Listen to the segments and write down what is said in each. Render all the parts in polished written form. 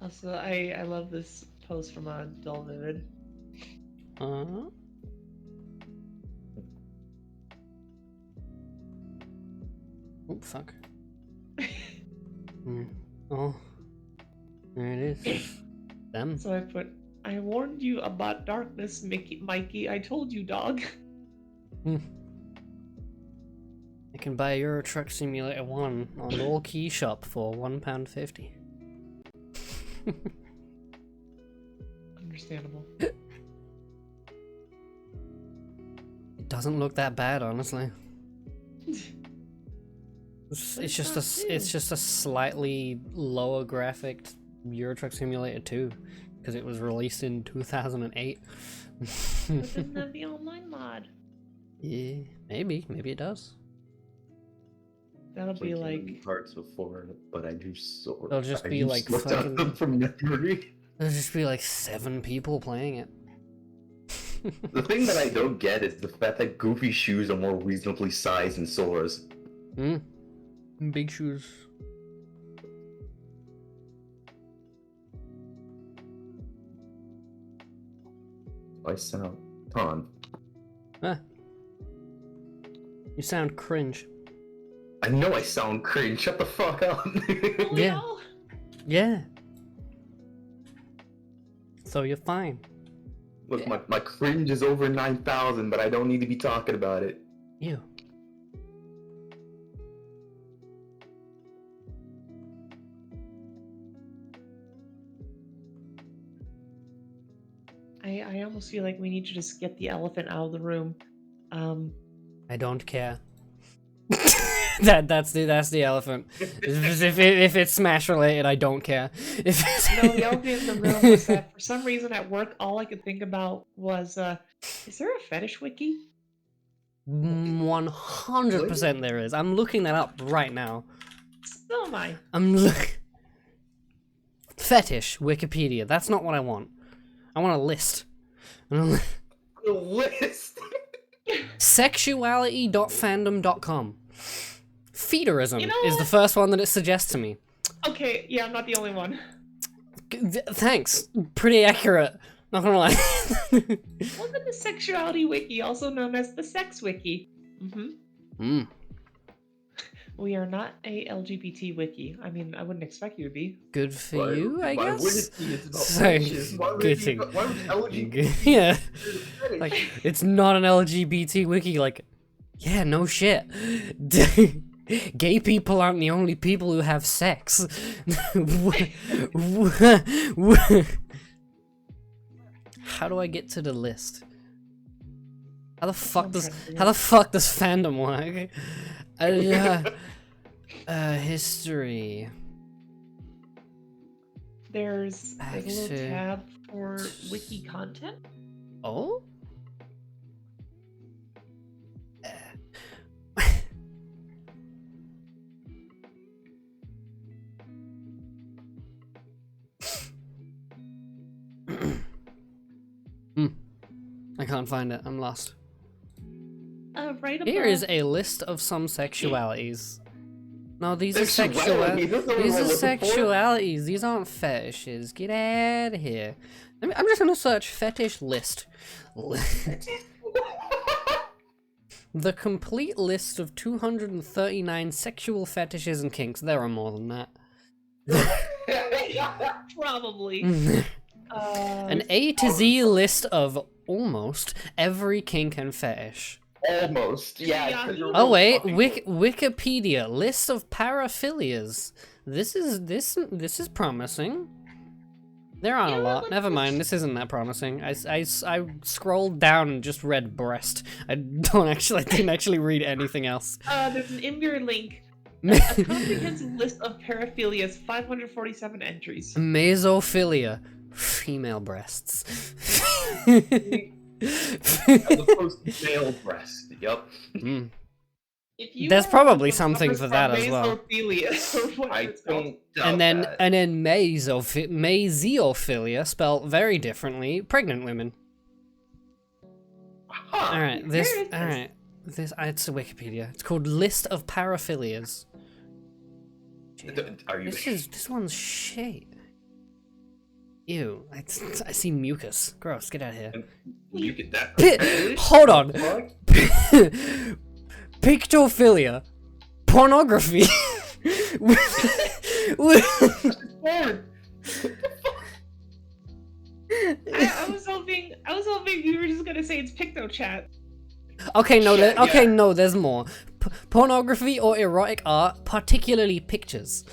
Also, I love this post from Dull Vivid. Uh-huh. Oh, fuck. Oh. There it is. Them. So I put, I warned you about darkness, Mikey. I told you, dog. I can buy Euro Truck Simulator 1 on the All Key Shop for £1.50. Understandable. It doesn't look that bad, honestly. It's just a slightly lower graphic Euro Truck Simulator 2 because it was released in 2008. But doesn't have the online mod. Yeah, maybe it does. That'll be like parts before, but I do so. It'll just be like fucking. From memory. There'll just be like 7 people playing it. The thing that I don't get is the fact that Goofy's shoes are more reasonably sized than Sora's. Big shoes. I sound Ton. Huh. You sound cringe. I know I sound cringe. Shut the fuck up. Yeah. Yeah. So you're fine. Look, my cringe is over 9,000, but I don't need to be talking about it. You. I almost feel like we need to just get the elephant out of the room. I don't care. that's the elephant. If it's Smash related, I don't care. If it's... No, the elephant in the room was that for some reason at work, all I could think about was, is there a fetish wiki? 100% there is. I'm looking that up right now. So am I. Fetish Wikipedia. That's not what I want. I want a list. A list. Sexuality.fandom.com. Feederism is the first one that it suggests to me. Okay, yeah, I'm not the only one. Thanks. Pretty accurate. Not gonna lie. Welcome to Sexuality Wiki, also known as the Sex Wiki. We are not a LGBT wiki. I mean, I wouldn't expect you to be. Good for you, I guess. So, good thing. Yeah. Like, it's not an LGBT wiki. Like, yeah, no shit. Gay people aren't the only people who have sex. How do I get to the list? How the fuck does fandom work? History. There's a little tab for wiki content. Oh? I can't find it. I'm lost. Right above. Here is a list of some sexualities. No, these are sexualities. These are sexualities. These aren't fetishes. Get out of here. I'm just gonna search fetish list. The complete list of 239 sexual fetishes and kinks. There are more than that. Probably. An A to Z list of almost every kink and fetish. Almost, yeah. Oh wait, Wikipedia list of paraphilias. This is promising. There aren't a lot. Never mind. This isn't that promising. I scrolled down and just read breast. I didn't actually read anything else. There's an Imgur link. A comprehensive list of paraphilias, 547 entries. Mesophilia, female breasts. As opposed to male breast. Yep. There's probably something for that as well. I don't doubt and then that. mesophobia, spelled very differently, pregnant women. All right, this it's a Wikipedia. It's called List of Paraphilias. Are you? This one's shit. Ew, I see mucus. Gross, get out of here. You get that. Hold on. Fuck? Pictophilia. Pornography. Porn. I was hoping you were just gonna say it's PictoChat. Okay, no, Shit, okay, yeah. no, there's more. Pornography or erotic art, particularly pictures.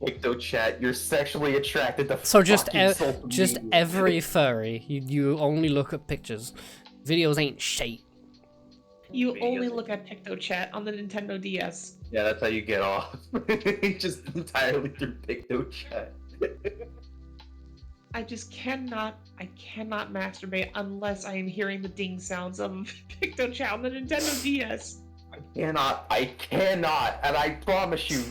PictoChat, you're sexually attracted to So just fucking social media. every furry, you only look at pictures. Videos ain't shit. You only look at PictoChat on the Nintendo DS. Yeah, that's how you get off. Just entirely through PictoChat. I cannot masturbate unless I am hearing the ding sounds of PictoChat on the Nintendo DS. I cannot, and I promise you,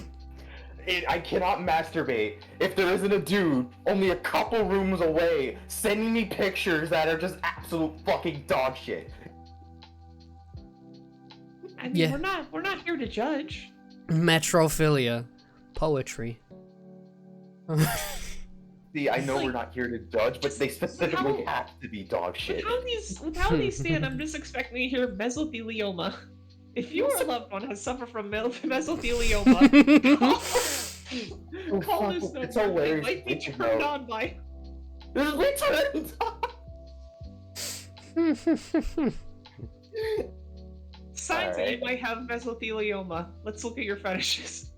I cannot masturbate if there isn't a dude only a couple rooms away sending me pictures that are just absolute fucking dog shit. I mean, Yeah. we're not here to judge. Metrophilia. Poetry. See, I know Like, we're not here to judge, but they specifically how- have to be dog shit. With how these stand, I'm just expecting to hear mesothelioma. If your loved one has suffered from mesothelioma, call this number. It's hilarious. They might be Think turned about- on by. This is way too Signs that you Alright. might have mesothelioma. Let's look at your fetishes.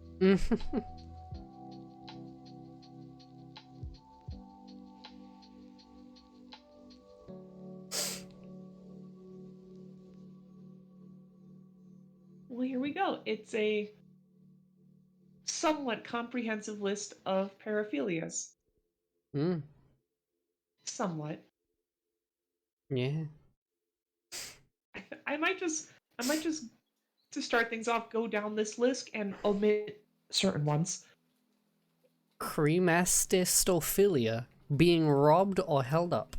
Well, here we go. It's a somewhat comprehensive list of paraphilias. Mm, Somewhat. yeah. I might just to start things off, go down this list and omit certain ones. Cremastistophilia. Being robbed or held up.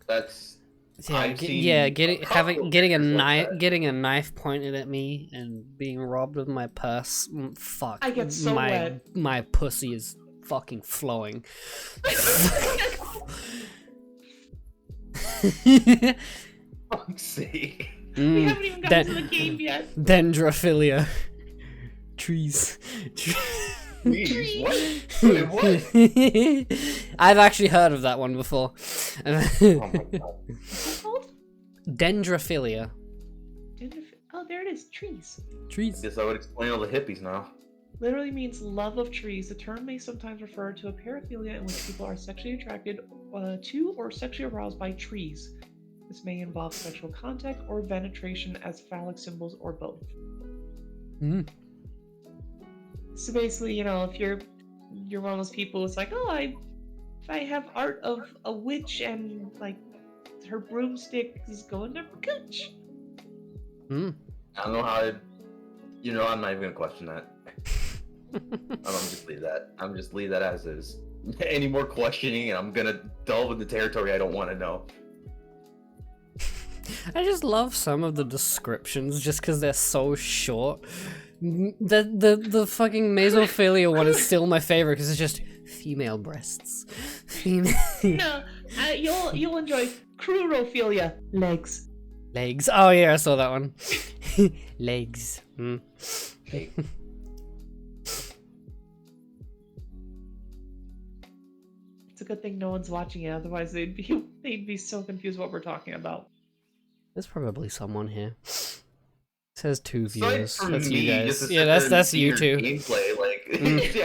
That's Yeah, I've seen getting a couple of getting a pictures like knife that. getting a knife pointed at me and being robbed of my purse. Fuck. I get so wet. My pussy is fucking flowing. fuck's sake. We haven't even gotten to the game yet. Dendrophilia. Trees. Please, what? Wait, what? I've actually heard of that one before. Oh my god. What's it called? Dendrophilia. Oh, there it is. Trees. Trees. Guess I would explain all the hippies now. Literally means love of trees. The term may sometimes refer to a paraphilia in which people are sexually attracted to or sexually aroused by trees. This may involve sexual contact or penetration as phallic symbols or both. Mm. So basically, you know, if you're one of those people, it's like, oh, if I have art of a witch and like her broomstick is going up her gooch. Mm. I don't know how to. You know, I'm not even gonna question that. I'm just leave that. I'm just leave that as is. Any more questioning, and I'm gonna delve into territory I don't want to know. I just love some of the descriptions just because they're so short. The fucking mesophilia one is still my favorite because it's just female breasts. No, you'll enjoy crurophilia, legs. Legs. Oh yeah, I saw that one. Legs. Mm. It's a good thing no one's watching it, otherwise they'd be so confused what we're talking about. There's probably someone here. Says two Aside viewers. from That's me, you just guys. to Yeah, sit that's there and that's see you your two. Gameplay, like,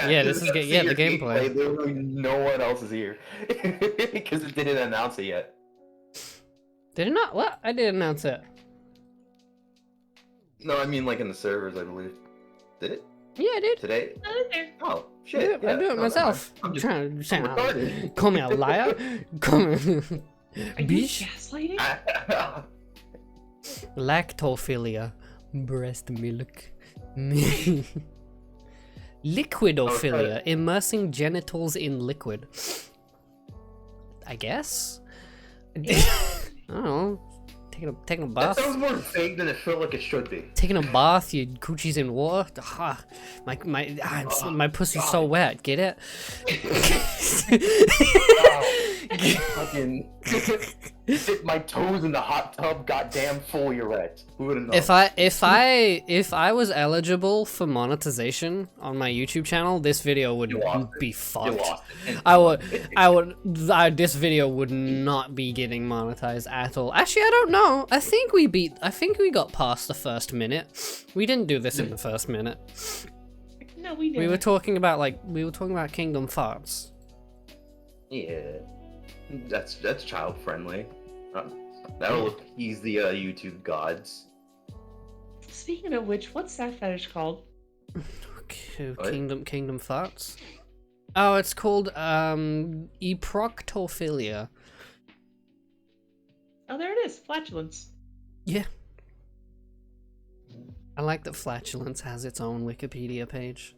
Yeah, this is just ga- see yeah, the your gameplay. Literally, no one else is here because it didn't announce it yet. Did it not? What? I did announce it. No, I mean like in the servers, I believe. Did it Yeah, I did. today? Oh, there. Oh I shit! do, I do it no, myself. I'm just trying to sound retarded. call me a liar. Call me Are you bitch. gaslighting? Lactophilia, breast milk. Liquidophilia, immersing genitals in liquid. I guess. I don't know. taking a That bath. sounds more vague than it felt like it should be. Taking a bath, your coochie's in water. Ah, my pussy's so wet. Get it? Fucking dip my toes in the hot tub, goddamn Folierette. Who would have known? If I was eligible for monetization on my YouTube channel, this video would be You fucked. lost it. This video would not be getting monetized at all. Actually, I don't know. I think we got past the first minute. We didn't do this in the first minute. No, we didn't. We were talking about Kingdom Farts. Yeah, that's child friendly. That'll appease the YouTube gods. Speaking of which, what's that fetish called? Okay, What? Kingdom Farts. Oh, it's called eproctophilia. Oh, there it is. Flatulence. Yeah. I like that flatulence has its own Wikipedia page.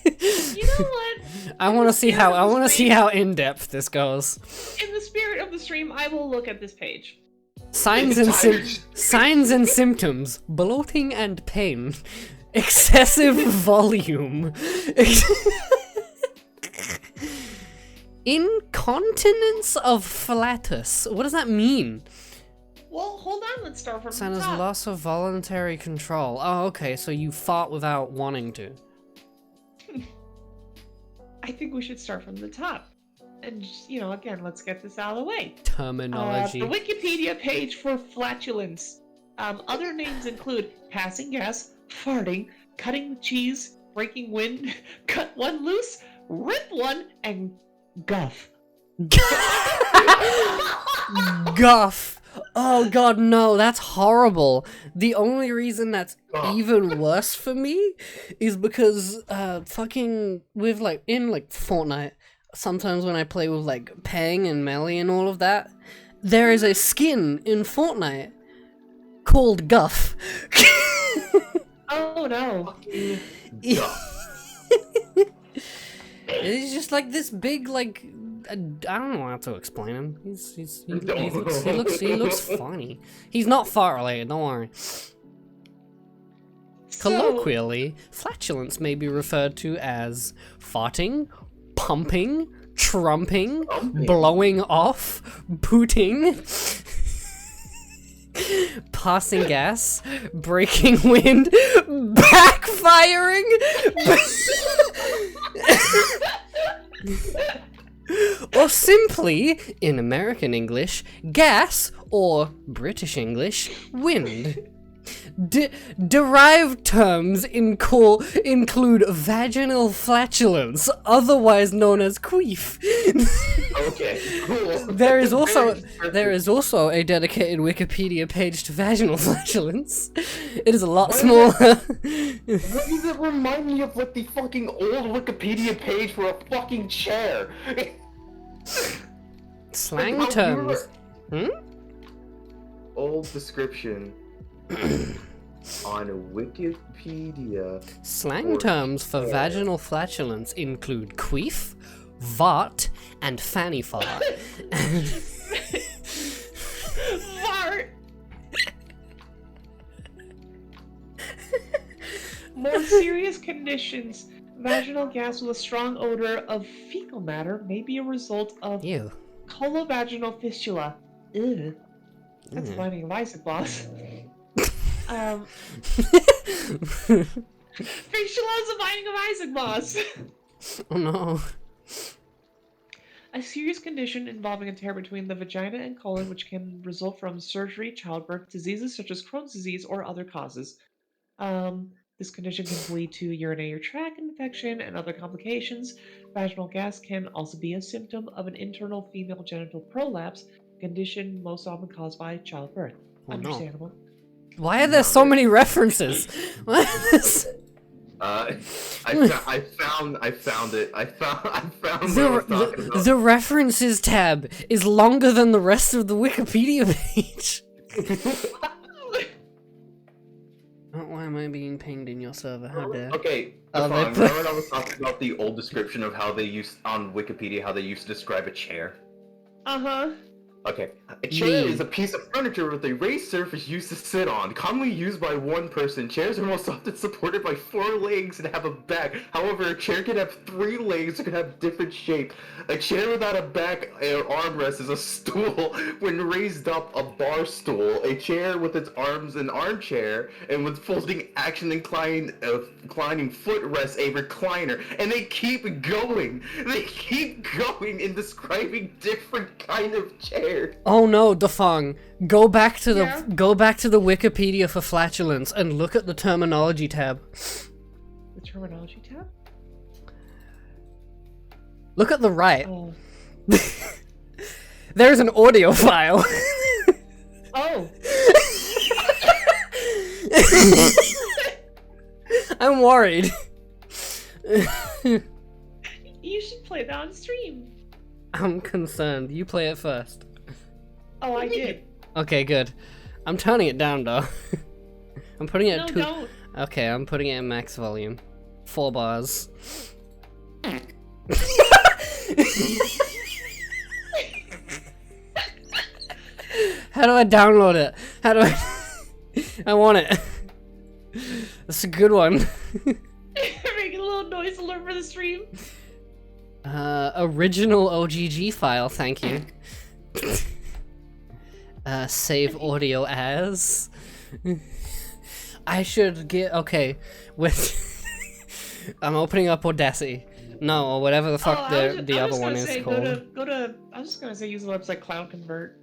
You know what? I want to see how in depth this goes. In the spirit of the stream, I will look at this page. Signs and symptoms: bloating and pain, excessive volume, incontinence of flatus. What does that mean? Well, hold on. Let's start from Sign the as top. loss of voluntary control. Oh, okay. So you fart without wanting to. I think we should start from the top. And, again, let's get this out of the way. Terminology. The Wikipedia page for flatulence. Other names include passing gas, farting, cutting cheese, breaking wind, cut one loose, rip one, and guff. Guff. Oh god, no, that's horrible. The only reason that's even worse for me is because fucking with in Fortnite, sometimes when I play with Pang and Melly and all of that, there is a skin in Fortnite called Guff. Oh no. It's just this big I don't know how to explain him. He looks funny. He's not fart related, don't worry. Colloquially, flatulence may be referred to as farting, pumping, trumping, blowing off, booting, passing gas, breaking wind, backfiring, or simply, in American English, gas, or British English, wind. Derived terms include vaginal flatulence, otherwise known as queef. Okay, cool. There is also a dedicated Wikipedia page to vaginal flatulence. It is a lot smaller. Why does it remind me of the fucking old Wikipedia page for a fucking chair? Slang terms. Old description on Wikipedia. Slang terms for vaginal flatulence include queef, vart, and fanny fart. Fart. More serious conditions. Vaginal gas with a strong odor of fecal matter may be a result of Ew. colovaginal fistula. Ew. That's finding of Isaac Boss. Fistula is a finding of Isaac Boss. Oh no. A serious condition involving a tear between the vagina and colon, which can result from surgery, childbirth, diseases such as Crohn's disease, or other causes. This condition can lead to urinary tract infection and other complications. Vaginal gas can also be a symptom of an internal female genital prolapse, a condition most often caused by childbirth. Oh, no. Understandable. Why are there so many references? What is this? I found it. I found what I was talking about. The references tab is longer than the rest of the Wikipedia page. Why am I being pinged in your server? How dare? Okay, Oh, fine. they put- Remember when I was talking about the old description of how they used on Wikipedia how they used to describe a chair? Uh-huh. Okay. A chair Me. is a piece of furniture with a raised surface used to sit on. Commonly used by one person, chairs are most often supported by 4 legs and have a back. However, a chair can have 3 legs or can have different shape. A chair without a back or armrest is a stool. When raised up, a bar stool. A chair with its arms an armchair, and with folding action inclining footrest a recliner. And they keep going. They keep going in describing different kind of chairs. Oh no, Defong. Go back to the Yeah? Wikipedia for flatulence and look at the terminology tab. The terminology tab? Look at the right. Oh. There's an audio file. Oh! I'm worried. You should play that on stream. I'm concerned. You play it first. Oh, I did. Okay, good. I'm turning it down, though. I'm putting it No, at 2. don't. Okay, I'm putting it in max volume. 4 bars. How do I download it? How do I... I want it. That's a good one. Make a little noise alert for the stream. Original OGG file, thank you. Save audio as. I should get okay with. I'm opening up Audacity. No, or whatever the fuck the other one is called. Go to. I was just gonna say use the website Cloud Convert.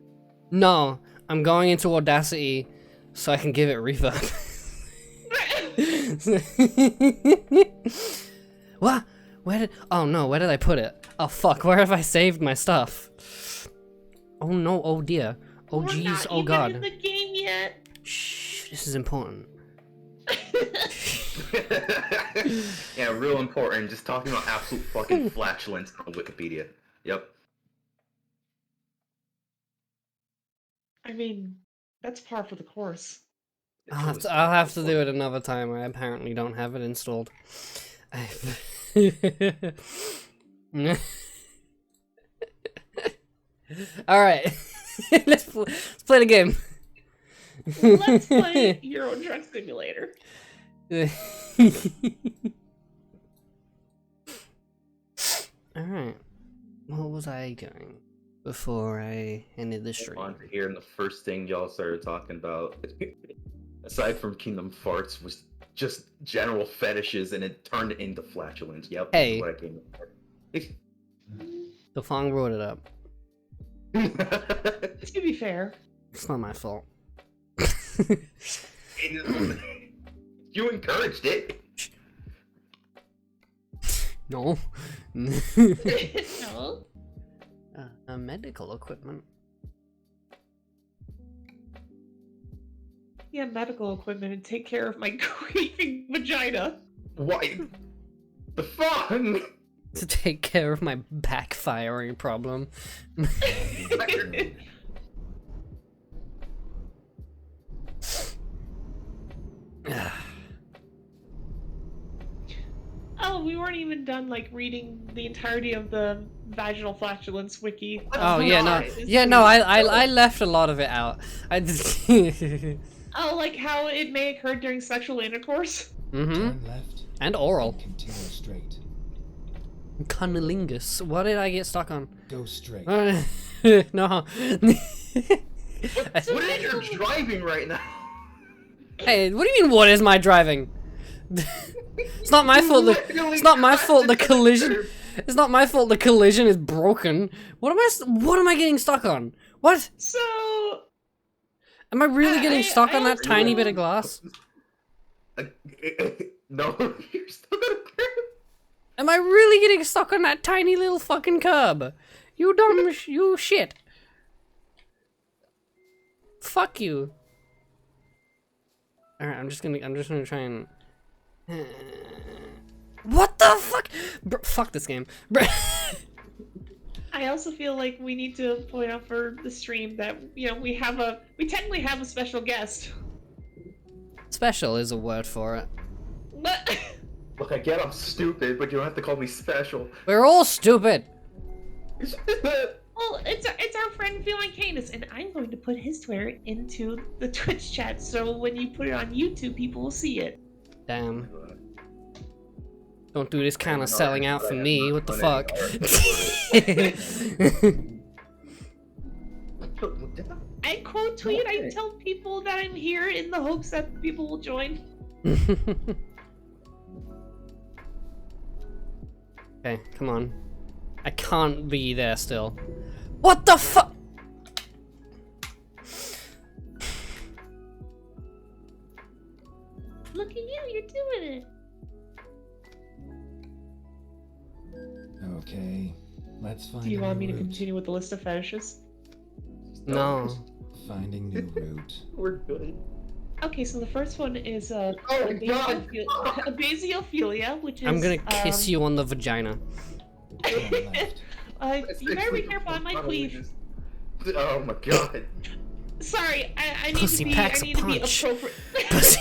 No, I'm going into Audacity so I can give it reverb. What? Where did? Oh no, where did I put it? Oh fuck, where have I saved my stuff? Oh no, oh dear. Oh We're jeez, not oh even god. in the game yet. Shh, this is important. Yeah, real important. Just talking about absolute fucking flatulence on Wikipedia. Yep. I mean, that's par for the course. I'll have to do it another time. I apparently don't have it installed. Alright. let's play the game. Let's play Euro Truck Simulator. Alright. What was I doing before I ended the stream? On to here, and the first thing y'all started talking about, aside from Kingdom Farts, was just general fetishes, and it turned into flatulence. Yep. that's Hey. what I came up The Fong brought it up. with. To be fair, It's not my fault. You encouraged it. No. no. Medical equipment. Yeah, medical equipment and take care of my creeping vagina. Why? The fun. To take care of my backfiring problem. Oh, we weren't even done like reading the entirety of the vaginal flatulence wiki. Oh yeah, no, God, this yeah, no. is- I left a lot of it out. I just. Oh, like how it may occur during sexual intercourse. Mm-hmm. Turn left And oral. and continue straight. Cunnilingus. What did I get stuck on? Go straight. No. What is your driving right now? Hey, what do you mean? What is my driving? It's not my fault. It's not my fault. The collision. It's not my fault. The collision is broken. What am I getting stuck on? What? So, Am I really getting stuck on that also- tiny bit of glass? No, you're still gonna Am I really getting stuck on that tiny little fucking curb? You dumb you shit. Fuck you. Alright, I'm just gonna try and... What the fuck? Fuck this game. I also feel like we need to point out for the stream that, you know, we technically have a special guest. Special is a word for it. But Look, I get I'm stupid, but you don't have to call me special. We're all stupid. Well, it's our friend Feline Canis, and I'm going to put his Twitter into the Twitch chat, so when you put it on YouTube, people will see it. Damn. Don't do this kind of selling out for me. What the fuck? I quote tweet. I tell people that I'm here in the hopes that people will join. Okay, come on. I can't be there still. What the fuck? Look at you, you're doing it. Okay, let's find. Do you a want me new to route. continue with the list of fetishes? No. Finding new route. We're good. Okay, so the first one is basiophilia, which is I'm gonna kiss you on the vagina. Turn left. You better be careful, I might queef. Oh my god. Sorry, I need Pussy to be. I packs a need to be punch. appropriate. Pussy.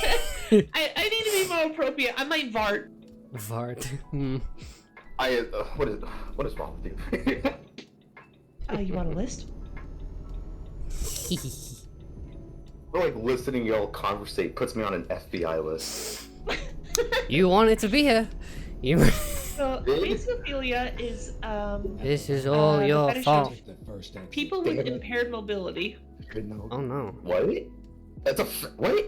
I need to be more appropriate. I might vart. Vart. Hmm. What is wrong with you? You want a list? Like listening y'all conversate puts me on an FBI list. You wanted to be here. You. So basiophilia is This is all the your fetish fault. Take the first exit. people with impaired mobility. Oh no. What? That's a what?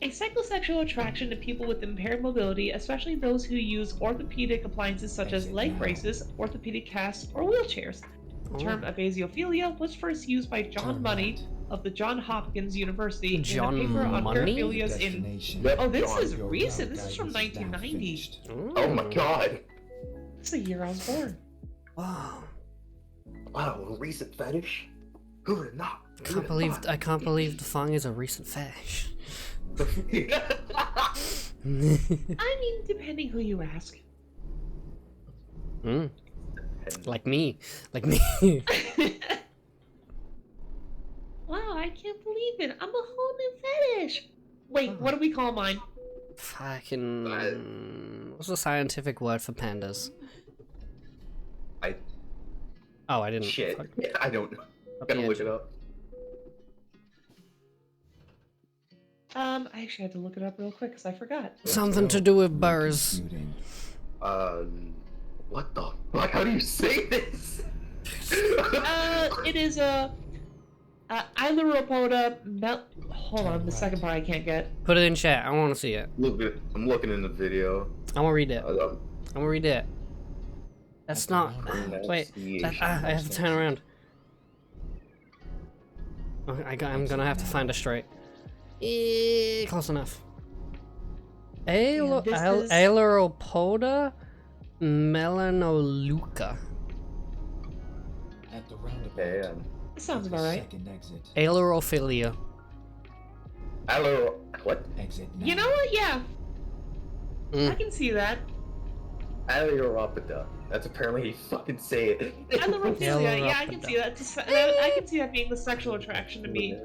A psychosexual attraction to people with impaired mobility, especially those who use orthopedic appliances such as leg braces, orthopedic casts, or wheelchairs. The term abasiophilia was first used by John Turn Money right. of the Johns Hopkins University John in a paper on Money? paraphilias in. Destination. Yep. Oh, this John, is Your recent. route This is guide from is now 1990. finished. Oh my god. This is the year I was born. Wow. Wow, a recent fetish? Who would have not? I can't believe the thong is a recent fetish. I mean, depending who you ask. Mm. Like me. Like me. Wow, I can't believe it. I'm a whole new fetish. Wait, what do we call mine? Fucking. What's the scientific word for pandas? I Oh, I didn't. shit. Fuck. I don't know. Up Gotta the look edge. it up. I actually had to look it up real quick because I forgot. Something to do with birds. Computing. What the fuck? How do you say this? It is a Ailuropoda hold on, the second part I can't get. Put it in chat. I want to see it. I'm looking in the video. I want to read it. I Um, want to read it. That's not. Wait. I have to turn around. Oh, I'm gonna have to find a straight. Close enough. Yeah, this is- Ailuropoda melanoluca. At the roundabout. Okay, That sounds take the about right. Second exit. Ailurophilia. hello. What? Exit now. You know what? Yeah, I Mm. can see that. Ailuropoda. That's apparently how you fucking say it. Ailurophilia, yeah, I can see that. I can see that being the sexual attraction to me.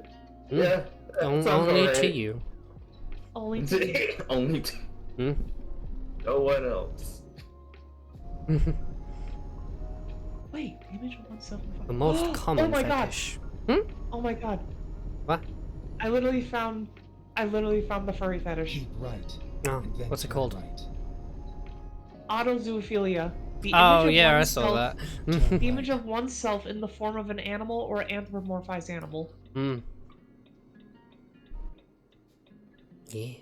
Yeah. that sounds Only to alright. you. Only to me. Only to Hmm? no one else. Wait, the image of oneself in The most common Oh my fetish. Oh my god. What? I literally found the furry fetish. Keep right. Oh, and then what's it turn called? Right. Autozoophilia. The Oh image of yeah, I saw oneself- that. The image of oneself in the form of an animal or anthropomorphized animal. Mm. Yeah.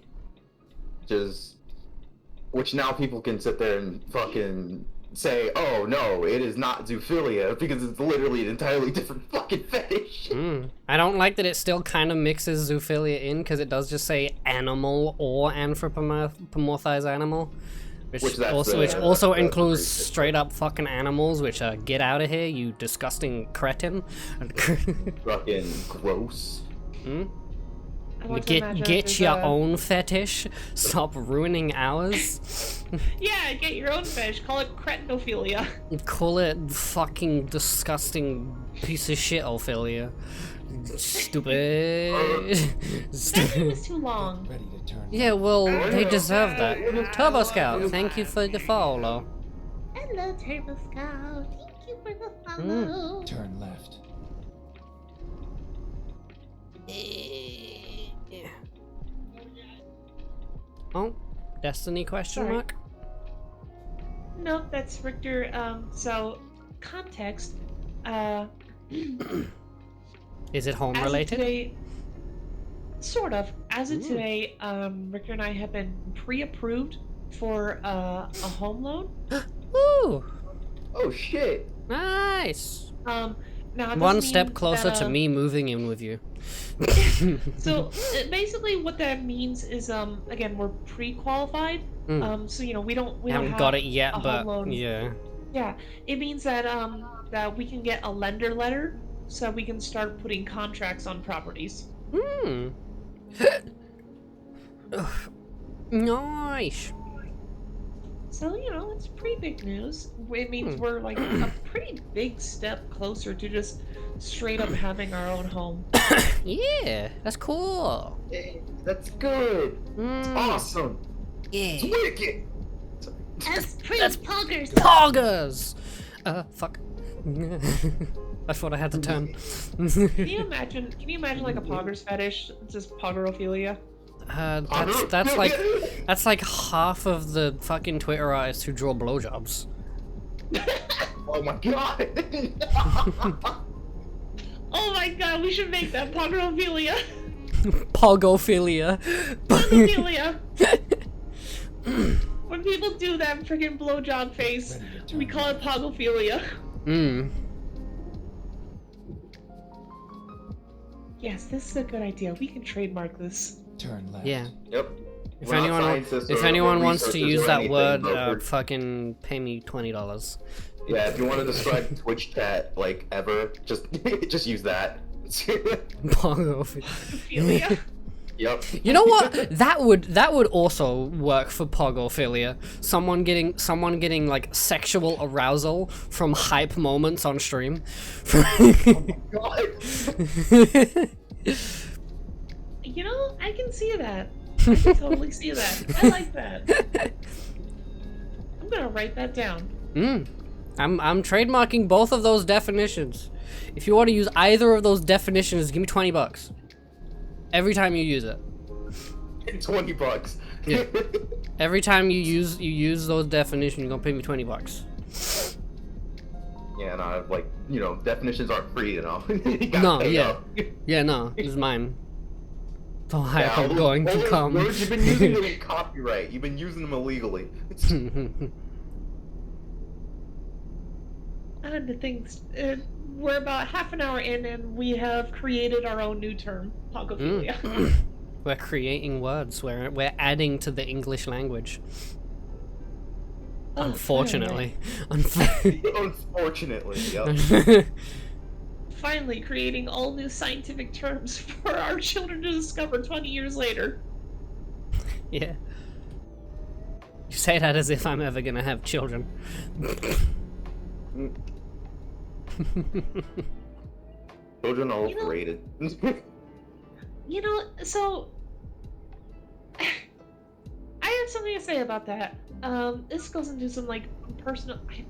Which now people can sit there and fucking say, oh no, it is not zoophilia, because it's literally an entirely different fucking fetish. Mm. I don't like that it still kind of mixes zoophilia in because it does just say animal or anthropomorphized animal, which Which that's also the- which also that's the includes reason. straight up fucking animals, which get out of here, you disgusting cretin. Fucking gross. Hmm? I want to imagine Get there's your a- own fetish. Stop ruining ours. Yeah, get your own fetish. Call it cretinophilia. Call it fucking disgusting piece of shit ophilia. Stupid. That name Stupid. is too long. Ready to turn. Yeah, well, they deserve that. Turbo Scout, thank you for the follow. Hello, Turbo Scout. Thank you for the follow. Turn left. Oh, Destiny question Sorry. mark? No, that's Richter. So, context. As Is it home of related? today, sort of. As of Ooh. today, Richter and I have been pre-approved for a home loan. Ooh, Oh shit. nice. Now it One doesn't step mean closer that, to me moving in with you. So basically, what that means is, again, we're pre-qualified. Mm. So we don't Haven't have got it yet, a home but loan. yeah. Yeah, it means that that we can get a lender letter, so we can start putting contracts on properties. Hmm. Nice. So it's pretty big news. It means we're like a pretty big step closer to just straight up having our own home. Yeah, that's cool. Hey, that's good. Mm. Awesome. It's Yeah. wicked. As That's poggers. Poggers! Fuck. I thought I had to turn. Can you imagine like a poggers fetish? It's just poggerophilia. That's like half of the fucking Twitter artists who draw blowjobs. Oh my god. Oh my god, we should make that poggerophilia. Pogophilia. Pogophilia. When people do that freaking blowjob face, Ready to turn we call it left. pogophilia. Mm. Yes, this is a good idea. We can trademark this. Turn left. Yeah. Yep. If We're not anyone, scientists if or anyone wants to researchers use or that anything, word, but we're- fucking pay me $20. Yeah, if you want to describe Twitch chat like ever, just just use that. Pogophilia. Pogophilia. Yep. You know what? That would also work for pogophilia. Someone getting like sexual arousal from hype moments on stream. God. I can see that. I can totally see that. I like that. I'm gonna write that down. I'm trademarking both of those definitions. If you want to use either of those definitions, give me $20 every time you use it. $20. Yeah. Every time you use those definitions, you're gonna pay me $20. Yeah, no, like definitions aren't free, You gotta No, pay yeah. up. Yeah, no, this is mine. The hype Yeah, I'm going all to those come. Words you've been using them in copyright. You've been using them illegally. And the things, we're about half an hour in, and we have created our own new term, pogophilia. We're creating words. We're adding to the English language. Oh, Unfortunately. Unfortunately, yep. Finally creating all new scientific terms for our children to discover 20 years later. Yeah. You say that as if I'm ever gonna have children. Children are overrated. So I have something to say about that. This goes into some personal. I'm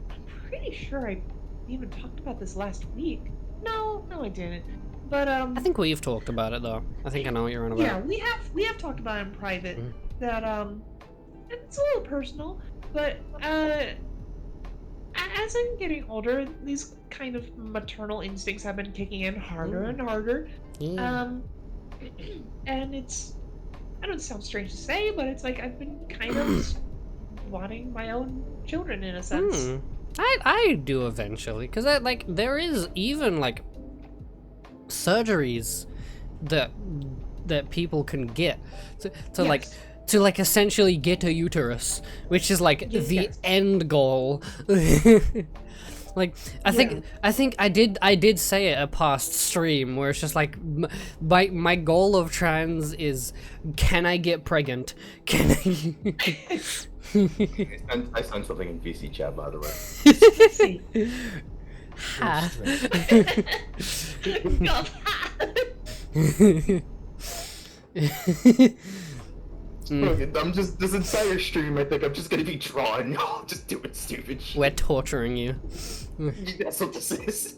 pretty sure I even talked about this last week. No, I didn't. But I think we've talked about it though. I think I know what you're on about. yeah, we have talked about it in private. That it's a little personal, but as I'm getting older, these kind of maternal instincts have been kicking in harder and harder. Yeah. And it's, I know it sounds strange to say, but it's like I've been kind of wanting my own children in a sense. I do eventually, because there is even surgeries that people can get to Yes. essentially get a uterus, which is the Yes. end goal. I think I did say it a past stream where it's just my goal of trans is, can I get pregnant? Can I? I sent something in VC chat, by the way. See. Ha. I'm just this entire stream. I think I'm just gonna be drawn. Just doing stupid shit. We're torturing you. That's what this is.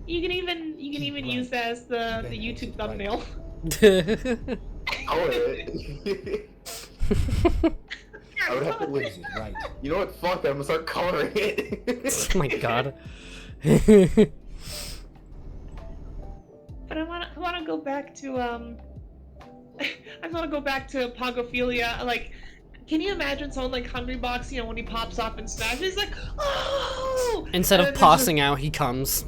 You can even use that as the YouTube thumbnail. Oh, I would have to What is it, right? You know what? Fuck, I'm gonna start coloring it. Oh my god. But I wanna go back to I wanna go back to Pogophilia. Like, can you imagine someone like Hungrybox? You know, when he pops off and smashes, he's like, oh! Instead And of then passing out, he comes.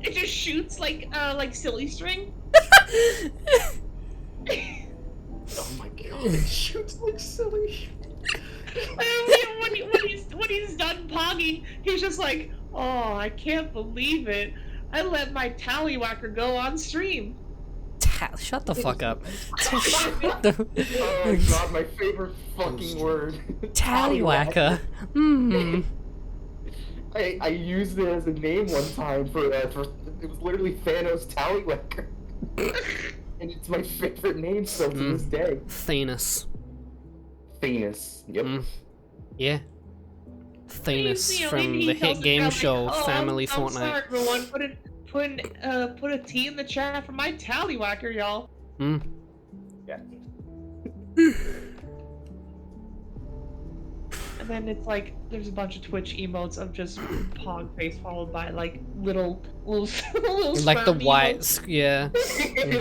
it just shoots like silly string. Oh my god, it shoots like silly. When he's done pogging, he's just like, oh, I can't believe it. I let my tallywhacker go on stream. Shut the fuck up. Oh my god, my favorite fucking word. Tallywhacker. Hmm. I used it as a name one time for it was literally Thanos Tallywhacker. And it's my favorite name still to this day. Thanos. Thanos. Yep. Yeah. Thanos You know, from he the tells hit game like, show oh, Family I'm Fortnite. sorry, everyone. Put a T in the chat for my tallywhacker, y'all. Yeah. And then it's like there's a bunch of Twitch emotes of just pog face followed by like little Like the sperm white, emotes. yeah.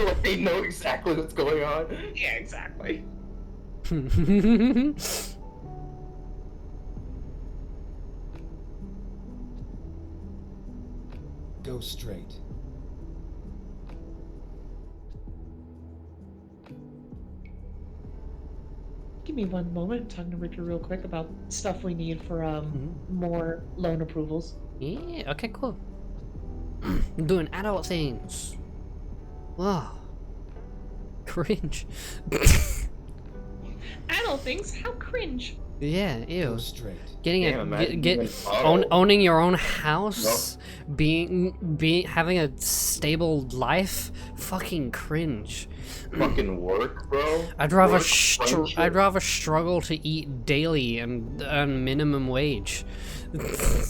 Like, they know exactly what's going on. Yeah, exactly. Go straight. Give me one moment. I'm talking to Richter real quick about stuff we need for more loan approvals. Yeah, okay, cool. I'm doing adult things. Wow. Cringe. Adult things? How cringe. Yeah, Go ew. straight. Getting Damn, a imagine get being an adult. owning your own house, being having a stable life, fucking cringe. Fucking work, bro. I'd rather Work, friendship. struggle to eat daily and earn minimum wage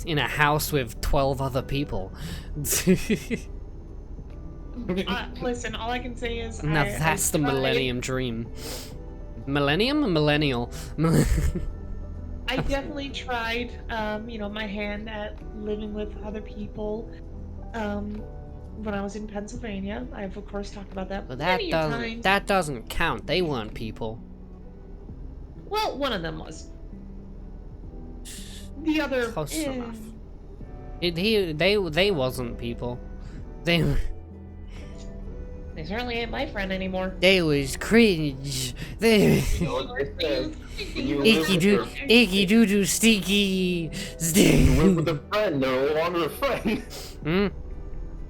in a house with 12 other people. Listen, all I can say is Now I that's the tried- millennium dream. Millennium? Millennial. I definitely tried, you know, my hand at living with other people. When I was in Pennsylvania, I've of course talked about that But that many doesn't times. that doesn't count. They weren't people. Well, one of them was. The other. Close enough. They wasn't people. They They certainly ain't my friend anymore. they was cringe. They You know what they say? When you live icky with doo a- icky doo doo stinky. you live Stink. with a friend, they're no longer a friend.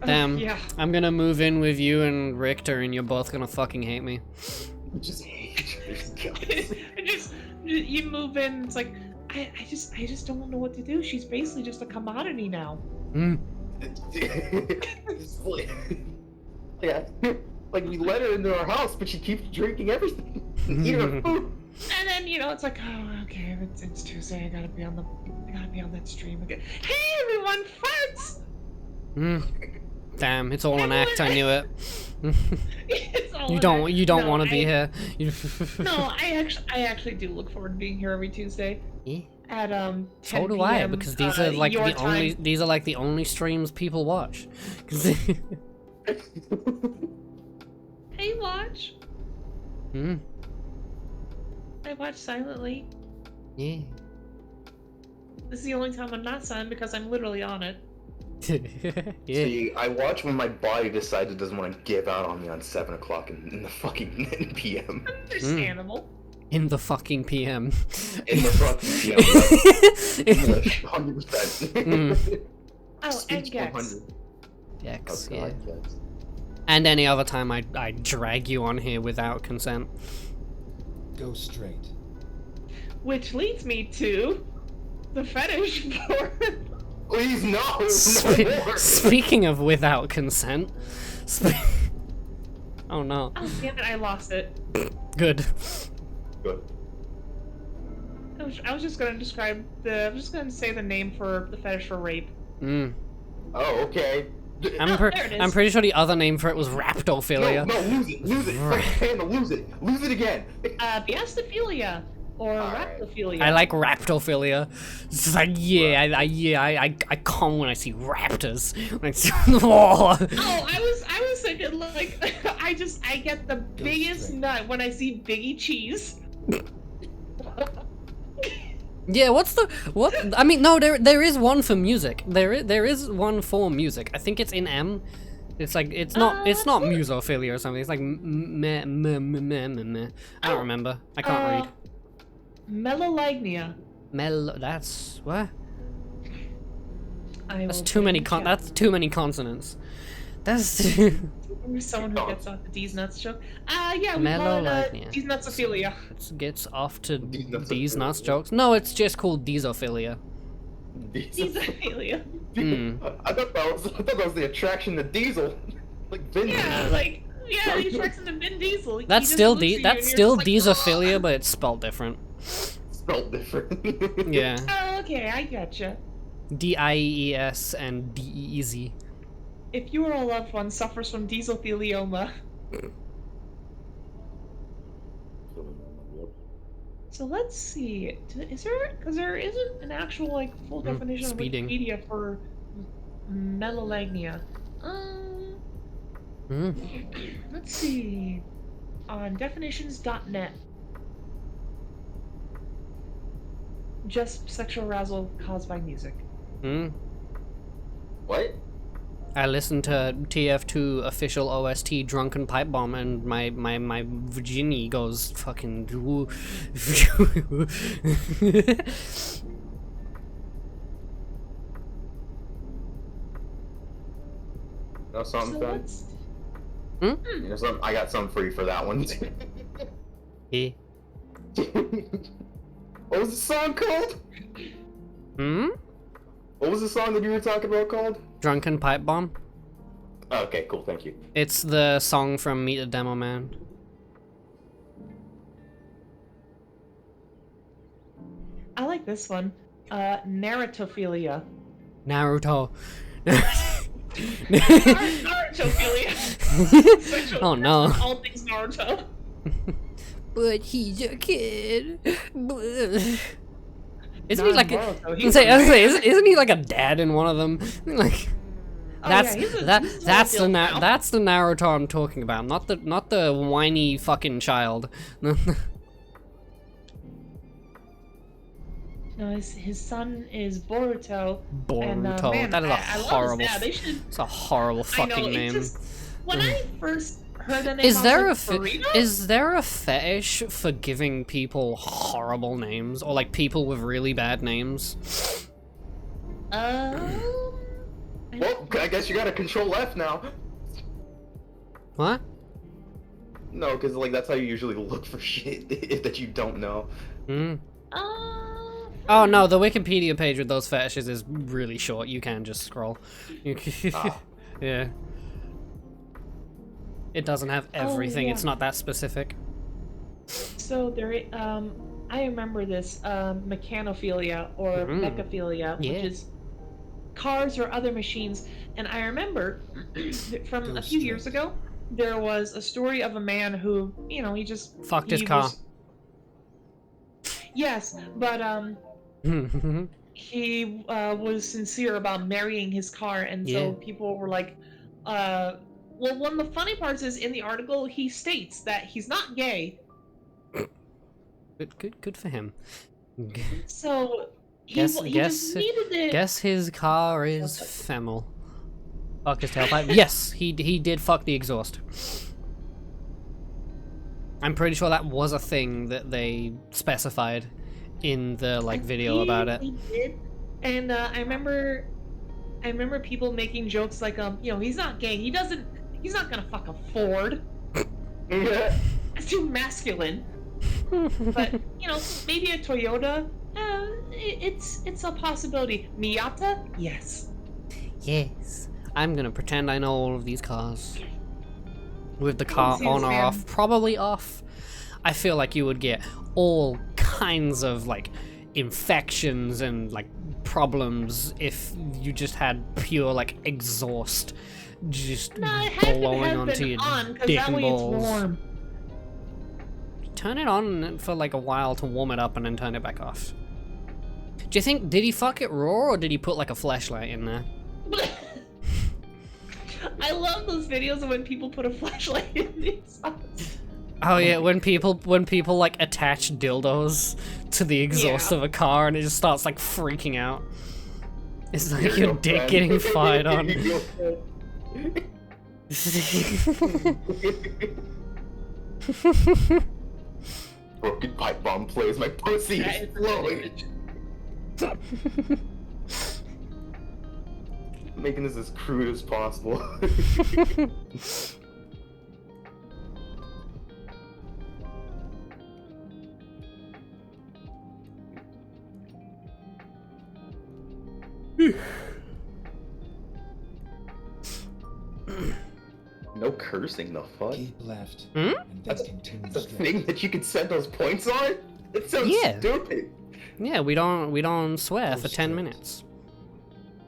Damn. Yeah. I'm gonna move in with you and Richter, and you're both gonna fucking hate me. Just hate you. You move in, it's like I just don't know what to do. She's basically just a commodity now. It's like- yeah. Like we let her into our house, but she keeps drinking everything. Eating our food. And then you know it's like, oh okay, it's Tuesday. I gotta be on that stream again. Hey everyone, farts. Damn, it's all an act. I knew it. It's all You an don't act. No, want to be here. No, I actually do look forward to being here every Tuesday Yeah. at 10 So do I, PM, because these are like your the only time. these are like the only streams people watch. 'Cause Hey, watch. Hmm. I watch silently. Yeah. This is the only time I'm not silent because I'm literally on it. Yeah. See, I watch when my body decides it doesn't want to give out on me on 7 o'clock in the fucking PM. Understandable. In the fucking PM. In the fucking PM. English, 100%. Oh, and Speech Gex. 100. Yes, Oh yeah. god, yes. And any other time I drag you on here without consent. Go straight. Which leads me to the fetish for. Please, no! No more! Speaking of without consent. Oh no. Oh damn it! I lost it. Good. Good. I was just gonna describe the. I'm just gonna say the name for the fetish for rape. Mm. Oh, okay. I'm there it is. pretty sure the other name for it was raptophilia. No, lose it. Panda, lose it again. Piastophilia or Alright. raptophilia. I like raptophilia. It's just like I come when I see raptors. Like, whoa. Oh, I was thinking like I get the biggest straight. nut when I see Biggie Cheese. Yeah, what? I mean, no, there is one for music. There is one for music. I think it's in M. It's like it's not musophilia or something. It's like meh. I don't remember. I can't read. Melalagnia. That's what? That's will too put many in chat. that's too many consonants. That's Someone who gets off the D's nuts joke. Yeah, we call it Melalagnia. D's nutsophilia. it gets off to These these nuts nutsophilia. jokes. No, it's just called diesophilia. Diesophilia. Hmm. I thought that was the attraction to Diesel. Like Vin Yeah, Diesel. like he attracts into Vin Diesel. He That's just still looks at you and that's you're still just like, diesophilia, but it's spelled different. Spelled different. Yeah. Oh, okay, I getcha. DIEES and DEEZ. If you or a loved one suffers from dieselthelioma, so let's see. Is there? Because there isn't an actual like full definition speeding. on Wikipedia for melalagnia. Mm. Let's see. On definitions.net. Just sexual arousal caused by music. Mm. What? I listened to TF2 official OST Drunken Pipe Bomb and my Virginie goes fucking Know something, So Finn? let's. You know something? I got something for you for that one. Eh. What was the song called? Hmm? What was the song that you were talking about called? Drunken Pipe Bomb? Oh, okay, cool, thank you. It's the song from Meet the Demo Man. I like this one. Narratophilia. Naruto. Narratophilia. Sexual Oh no. arousal, all things Naruto. But he's a kid. Isn't Not he like Naruto, I he's say, a man. isn't he like a dad in one of them? Like Oh, that's yeah, he's a that's the adult now. that's the Naruto I'm talking about, not the whiny fucking child. No, his son is Boruto. Boruto. And, man, That is a I love his horrible. dad. They should. It's a horrible I know. fucking It name. just when I first heard the name, Is there I a was like, Burrito? is there a fetish for giving people horrible names or like people with really bad names? Well, I guess you gotta control F now. What? No, because like that's how you usually look for shit that you don't know. Hmm. Oh no, the Wikipedia page with those fetishes is really short. You can just scroll. You can, Oh. Yeah. It doesn't have everything. yeah. It's not that specific. So there, I remember this mechanophilia or Mhm. mechaphilia, Yeah. which is cars or other machines. And I remember from Go a few years straight. ago, there was a story of a man who, you know, he just Fucked his he car. was- Yes, but he was sincere about marrying his car, and Yeah. so people were like, well, one of the funny parts is in the article he states that he's not gay, good for him. so he, Guess- he guess- just needed it. Guess his car is femal. Fuck his tailpipe. Yes, he did fuck the exhaust. I'm pretty sure that was a thing that they specified in the like video about it. He did, and I remember people making jokes like, you know, he's not gay. He's not gonna fuck a Ford. It's too masculine. But you know, maybe a Toyota. It's a possibility. Miata, yes. Yes. I'm gonna pretend I know all of these cars. With the car Seems on or fair. off. Probably off. I feel like you would get all kinds of like infections and like problems if you just had pure like exhaust just No, it has blowing been onto your on, 'cause dick that and way it's balls. warm. Turn it on for like a while to warm it up and then turn it back off. Do you think, did he fuck it raw or did he put like a flashlight in there? I love those videos of when people put a flashlight in these songs. Oh yeah, when people like attach dildos to the exhaust Yeah. of a car and it just starts like freaking out. It's like your dick getting fired on. Broken pipe bomb plays, my pussy is flowing. Making this as crude as possible. No cursing, the fuck? Keep left. Hmm? And then That's- continue That's a straight. thing that you can set those points on? That sounds Yeah. stupid. Yeah, we don't swear Oh, for 10 shit. minutes.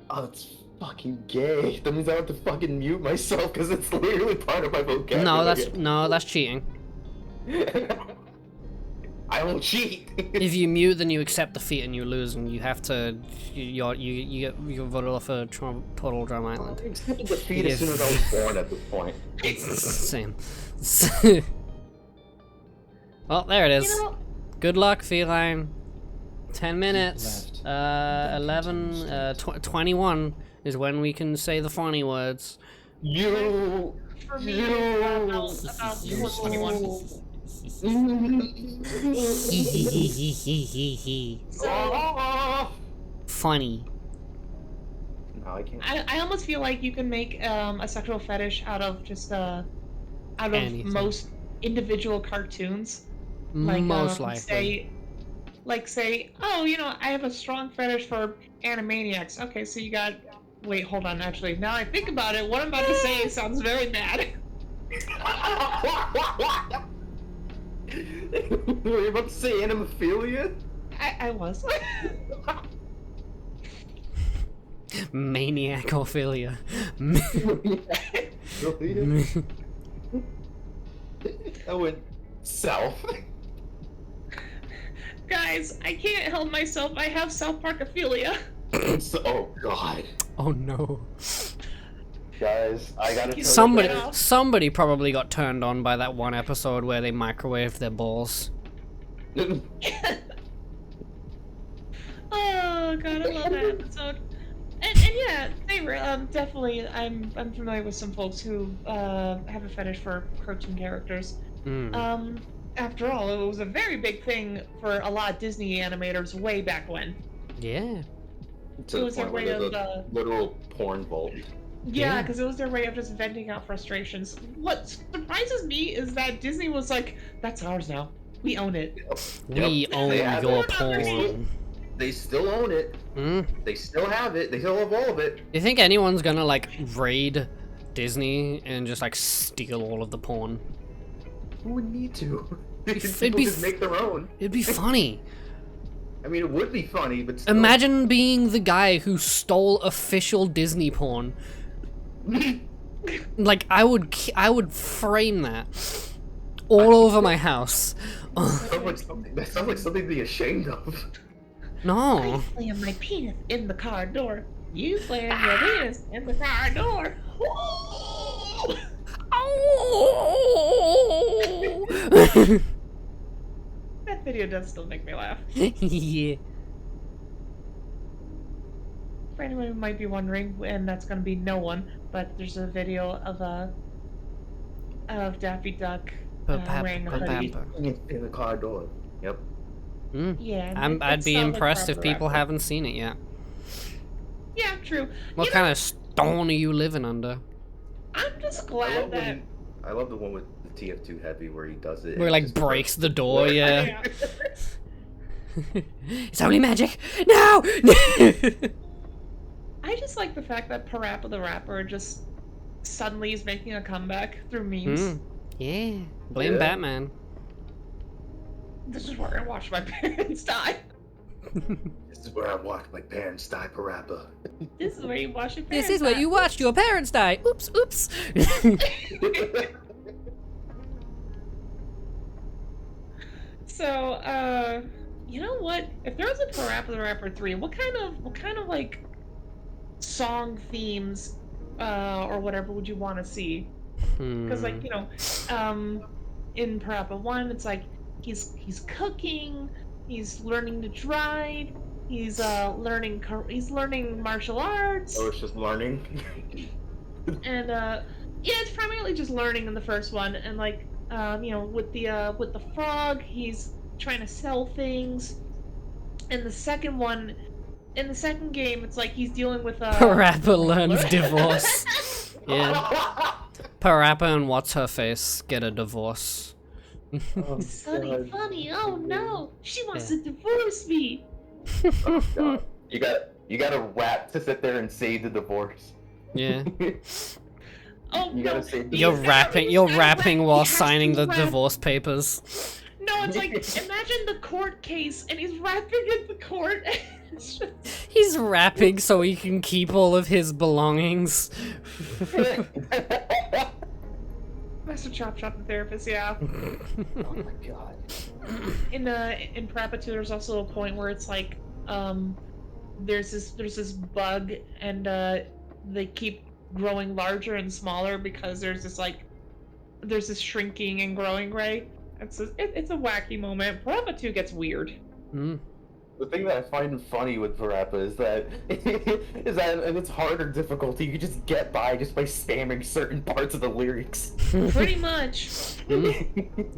Oh, that's fucking gay. That means I have to fucking mute myself because it's literally part of my vocabulary. No, that's cheating. I won't cheat. If you mute, then you accept defeat and you lose, and you have to you get voted off of Total Drum Island. I accepted defeat as soon as I was born at this point. Same. Well, there it is. You know, Good luck, feline. 10 minutes. left. 11, 21 is when we can say the funny words. You. for me, You. about 421. So, Funny. No, I can't. I almost feel like you can make a sexual fetish out of just out of Anything. most individual cartoons. Like Most likely. say, oh, you know, I have a strong fetish for Animaniacs. Okay, so you got. Wait, hold on. Actually, now I think about it, what I'm about to say sounds very bad. Were you about to say animophilia? I was. Maniacophilia. That went south. Guys, I can't help myself. I have South Parkophilia. Oh god. Oh no. Guys, I gotta turn Somebody, Get off. somebody probably got turned on by that one episode where they microwaved their balls. it Oh god, I love that episode. And yeah, they were definitely. I'm familiar with some folks who have a fetish for cartoon characters. Mm. After all, it was a very big thing for a lot of Disney animators way back when. Yeah. To It the was their point where way there's of a literal porn vault. Yeah, Yeah. because it was their way of just venting out frustrations. What surprises me is that Disney was like, "That's ours now. We own it." We own They have your it. porn. They still own it. Mm. They still have it. They still have all of it. You think anyone's gonna like raid Disney and just like steal all of the porn? Who would need to? It'd People be just make their own. It'd be funny. I mean, it would be funny, but still. Imagine being the guy who stole official Disney porn. Like I would frame that all over my house. That sounds like something to be ashamed of. No. Slam my penis in the car door. You slam your penis in the car door. That video does still make me laugh. Yeah. For anyone who might be wondering, and that's going to be no one, but there's a video of Daffy Duck wearing a hoodie. In the car door. Yep. Mm. Yeah, and I'd it's be not like impressed if proper people rapper. haven't seen it yet. Yeah, true. What You kind of stone are you living under? I'm just I glad love, that. I love the one with the TF2 Heavy where he does it. Where and like just breaks the door, yeah. Yeah. It's only magic. No. I just like the fact that Parappa the Rapper just suddenly is making a comeback through memes. Mm. Yeah. Blame Yeah. Batman. This is where I watched my parents die. This is where I watched my parents die, Parappa. This is where you wash your This parents is where die. you watched your parents die. Oops, oops. So, you know what? If there was a Parappa the Rapper 3, what kind of like song themes or whatever would you want to see? Because like, you know, in Parappa 1, it's like he's cooking, he's learning to drive, he's learning martial arts. I was just learning. And yeah, it's primarily just learning in the first one, and like you know, with the frog, he's trying to sell things. In the second one, in the second game, it's like he's dealing with Parappa learns divorce. Yeah. Parappa and what's her face get a divorce. Oh, Sunny God. Funny. Oh no, she wants Yeah. to divorce me. Oh, God. You got a rap to sit there and say the divorce. Yeah. Oh You no, gotta say the- You're he's rapping. gotta You're rap. rapping He while has signing to the rap. divorce papers. No, it's like imagine the court case, and he's rapping at the court. It's just- He's rapping so he can keep all of his belongings. Master Chop Chop the therapist, yeah. Oh my God. In Parappa 2, there's also a point where it's like there's this bug, and they keep growing larger and smaller because there's this shrinking and growing ray. It's a wacky moment. Parappa 2 gets weird. Mm. The thing that I find funny with Parappa is that in its harder difficulty, you can just get by just by spamming certain parts of the lyrics. Pretty much.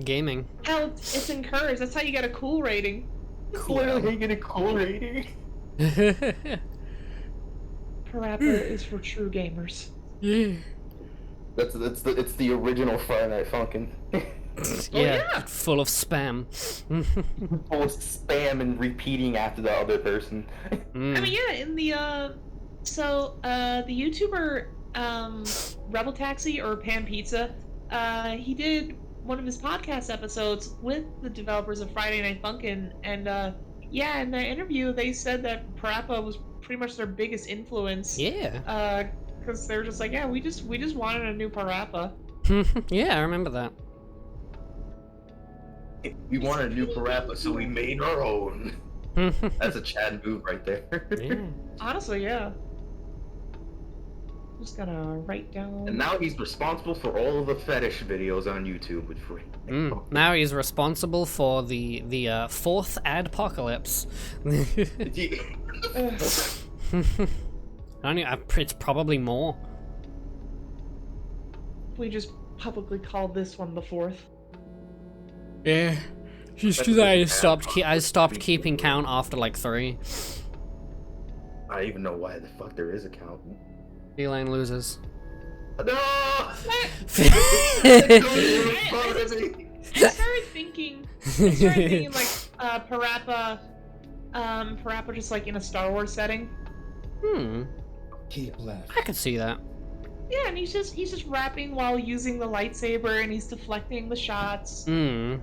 Gaming. Hell, it's encouraged. That's how you get a cool rating. Clearly, how you get a cool rating. Parappa is for true gamers. Yeah. It's the original Friday Night Funkin'. yeah. Full of spam. Full of spam and repeating after the other person. I Mm. mean, yeah, in the the YouTuber Rebel Taxi or Pan Pizza, he did one of his podcast episodes with the developers of Friday Night Funkin', and yeah, in that interview they said that Parappa was pretty much their biggest influence. Yeah. Because they were just like, yeah, we just wanted a new Parappa. Yeah, I remember that. We wanted a new Parappa, so we made our own. That's a Chad move right there. Yeah. Honestly, yeah. Just gotta write down. And now he's responsible for all of the fetish videos on YouTube with free. Now he's responsible for the fourth adpocalypse. It's probably more. We just publicly called this one the fourth. Yeah. Just That's because I a stopped keeping count after like 3. I don't even know why the fuck there is a count. Elaine loses. No! I started thinking like Parappa just like in a Star Wars setting. Keep left. I could see that. Yeah, and he's just rapping while using the lightsaber, and he's deflecting the shots. I'm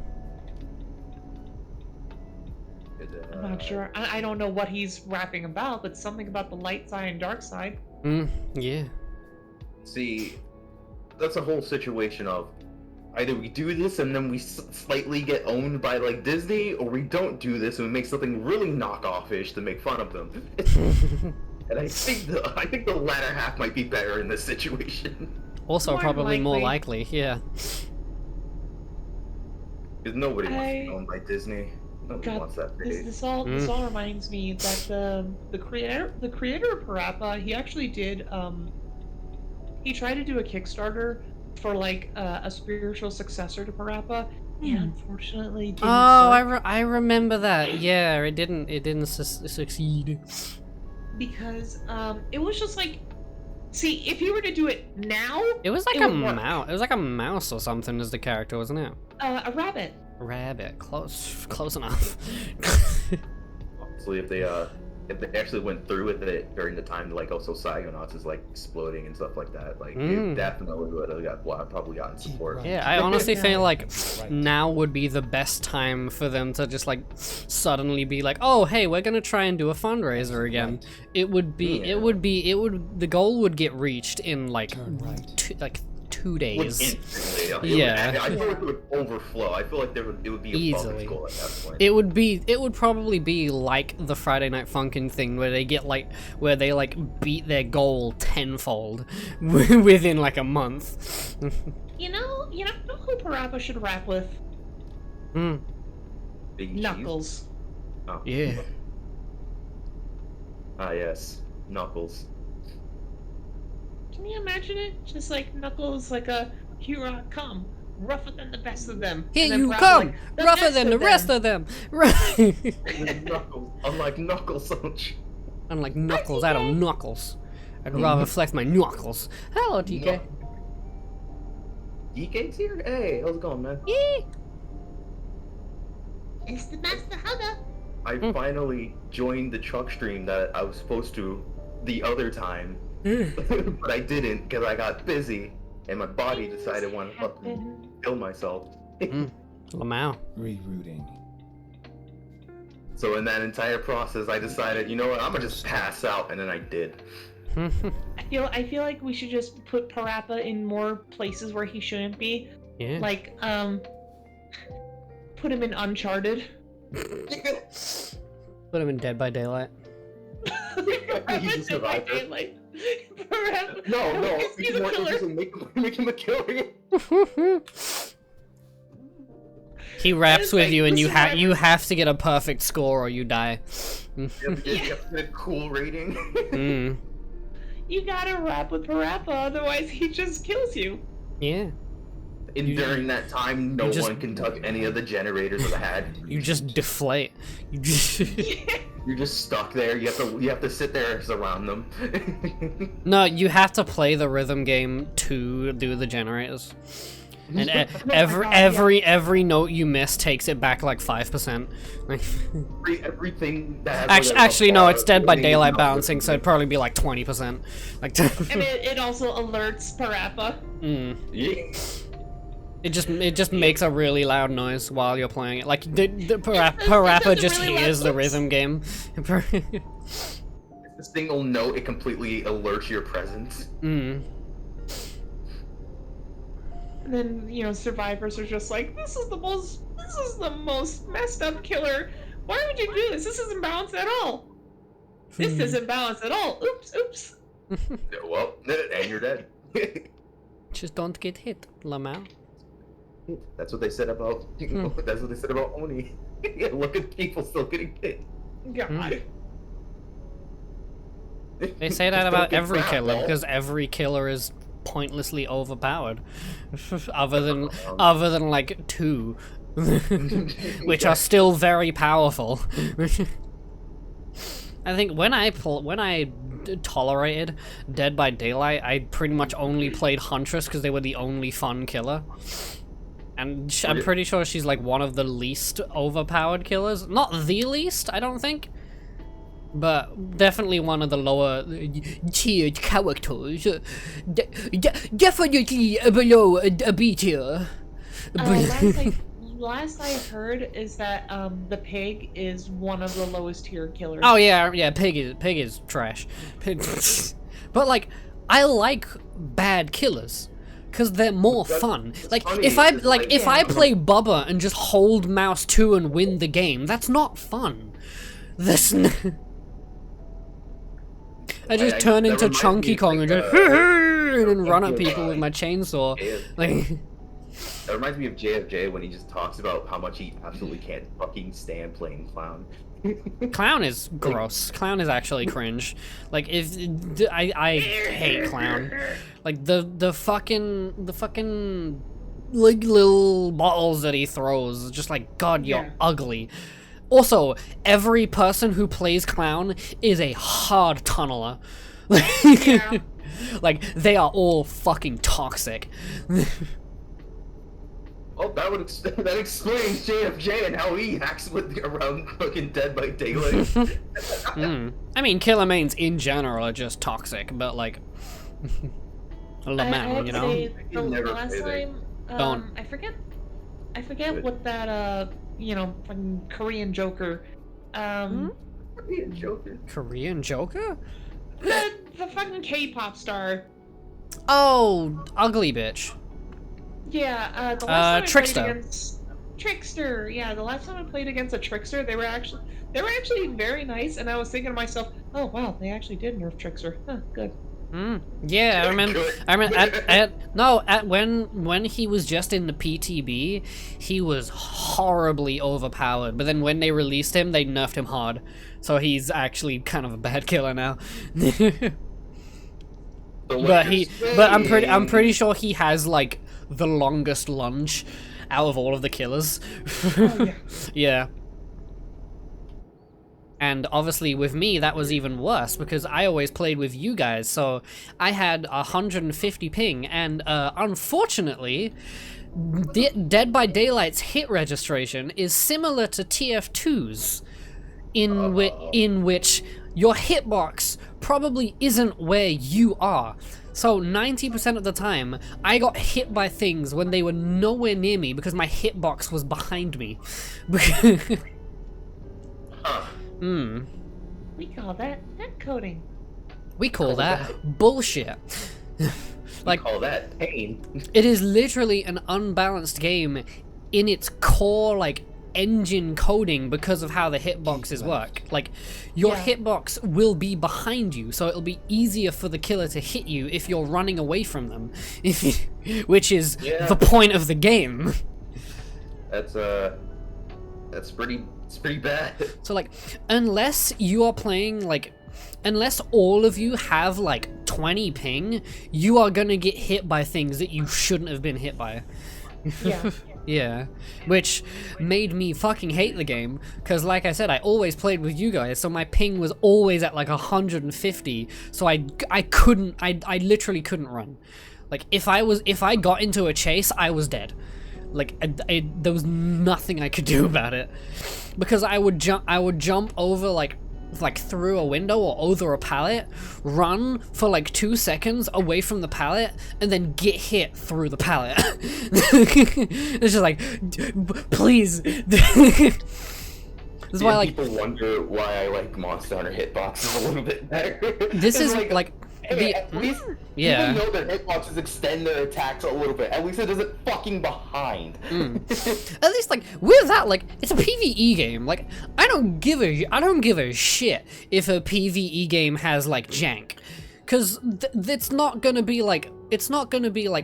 not sure. I don't know what he's rapping about, but something about the light side and dark side. Yeah. See, that's a whole situation of either we do this and then we slightly get owned by like Disney, or we don't do this and we make something really knockoff-ish to make fun of them. And I think the latter half might be better in this situation. Also, More probably more likely. likely, yeah. Because nobody wants to be owned by Disney. Nobody God, wants that fate. this all reminds me that the creator of Parappa, he actually did he tried to do a Kickstarter for like a spiritual successor to Parappa, and unfortunately didn't work I remember that. Yeah, it didn't succeed. because it was just like, see, if you were to do it now, It was like It a would work. mouse. It was like a mouse or something as the character, wasn't it? a rabbit. Rabbit. Close enough. Honestly, if they if they actually went through with it during the time, like also Psychonauts is like exploding and stuff like that, like it definitely would have got probably gotten support. Right. Yeah, I honestly feel like Right. now would be the best time for them to just like suddenly be like, oh hey, we're gonna try and do a fundraiser again. Right. It would be, the goal would get reached in like Turn right. like 2 Would days. instantly, Yeah. I feel like it would overflow. I feel like it would be a Easily. goal at that point. It would probably be like the Friday Night Funkin' thing where they get like, where they like beat their goal tenfold within like a month. You know who Parappa should rap with? Big cheese? Knuckles. Oh. Yeah. Ah yes, Knuckles. Can you imagine it? Just like Knuckles, like a here I come, rougher than the best of them. Here And then you Parappa, come, like, "The rougher best than the rest of them. Right. Knuckles, unlike Knuckles, Unlike Knuckles, I don't knuckles. I'd rather flex my knuckles. Hello, TK. DK's here? Hey, how's it going, man? Yeah. It's the master hugger. I finally joined the truck stream that I was supposed to the other time, but I didn't because I got busy and my body decided I wanted to fucking kill myself. Lamau. Rerouting. So in that entire process, I decided, you know what, I'm gonna just pass out, and then I did. I feel like we should just put Parappa in more places where he shouldn't be. Yeah. Like, put him in Uncharted. Put him in Dead by Daylight. He's a survivor. Like, Parappa. No, he's a killer. make him a killer. He raps It's with like you, and the you survivor. have to get a perfect score or you die. You have to get a cool rating. Mm. You gotta rap with Parappa, otherwise he just kills you. Yeah. And during that time, no you just- one can touch any of the generators of the had. You just deflate. You just You're just stuck there. You have to sit there around them. No, you have to play the rhythm game to do the generators. And every note you miss takes it back like 5%. Everything that has Actually, no, it's Dead by Daylight balancing, so it'd probably be like 20%. Like, And it also alerts Parappa. Yeah. it just makes a really loud noise while you're playing it. Like the It Parappa does a just really loud hears the noise. rhythm game. A single note, it completely alerts your presence. And then, survivors are just like, this is the most messed up killer. Why would you do this? This isn't balanced at all. This isn't balanced at all. Oops. Well, and you're dead. Just don't get hit, Lamau. That's what they said about. That's what they said about Oni. Yeah, look at people still getting hit. God. They say that about every killer because every killer is pointlessly overpowered, other than like 2, which are still very powerful. I think when I tolerated Dead by Daylight, I pretty much only played Huntress because they were the only fun killer. And I'm pretty sure she's like one of the least overpowered killers. Not the least, I don't think. But definitely one of the lower tiered characters. Definitely below a B tier. Last I heard is that the pig is one of the lowest tier killers. Oh yeah, pig is trash. But like, I like bad killers. Cause they're more fun. Like funny, if I it's if I play Bubba and just hold mouse 2 and win the game, that's not fun. This I just turn that into reminds Chunky me of, Kong like, and just and then run at people with my chainsaw. Like That reminds me of JFJ when he just talks about how much he absolutely can't fucking stand playing Clown. Clown is gross. Clown is actually cringe. Like I hate Clown. Like the fucking like little bottles that he throws. Just like, God, you're Yeah. ugly. Also, every person who plays Clown is a hard tunneler. Yeah. Like they are all fucking toxic. Oh, that explains JFJ and how he acts around fucking Dead by Daylight. I mean, killer mains in general are just toxic, but like, LeMail, you know. Say the never last play time, Don't. I forget what that fucking Korean Joker, Joker. Korean Joker? the fucking K-pop star. Oh, ugly bitch. Yeah, the last time Trickster. I played against Trickster. Yeah, the last time I played against a Trickster, they were actually very nice, and I was thinking to myself, oh wow, they actually did nerf Trickster. Huh, good. Yeah, I remember. When he was just in the PTB, he was horribly overpowered. But then when they released him, they nerfed him hard, so he's actually kind of a bad killer now. But I'm pretty sure he has like the longest lunge out of all of the killers. Oh yeah. Yeah. And obviously with me, that was even worse because I always played with you guys, so I had 150 ping, and unfortunately, Dead by Daylight's hit registration is similar to TF2's, in which your hitbox probably isn't where you are. So 90% of the time, I got hit by things when they were nowhere near me because my hitbox was behind me. We call that net coding. We call that bullshit. Like, call that pain. it is literally an unbalanced game in its core, like, engine coding because of how the hitboxes work. Like, your hitbox will be behind you, so it'll be easier for the killer to hit you if you're running away from them, which is the point of the game. It's pretty bad. So like, unless you are playing like, unless all of you have like 20 ping, you are gonna get hit by things that you shouldn't have been hit by. Yeah. Yeah, which made me fucking hate the game, because like I said, I always played with you guys, so my ping was always at like 150, so I literally couldn't run. Like, if I got into a chase, I was dead. Like, there was nothing I could do about it, because I would jump over like through a window or over a pallet, run for like 2 seconds away from the pallet, and then get hit through the pallet. It's just like, please. This is why, like, people wonder why I like Monster Hunter hitboxes a little bit better. This is like hey, at least yeah. even though their hitboxes extend their attacks a little bit, at least it doesn't fucking behind. At least, like, with that, like, it's a PvE game. Like, I don't give a shit if a PvE game has like jank, because it's not gonna be like,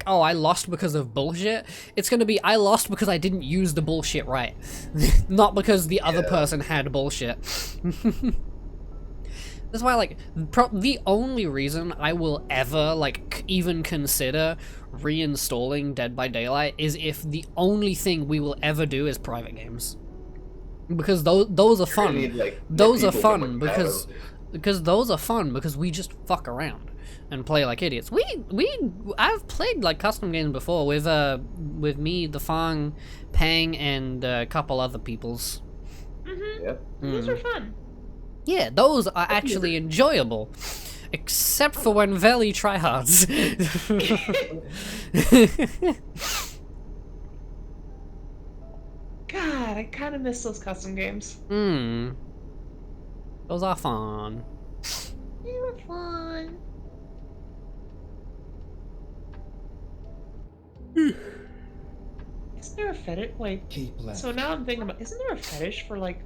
oh, I lost because of bullshit. It's gonna be, I lost because I didn't use the bullshit right, not because the other person had bullshit. That's why, like, the only reason I will ever, like, even consider reinstalling Dead by Daylight is if the only thing we will ever do is private games. Because those are fun. Those are fun because those are fun because we just fuck around and play like idiots. I've played like custom games before with me, the Fang, Pang, and a couple other peoples. Those are fun. Yeah, those are actually enjoyable. Except for when Veli tryhards. God, I kind of miss those custom games. Those are fun. They were fun. Isn't there a fetish? Wait. Keep left. So now I'm thinking about, isn't there a fetish for like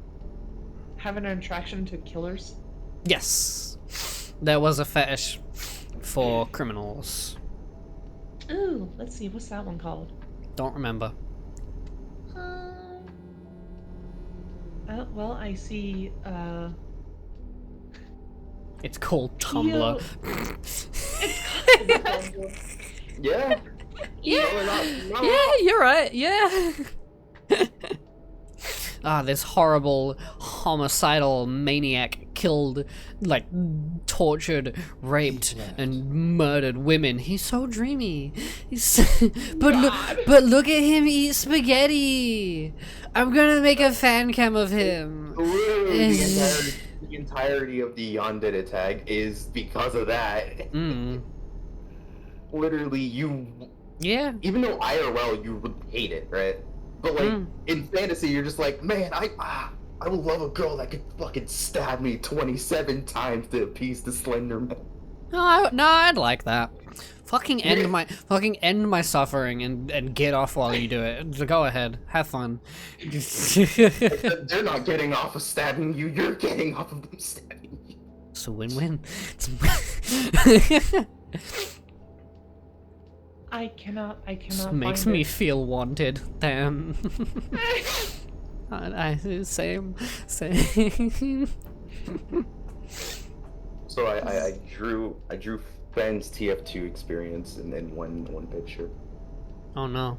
having an attraction to killers? Yes. There was a fetish for criminals. Ooh, let's see, what's that one called? Don't remember. Well, I see, It's called Tumblr. Yeah. Yeah, you're right, yeah. This horrible, homicidal maniac killed, like, tortured, raped, and murdered women. He's so dreamy. But look at him eat spaghetti. I'm gonna make a fan cam of him. Literally, the entirety of the Yandere tag is because of that. Literally, Yeah. even though IRL you would hate it, right? But like in fantasy, you're just like, man, I would love a girl that could fucking stab me 27 times to appease the Slender Man. No, I'd like that. Fucking end my suffering and get off while you do it. So go ahead, have fun. They're not getting off of stabbing you. You're getting off of them stabbing you. It's a win-win. I cannot Makes find me it. feel wanted. Damn. Same. So I drew Ben's TF2 experience in one picture. Oh no.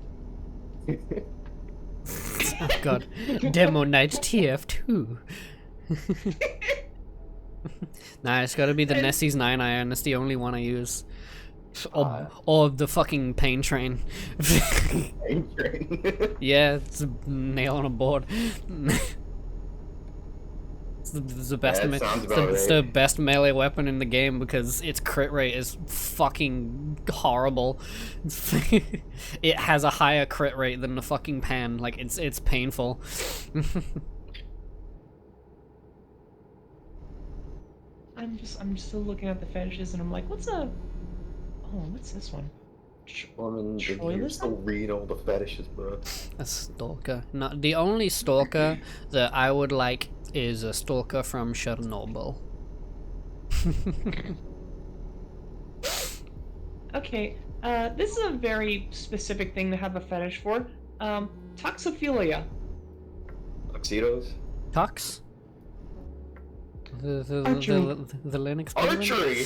Oh god. Demo night TF2. Nah, it's gotta be the Nessie's 9 iron. It's the only one I use. Or the fucking pain train. Yeah, it's a nail on a board. It's the best. Yeah, that sounds about It's right. the best melee weapon in the game because its crit rate is fucking horrible. It has a higher crit rate than the fucking pan. Like it's painful. I'm just still looking at the fetishes and I'm like, what's this one? Woman, you Troilism? still read all the fetishes, bro. A stalker. Not the only stalker that I would like is a stalker from Chernobyl. Okay, this is a very specific thing to have a fetish for. Toxophilia. Tuxedos? Tux? Archery. The Linux Archery!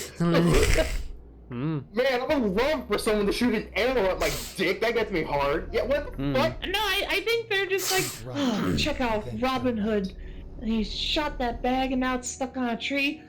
Man, I would love for someone to shoot an arrow at my dick. That gets me hard. Yeah, what the fuck? No, I think they're just like, oh, check out Robin Hood. He shot that bag and now it's stuck on a tree.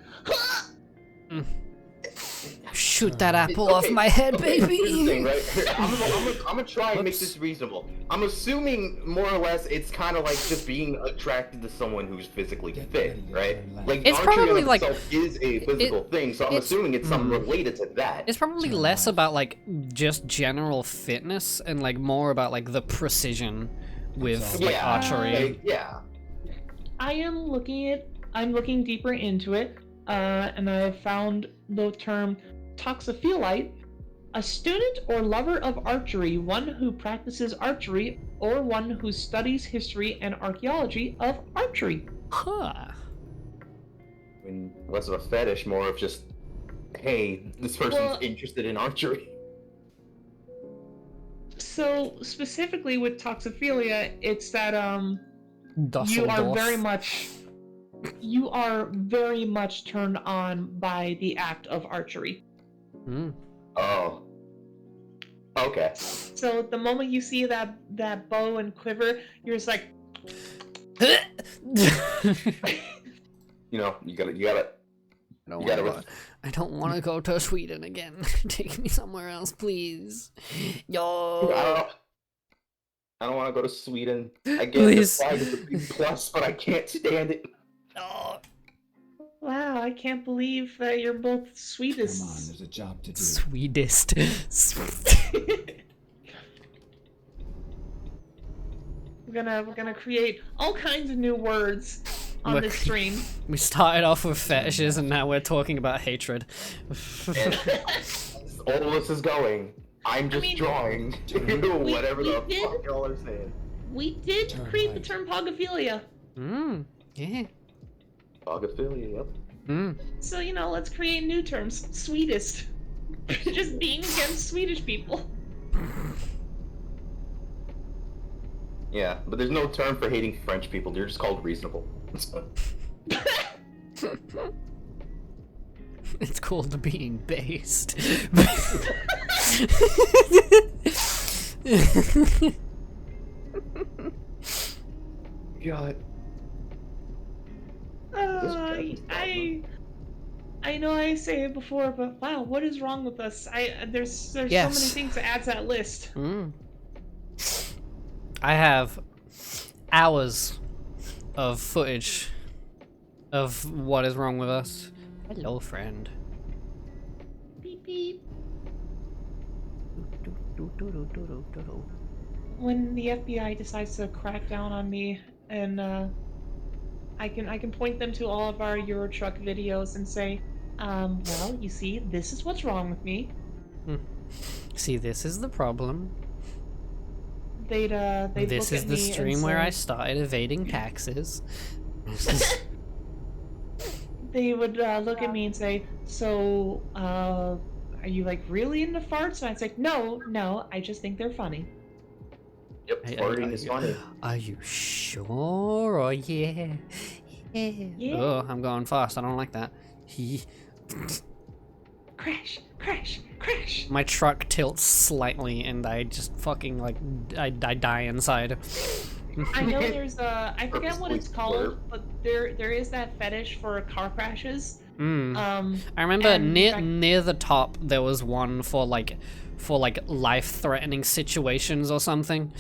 Shoot that apple off my head, Okay, here's the baby! thing, right? Here, I'm gonna try and make this reasonable. I'm assuming more or less it's kind of like just being attracted to someone who's physically fit, right? Like It's archery probably in like- itself is a physical thing, so I'm assuming it's something related to that. It's probably less about like just general fitness and like more about like the precision with like archery. Yeah. I'm looking deeper into it, and I found the term toxophilite, a student or lover of archery, one who practices archery, or one who studies history and archaeology of archery. Huh. I mean, less of a fetish, more of just, hey, this person's interested in archery. So specifically with toxophilia, it's that you are very much turned on by the act of archery. Oh. Okay. So the moment you see that bow and quiver, you're just like, You know, you gotta. I don't want to go to Sweden again. Take me somewhere else, please. Yo. I don't want to go to Sweden. I get Please. the pride of the B+, but I can't stand it. Oh. wow, I can't believe that you're both Come on, sweetest. there's a job to do. Sweetest. We're gonna create all kinds of new words on this stream. We started off with fetishes and now we're talking about hatred. And all of this is going. I'm just drawing whatever the fuck y'all are saying. We did Turn create the right. term pogophilia. Yeah. Fogophilia, yep. So, let's create new terms. Sweetest. Just being against Swedish people. Yeah, but there's no term for hating French people. They're just called reasonable. It's called being based. God. I know I say it before, but wow, what is wrong with us? There's so many Yes. things to add to that list. I have hours of footage of what is wrong with us. Hello, friend. Beep beep. When the FBI decides to crack down on me, and I can point them to all of our Eurotruck videos and say, well, you see, this is what's wrong with me. See, this is the problem. They'd This look is at the me stream and where I say- started evading taxes. They would look at me and say, so, are you like really into farts? And I'd say, no, I just think they're funny. Yep, farting is funny. Are you sure? Oh yeah. Yeah. Oh, I'm going fast. I don't like that. Crash, crash, crash. My truck tilts slightly, and I just fucking like I die inside. I know there's I forget what Purposely it's called, but there is that fetish for car crashes. I remember and in fact- near the top there was one for like life-threatening situations or something.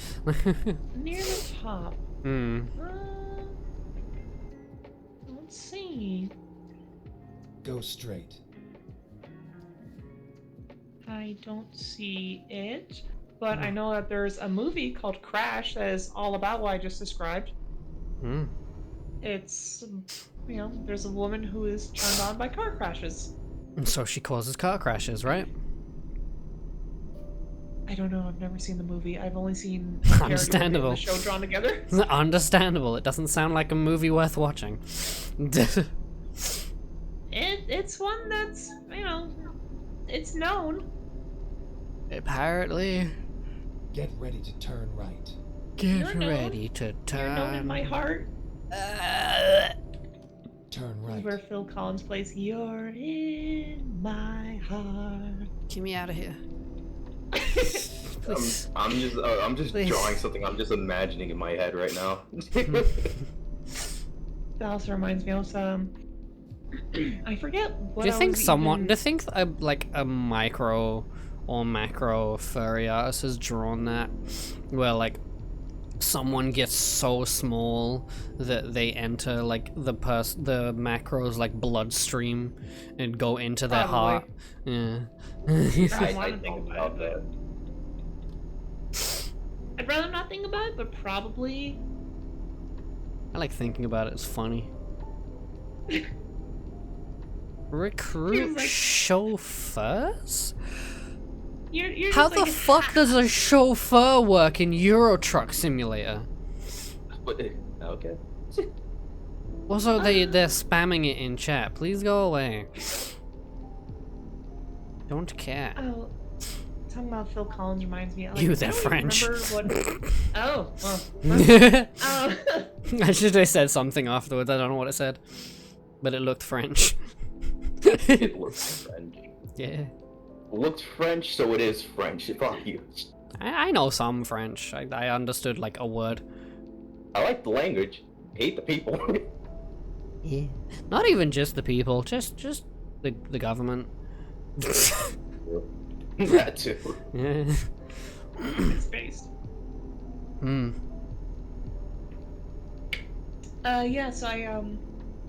Near the top. Let's see. Go straight. I don't see it, but I know that there's a movie called Crash that is all about what I just described. It's, there's a woman who is turned on by car crashes. And so she causes car crashes, right? I don't know. I've never seen the movie. I've only seen a parody of Understandable. the show drawn together. Understandable. It doesn't sound like a movie worth watching. It's one that's it's known. Apparently. Get ready to turn right. Get You're known. ready to You're known in my turn. heart. Turn This is right. where Phil Collins plays "You're in my heart." Get me out of here. I'm just Please. drawing something. I'm just imagining in my head right now. That also reminds me of I forget what. Do you I think was someone? even- Do you think like a micro or macro furry artist has drawn that, where like someone gets so small that they enter like the macro's like bloodstream and go into their heart? Yeah. I I wanna think don't about know it, I'd rather not think about it, but probably. I like thinking about it. It's funny. Recruit like- chauffeurs? You're How just the like, fuck does a chauffeur work in Euro Truck Simulator? But, okay. Also, they're spamming it in chat. Please go away. Don't care. Oh, talking about Phil Collins reminds me. Like, You, I they're don't even French. Remember what? Oh, well. I should have said something afterwards. I don't know what it said, but it looked French. It looks French. Yeah, Looks French, so it is French. Fuck you. I know some French. I understood like a word. I like the language. Hate the people. Yeah, not even just the people, just the government. That too. Yeah. it's based. Yeah. So I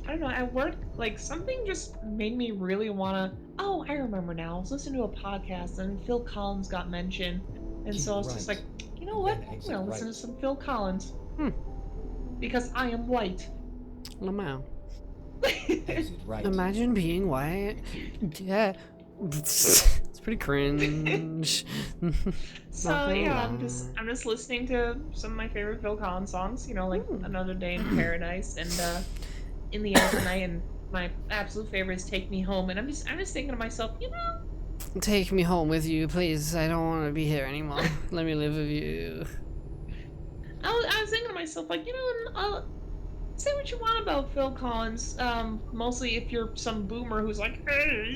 don't know. At work, like something just made me really wanna. Oh, I remember now. I was listening to a podcast and Phil Collins got mentioned, and so I was just Right. like, you know what? Then I'm exit gonna listen right. to some Phil Collins. Because I am white. Lamau. Exit right. Imagine being white. Yeah. It's pretty cringe. So Not gonna yeah, lie. I'm just listening to some of my favorite Phil Collins songs. Like Another Day in Paradise and In the End of the Night, and my absolute favorite is Take Me Home. And I'm just thinking to myself, Take me home with you, please. I don't want to be here anymore. Let me live with you. I was thinking to myself, like, say what you want about Phil Collins. Mostly if you're some boomer who's like, hey,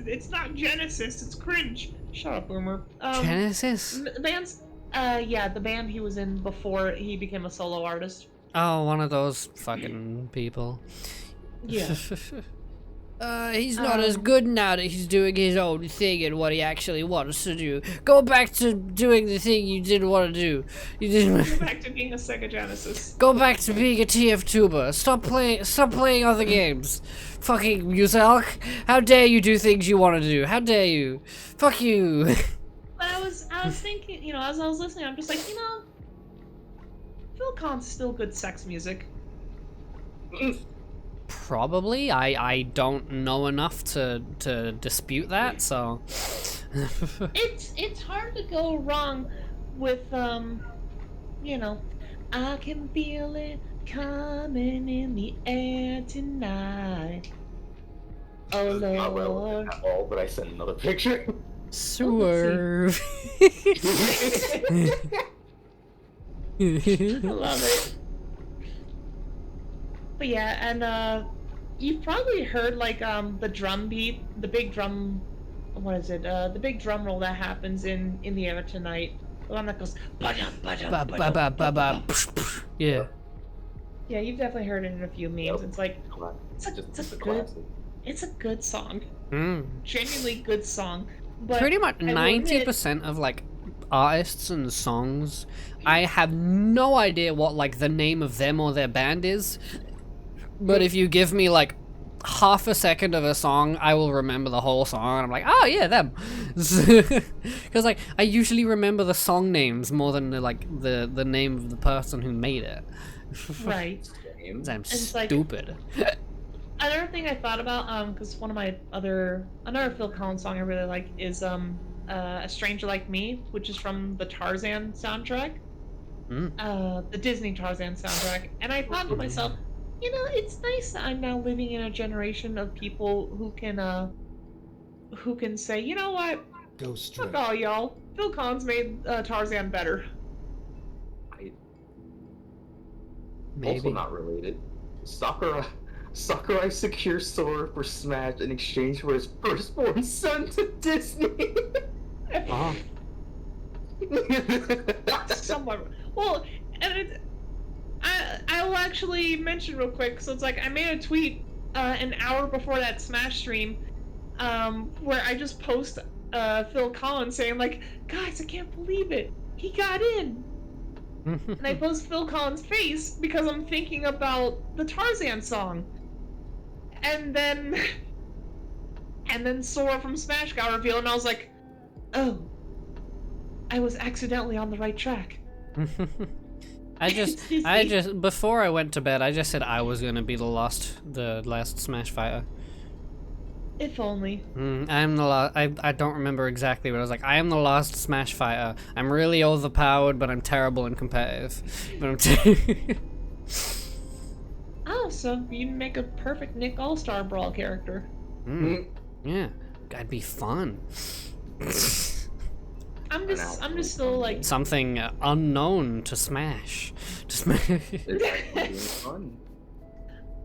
it's not Genesis, it's cringe. Shut up, boomer. Genesis? The band's, yeah, the band he was in before he became a solo artist. Oh, one of those fucking people. Yeah. He's not as good now that he's doing his own thing and what he actually wants to do. Go back to doing the thing you didn't want to do. You didn't. Go back to being a Sega Genesis. Go back to being a TF tuber. Stop playing other games. Fucking Muselk. How dare you do things you want to do? How dare you? Fuck you. But I was thinking, you know, as I was listening, I'm just like, you know, Phil Collins is still good sex music. Probably. I don't know enough to dispute that, so. It's hard to go wrong with you know, I can feel it coming in the air tonight. Oh Not relevant Lord. at all, but I sent another picture. Swerve. I love it. But yeah, and you've probably heard like the drum beat, the big drum, what is it? The big drum roll that happens in the air tonight. The one that goes ba-dum, ba-dum, Ba, ba, ba, ba, ba. Yeah. Yeah, you've definitely heard it in a few memes. Yep. It's like Just it's a a good classic. it's a good song. Mm. Genuinely good song. But Pretty much I will admit- 90% of like artists and songs, I have no idea what like the name of them or their band is. But if you give me like half a second of a song, I will remember the whole song, and I'm like, oh yeah, them. Because like I usually remember the song names more than the name of the person who made it. Right. Game. I'm it's like- stupid. Another thing I thought about, because one of my another Phil Collins song I really like is A Stranger Like Me, which is from the Tarzan soundtrack. The Disney Tarzan soundtrack. And I thought to myself, you know, it's nice that I'm now living in a generation of people who can say, you know what, Go straight. fuck all y'all. Phil Collins made Tarzan better. Maybe. Also not related. Sakurai secures Sora for Smash in exchange for his firstborn son to Disney. Oh. Somewhat. Well, and I will actually mention real quick. So it's like I made a tweet an hour before that Smash stream, where I just post Phil Collins saying like, guys, I can't believe it, he got in. And I post Phil Collins' face because I'm thinking about the Tarzan song. And then Sora from Smash got revealed, and I was like, oh, I was accidentally on the right track. I just before I went to bed, I just said I was gonna be the last Smash fighter. If only. I'm the last. I don't remember exactly, but I was like, I am the last Smash fighter. I'm really overpowered, but I'm terrible and competitive. But I'm Oh, so you'd make a perfect Nick All-Star Brawl character. Yeah, that'd be fun. I'm just still like. Something unknown to Smash. It's actually fun.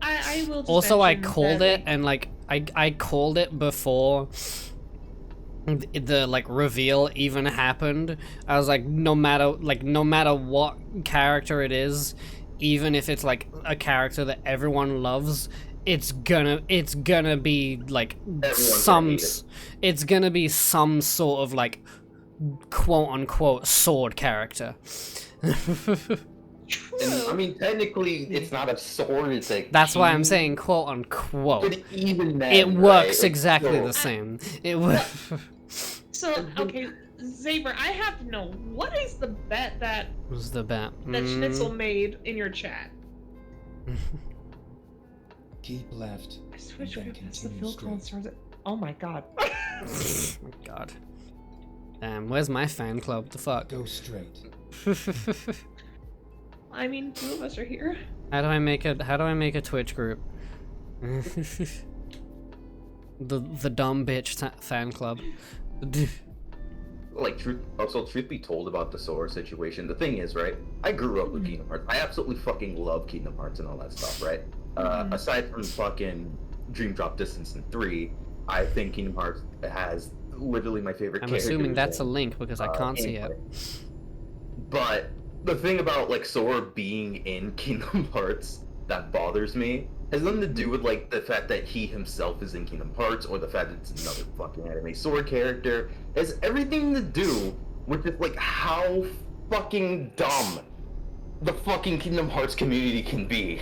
I will. Just Also, I mention called that, it, and like I called it before the like reveal even happened. I was like, no matter what character it is, even if it's like a character that everyone loves, it's gonna be like it's gonna be some sort of like quote unquote sword character. True. And, I mean, technically, it's not a sword. It's a. That's why I'm key, saying quote unquote. But even then, It works right? exactly So- the same. It works. So okay, Zaber, I have to know, what is the bet that Was the bet? Schnitzel made in your chat? Keep left. I switch Then group. That's the continue Phil Collins straight. Tarzan. Oh my god. Oh my god. Damn, where's my fan club? The fuck? Go straight. I mean, two of us are here. How do I make a Twitch group? the dumb bitch fan club. Like, truth be told about the Sora situation, the thing is, right, I grew up with Kingdom Hearts. I absolutely fucking love Kingdom Hearts and all that stuff, right? Aside from fucking Dream Drop Distance and 3, I think Kingdom Hearts has literally my favorite I'm characters. assuming that's a and, link because I can't see it. gameplay. But the thing about, like, Sora being in Kingdom Hearts that bothers me has nothing to do with like the fact that he himself is in Kingdom Hearts or the fact that it's another fucking anime sword character. It has everything to do with just like how fucking dumb the fucking Kingdom Hearts community can be.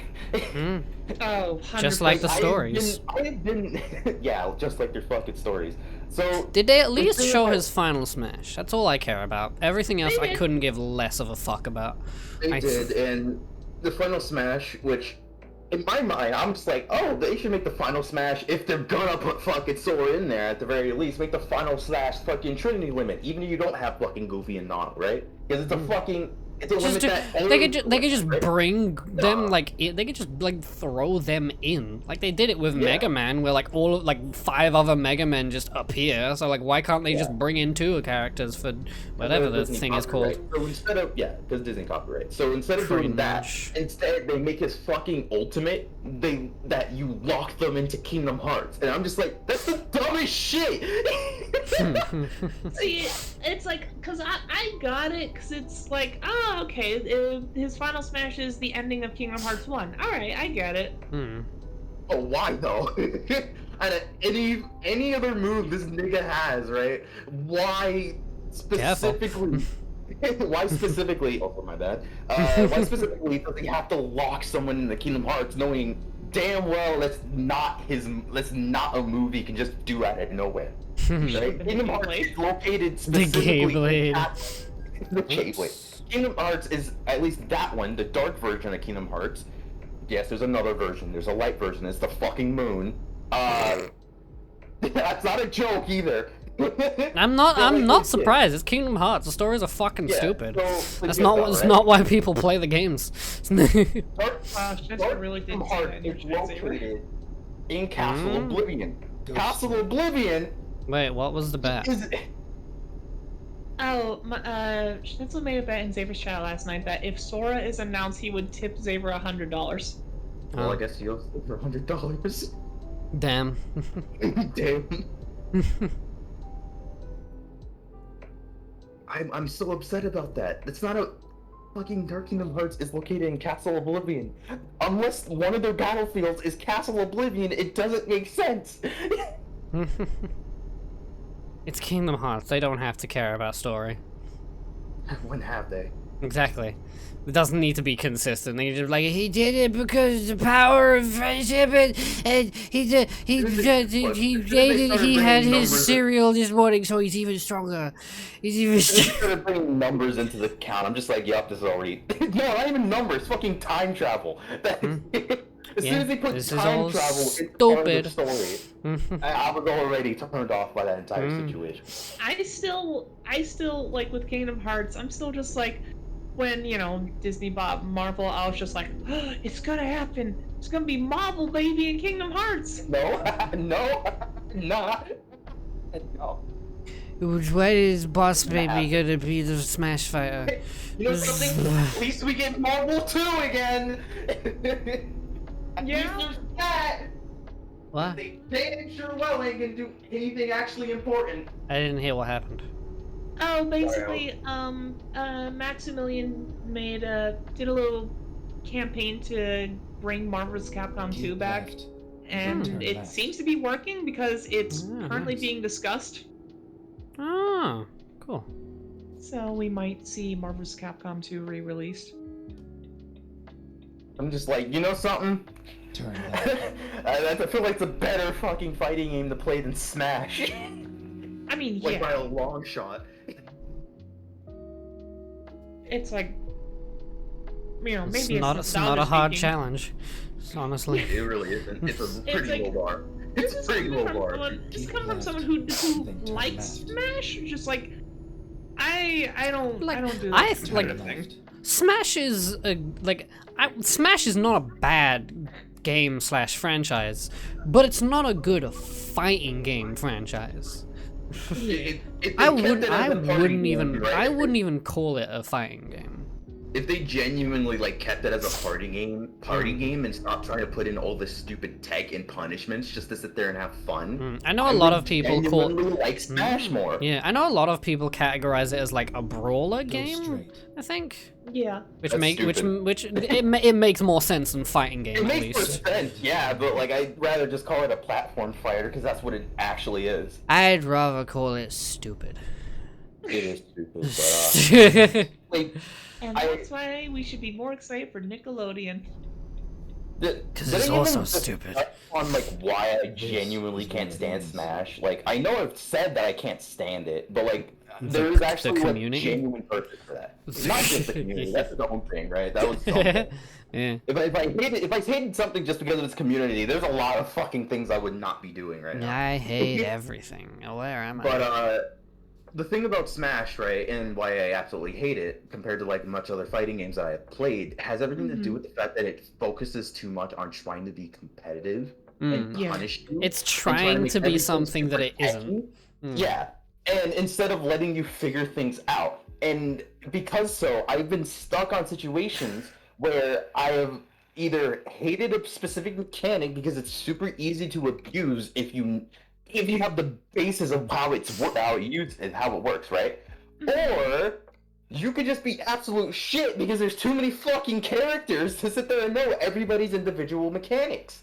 Oh, 100%. Just like the stories. I have been yeah, just like their fucking stories. So Did they at the least thing show about- his final smash? That's all I care about. Everything else They I did. couldn't give less of a fuck about. They I- did, and the final smash, which in my mind, I'm just like, oh, they should make the final smash if they're gonna put fucking Sora in there at the very least. Make the final slash fucking Trinity limit, even if you don't have fucking Goofy and Donald, right? Because it's a fucking, it's a limit Just do, that they only could they could just right? bring them Nah. like they could just like throw them in like they did it with Yeah. Mega Man, where like all of like 5 other Mega Men just appear. So like, why can't they just bring in 2 characters for whatever the Disney thing is called? copyright. So instead of because Disney copyright. So instead of Pretty doing that, much. instead they make his fucking ultimate. That you lock them into Kingdom Hearts, and I'm just like, that's the dumbest shit. See, it's like, cause I got it, cause it's like, oh, okay, his final smash is the ending of Kingdom Hearts 1. All right, I get it. Oh, why though? And any other move this nigga has, right? Why specifically? Why specifically? Oh, my bad. Why specifically does he have to lock someone in the Kingdom Hearts, knowing damn well that's not a move he can just do out of nowhere? Right? Kingdom Hearts is located specifically. The Keyblade. Kingdom Hearts is at least that one, the dark version of Kingdom Hearts. Yes, there's another version. There's a light version. It's the fucking moon. That's not a joke either. I'm not So, like, not yeah. surprised. It's Kingdom Hearts. The stories are fucking Yeah, stupid. so That's legit not though, that's right? not why people play the games. Dark, Wow, Spencer Dark really did Kingdom say Hearts that in your is chat, Xavier. located in Castle Mm. Oblivion. Ghost Castle Story. Oblivion Wait, what was the bet? is Oh, Schnitzel made a bet in Xavier's chat last night that if Sora is announced, he would tip Xavier $100. well, I Oh, guess you'll for $100. damn. Damn. I'm so upset about that. It's not a fucking Dark Kingdom Hearts is located in Castle Oblivion. Unless one of their battlefields is Castle Oblivion, it doesn't make sense. It's Kingdom Hearts. They don't have to care about story. When have they? Exactly. It doesn't need to be consistent. They just like he did it because the power of friendship and he ate it. He had his cereal this morning, so he's even stronger. He's even. Instead of bringing numbers into the count, I'm just like, yup, this is already. No, not even numbers. Fucking time travel. As soon as they put this is time all travel into part of the stupid. story, I was already turned off by that entire situation. I still like with Kingdom Hearts. I'm still just like, when Disney bought Marvel, I was just like, oh, it's gonna happen. It's gonna be Marvel baby in Kingdom Hearts. No, no, not. No. Why is Boss Baby gonna be the Smash Fighter? You know something? At least we get Marvel 2 again. At Yeah. least there's that. What? They damn sure well ain't gonna do anything actually important. I didn't hear what happened. Oh, basically, Maximilian did a little campaign to bring Marvel's Capcom 2 Keep back, left. and Turn it left. seems to be working because it's Ah, currently nice. being discussed. Oh, cool. So we might see Marvel's Capcom 2 re-released. I'm just like, you know something? Turn left. I feel like it's a better fucking fighting game to play than Smash. I mean, Like by yeah, a long shot. it's like, maybe It's not a hard challenge, honestly. It really isn't. It's a pretty like- low bar. This It's a is pretty coming low from bar. someone. This is Keep coming from left, someone who then turn likes left. Smash. Just like, I don't do I that like- kind of thing. Left. Smash is Smash is not a bad game / franchise, but it's not a good fighting game franchise. They I kept wouldn't it as a party wouldn't game, even right? I wouldn't even call it a fighting game. if they genuinely like kept it as a party game and stopped trying to put in all this stupid tech and punishments just to sit there and have fun. I know a lot of people call like Smash more. Yeah, I know a lot of people categorize it as like a brawler Go game. straight. I think, Yeah. which That's it makes more sense than fighting game It at makes more least. sense, yeah, but like I'd rather just call it a platform fighter because that's what it actually is. I'd rather call it stupid. It is stupid, but like, And that's why we should be more excited for Nickelodeon. Because did it's I also even just stupid. touch on like why I genuinely can't stand Smash. Like I know I've said that I can't stand it, but like there's actually a community? genuine purpose for that. Not just the community. That's its own thing, right? That was something. Yeah. If I hated something just because of its community, there's a lot of fucking things I would not be doing right now. I hate everything. Where am I? But the thing about Smash, right, and why I absolutely hate it compared to like much other fighting games that I've played, has everything to do with the fact that it focuses too much on trying to be competitive and Yeah. punish you. It's and trying trying make to be everything something that super it isn't. catchy. Yeah, and instead of letting you figure things out, and because so, I've been stuck on situations where I have either hated a specific mechanic because it's super easy to abuse if you have the basis of how how it works, right? Or you could just be absolute shit because there's too many fucking characters to sit there and know everybody's individual mechanics.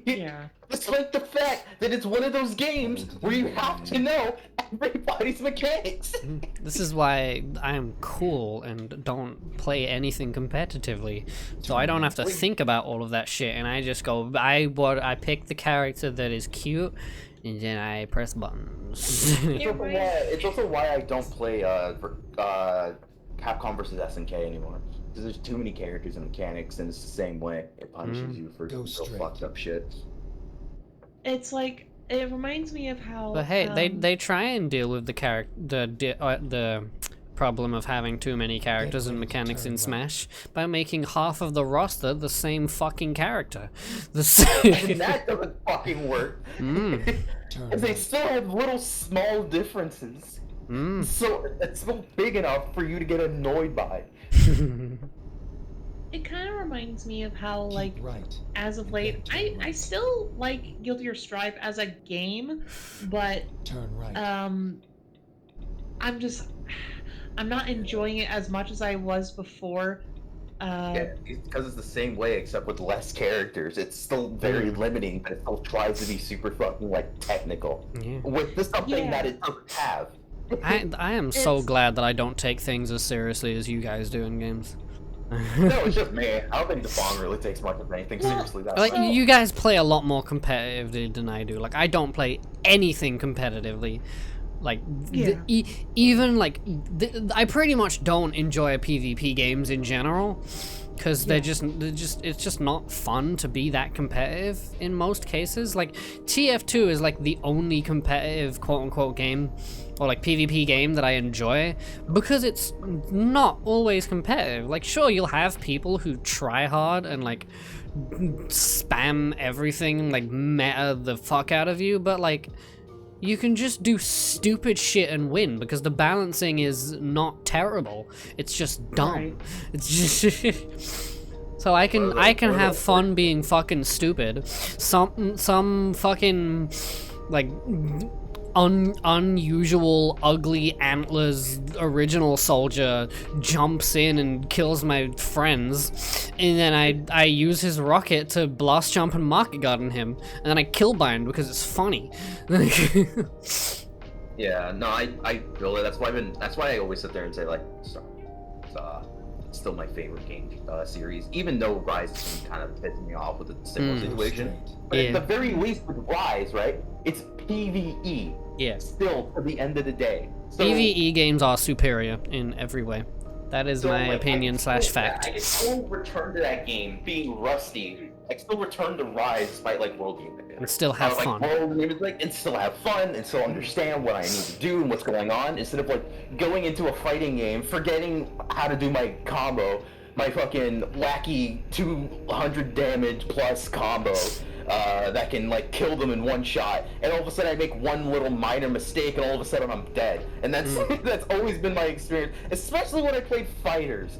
Yeah. Despite the fact that it's one of those games where you have to know everybody's mechanics. This is why I'm cool and don't play anything competitively, so I don't have to think about all of that shit. And I just go, I pick the character that is cute, and then I press buttons. It's also why I don't play Capcom versus SNK anymore. Because there's too many characters and mechanics, and it's the same way. It punishes you for Go real straight. fucked up shit. It's like it reminds me of how. But hey, they try and deal with the problem of having too many characters and mechanics in Smash by making half of the roster the same fucking character. The same. And that doesn't fucking work. Turn Because they still have little small differences. So it's still big enough for you to get annoyed by. It kind of reminds me of how, like, right. as of late, I still like Guilty Gear Strive as a game, but Turn right. I'm not enjoying it as much as I was before. Yeah, because it's the same way except with less characters. It's still very limiting, but it still tries to be super fucking like technical. Yeah. With this something Yeah. that it doesn't have. I am so It's- glad that I don't take things as seriously as you guys do in games. No, it's just me. I don't think the Bong really takes much of anything seriously. That's Like, all. you guys play a lot more competitively than I do. Like, I don't play anything competitively. Like, Yeah. even, like, I pretty much don't enjoy PvP games in general. Because they're just, it's just not fun to be that competitive in most cases. Like, TF2 is, like, the only competitive, quote-unquote, game, or, like, PvP game that I enjoy, because it's not always competitive. Like, sure, you'll have people who try hard and, like, spam everything, like, meta the fuck out of you, but, like, you can just do stupid shit and win because the balancing is not terrible. It's just dumb. Right. It's just so I can have fun being fucking stupid. Some fucking like unusual ugly antlers original soldier jumps in and kills my friends, and then I use his rocket to blast jump and market garden him, and then I kill bind because it's funny. Yeah, no, I feel it. That's why I always sit there and say like, it's still my favorite game series, even though Rise has been kind of pissing me off with the similar situation. But Yeah. at the very least with Rise, right? It's PvE. Yes. Still, at the end of the day. So, PvE games are superior in every way. That is so, my like, opinion I slash can still- fact. I can still return to that game being rusty. I can still return to Rise despite like world game. And still have fun. And still have fun and still understand what I need to do and what's going on instead of like going into a fighting game, forgetting how to do my combo, my fucking wacky 200 damage plus combo that can like kill them in one shot, and all of a sudden I make one little minor mistake, and all of a sudden I'm dead. And that's that's always been my experience, especially when I played fighters.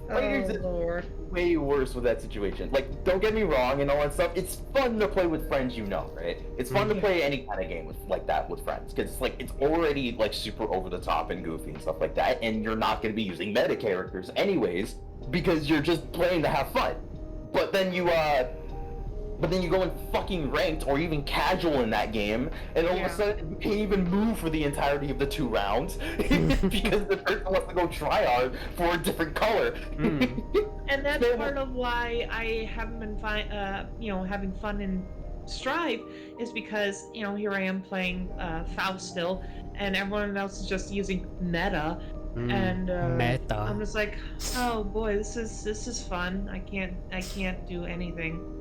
Fighters is Lord. way worse with that situation. Like, don't get me wrong and all that stuff. It's fun to play with friends, you know, right? It's fun to play any kind of game with like that with friends, because like it's already like super over the top and goofy and stuff like that, and you're not going to be using meta characters anyways because you're just playing to have fun. But then you go in fucking ranked or even casual in that game, and all of a sudden you can't even move for the entirety of the 2 rounds because the person wants to go try hard for a different color. And that's part of why I haven't been having fun in Strive, is because, you know, here I am playing Faust still, and everyone else is just using meta. And Meta. I'm just like, oh boy, this is fun. I can't do anything.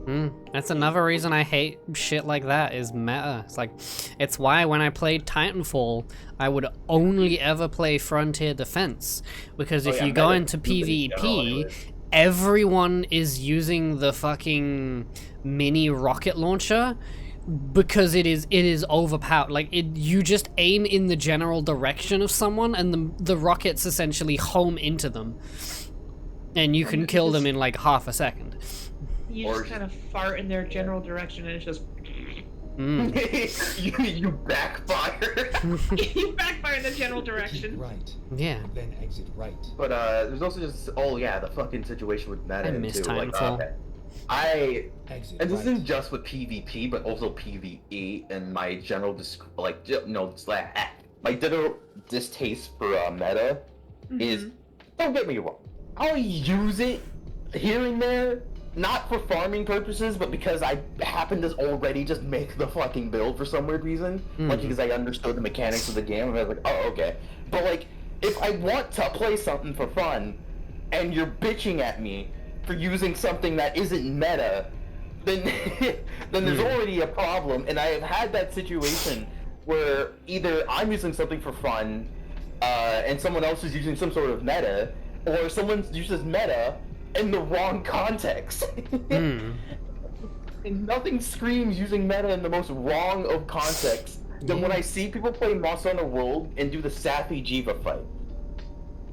That's another reason I hate shit like that, is meta. It's like, it's why when I played Titanfall, I would only ever play Frontier Defense, because if you go into PvP, everyone is using the fucking mini rocket launcher, because it is overpowered. Like, you just aim in the general direction of someone, and the rockets essentially home into them, and you can kill them in like half a second. You just kind of fart in their general direction, and it's just. you backfire. You backfire in the general direction. Keep right. Yeah. Then exit right. But there's also just the fucking situation with meta I miss too. Titanfall. Exit and this right. isn't just with PvP, but also PvE, and my general my general distaste for meta is, don't get me wrong, I'll use it here and there, not for farming purposes, but because I happen to already just make the fucking build for some weird reason, like because I understood the mechanics of the game, and I was like, oh, okay. But like, if I want to play something for fun, and you're bitching at me for using something that isn't meta, then there's already a problem. And I have had that situation where either I'm using something for fun, and someone else is using some sort of meta, or someone uses meta in the wrong context. And nothing screams using meta in the most wrong of contexts than when I see people play Monster Hunter World and do the Sappy Jiva fight.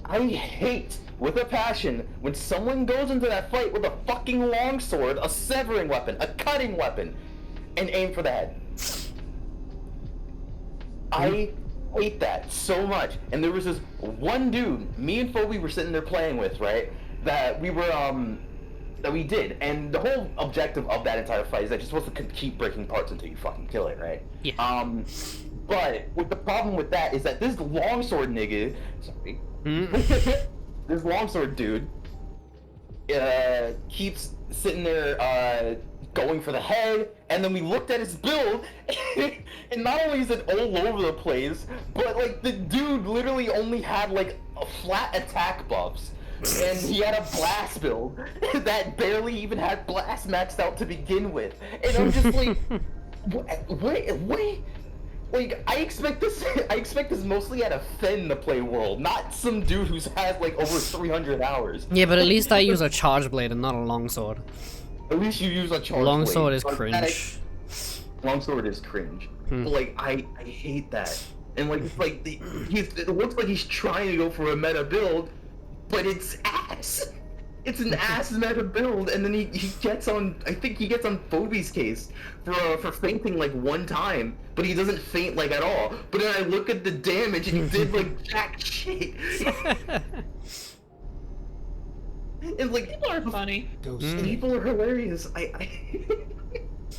I hate with a passion when someone goes into that fight with a fucking longsword, a severing weapon, a cutting weapon, and aim for the head. I hate that so much. And there was this one dude, me and Phoebe were sitting there playing with, right? That we did, and the whole objective of that entire fight is that you're supposed to keep breaking parts until you fucking kill it, right? Yeah. But the problem with that is that this longsword nigga, this longsword dude, keeps sitting there, going for the head, and then we looked at his build, and not only is it all over the place, but like the dude literally only had like a flat attack buffs. And he had a blast build that barely even had blast maxed out to begin with. And I'm just like, wait. Like, I expect this mostly at a Fen to play world, not some dude who's had like over 300 hours. Yeah, but at least I use a charge blade and not a longsword. At least you use a charge Longsword blade. is cringe. Longsword is cringe. But, like, I hate that. And like, it's like it looks like he's trying to go for a meta build, but it's ass. It's an ass meta build, and then he gets on. I think he gets on Phoebe's case for fainting like one time, but he doesn't faint like at all. But then I look at the damage, and he did like jack shit. And like, People are funny. people are hilarious.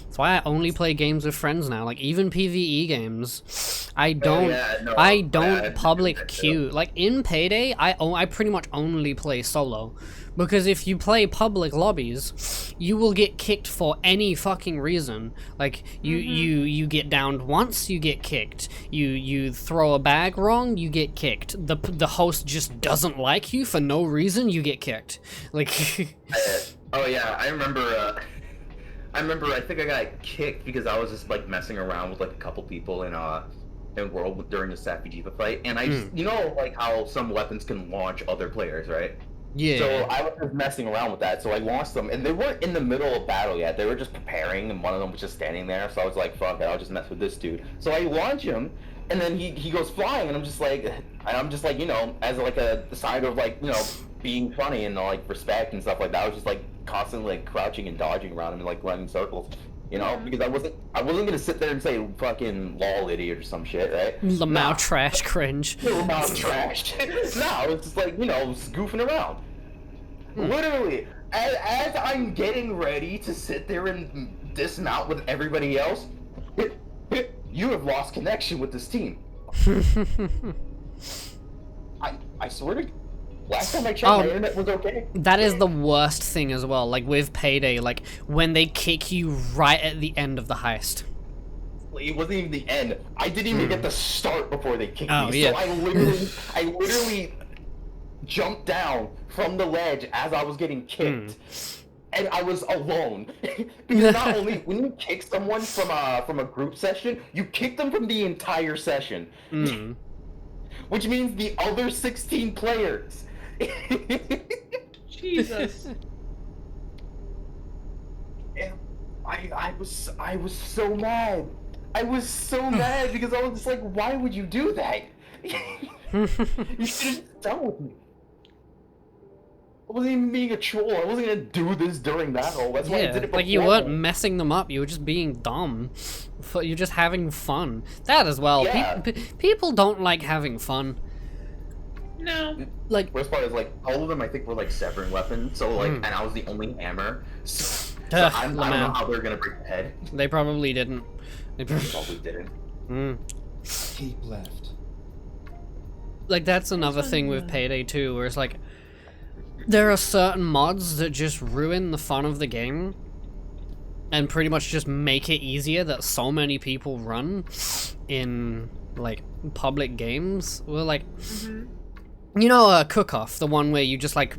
That's why I only play games with friends now. Like, even PvE games, I don't public queue. Like, in Payday, I pretty much only play solo, because if you play public lobbies, you will get kicked for any fucking reason. Like, you get downed once, you get kicked. You throw a bag wrong, you get kicked. The host just doesn't like you for no reason, you get kicked. Like, oh yeah, I remember. I think I got kicked because I was just like messing around with like a couple people in World during the Sappy Jiva fight, and I just, you know, like how some weapons can launch other players, right? Yeah. So I was just messing around with that. So I launched them, and they weren't in the middle of battle yet. They were just preparing, and one of them was just standing there. So I was like, "Fuck it, I'll just mess with this dude." So I launch him, and then he goes flying, and I'm just like, you know, as like a sign of like, you know, being funny and like respect and stuff like that. I was just like constantly like crouching and dodging around him and like running circles. You know, because I wasn't gonna sit there and say fucking lol idiot or some shit, right? Lamau trash cringe. Lamau trash. No, it's just like, you know, just goofing around. Literally, as I'm getting ready to sit there and dismount with everybody else, you have lost connection with this team. I swear to last time I checked, my internet was okay. That is the worst thing as well, like with Payday, like when they kick you right at the end of the heist. It wasn't even the end. I didn't even get the start before they kicked me. Yeah. So I literally jumped down from the ledge as I was getting kicked. And I was alone. Because not only when you kick someone from a group session, you kick them from the entire session. Which means the other 16 players. Jesus. And I was so mad. I was so mad because I was just like, why would you do that? You should have done with me. I wasn't even being a troll. I wasn't gonna do this during battle. That's why I did it before. Like you weren't messing them up. You were just being dumb. You're just having fun. That as well. Yeah. People don't like having fun. No. Like worst part is like all of them I think were like severing weapons. So like, and I was the only hammer. So I don't know how they're gonna break the head. They probably didn't. They probably didn't. Keep left. Like that's another thing with Payday 2, where it's like there are certain mods that just ruin the fun of the game and pretty much just make it easier that so many people run in like public games. Well, like you know, Cook-Off, the one where you just like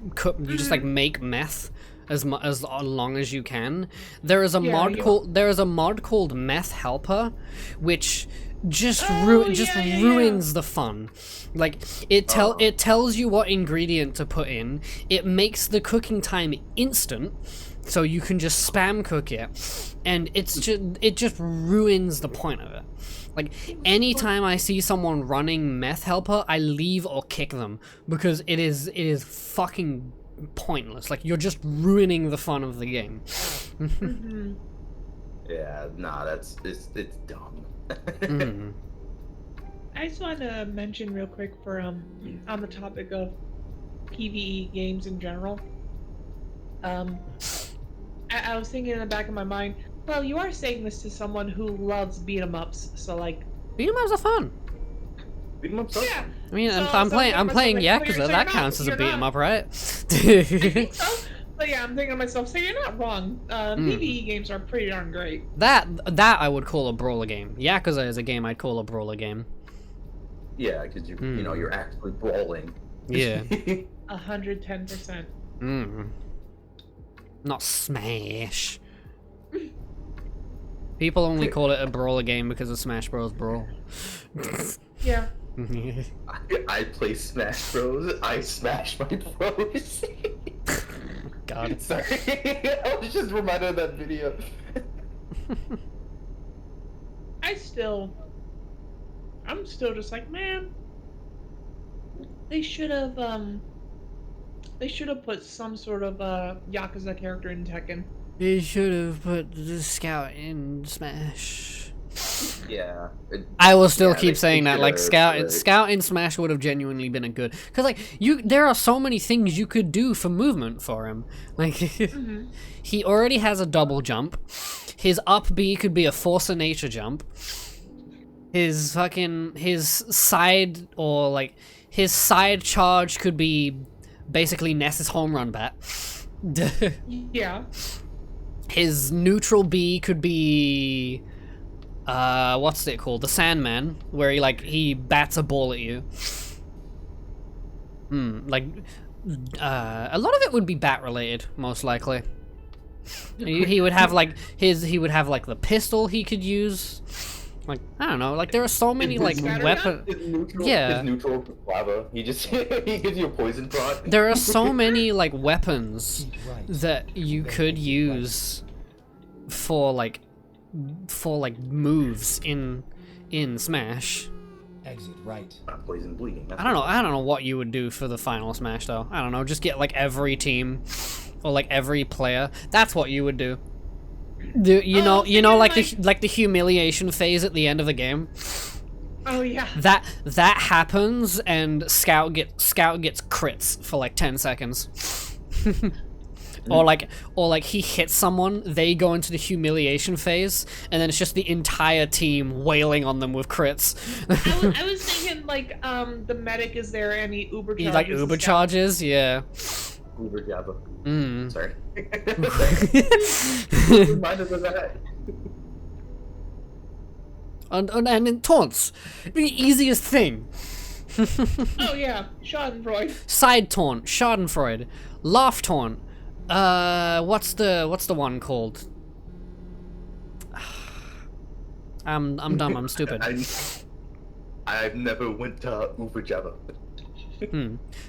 make meth as long as you can. There is a mod called Meth Helper, which just ruins the fun. Like it tells you what ingredient to put in. It makes the cooking time instant, so you can just spam cook it, and it just ruins the point of it. Like anytime I see someone running Meth Helper, I leave or kick them because it is fucking pointless. Like you're just ruining the fun of the game. Yeah, nah, it's dumb. I just want to mention real quick for on the topic of PvE games in general. I was thinking in the back of my mind, well, you are saying this to someone who loves beat 'em ups, so like Beat 'em ups are fun. Beat 'em ups. Yeah. I mean, So- I'm so playing I'm Yakuza. like, well, That counts as a you're beat 'em not. up, right? I think so. But yeah, I'm thinking to myself, so you're not wrong. PvE games are pretty darn great. That I would call a brawler game. Yakuza is a game I'd call a brawler game. Yeah, because you know you're actually brawling. Yeah. 110%. Not Smash. People only call it a brawler game because of Smash Bros. Brawl. Yeah. I play Smash Bros. I smash my bros. God. Sorry, I was just reminded of that video. I'm still just like, man, they should have put some sort of Yakuza character in Tekken. They should have put the Scout in Smash. Yeah. I will still Yeah, keep they saying that. Like should've, Scout in Smash would have genuinely been a good, because like there are so many things you could do for movement for him. Like he already has a double jump. His up B could be a force of nature jump. His side side charge could be basically Ness's home run bat. Yeah. His neutral B could be what's it called? The Sandman, where he bats a ball at you. A lot of it would be bat related, most likely. He would have the pistol he could use. Like, I don't know, like there are so many like Scattergun? weapon. His neutral, Yeah. his neutral lava. He just he gives you a poison prod. There are so many like weapons Keep right. that you could use for like moves in Smash. Exit right. Not poison bleeding. I don't know what you would do for the final Smash though. I don't know, just get like every team or like every player. That's what you would do. You know like the humiliation phase at the end of the game. Oh yeah. That happens and Scout gets crits for like 10 seconds. Or like he hits someone, they go into the humiliation phase, and then it's just the entire team wailing on them with crits. I was thinking like the medic is there and he uber He charges. like the uber scout. charges, yeah. Uber Jabba. Mm. Sorry. Remind us of that. and then taunts, the easiest thing. Oh yeah, Schadenfreude. Side taunt, Schadenfreude, laugh taunt. What's the one called? I'm dumb. I'm stupid. I've never went to Uber Jabba.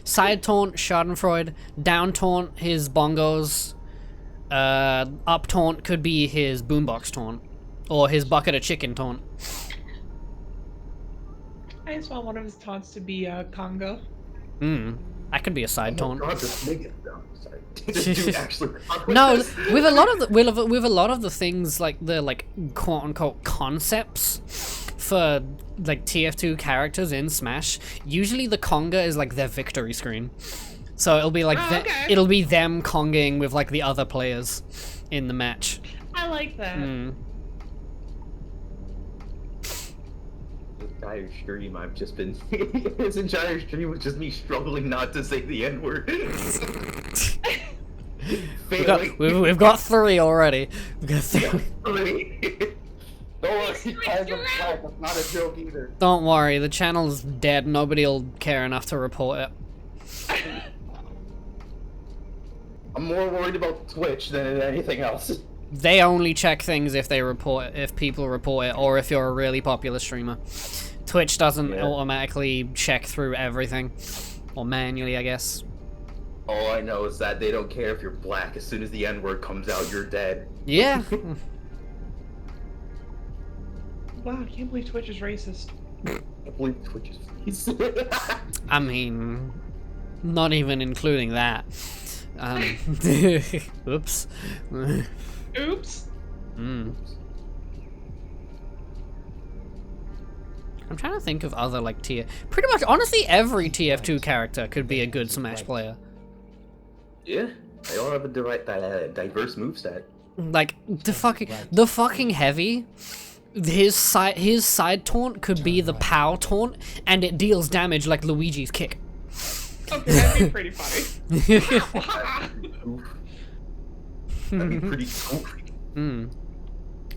Side taunt, Schadenfreude. Down taunt, his bongos. Up taunt could be his boombox taunt, or his bucket of chicken taunt. I just want one of his taunts to be Congo. That could be a side Oh taunt. God, this nigga. No, sorry. This dude actually. No, with a lot of the things like the like quote unquote concepts for like TF2 characters in Smash, usually the conga is like their victory screen. So it'll be like okay. it'll be them conging with like the other players in the match. I like that. This entire stream, I've just been. His entire stream was just me struggling not to say the N word. We've got 3 already. We've got 3. Don't worry, guys, I'm black. That's not a joke either. Don't worry, the channel's dead. Nobody'll care enough to report it. I'm more worried about Twitch than anything else. They only check things if people report it, or if you're a really popular streamer. Twitch doesn't automatically check through everything, or manually, I guess. All I know is that they don't care if you're black. As soon as the N-word comes out, you're dead. Yeah. Wow, I can't believe Twitch is racist. I believe Twitch is racist. I mean, not even including that. Oops. Oops. I'm trying to think of other like pretty much honestly every TF2 character could be a good Smash player. Yeah, they all have a diverse moveset. Like the fucking heavy, his side taunt could be the POW taunt, and it deals damage like Luigi's kick. Okay, that'd be pretty funny. That'd be pretty goofy.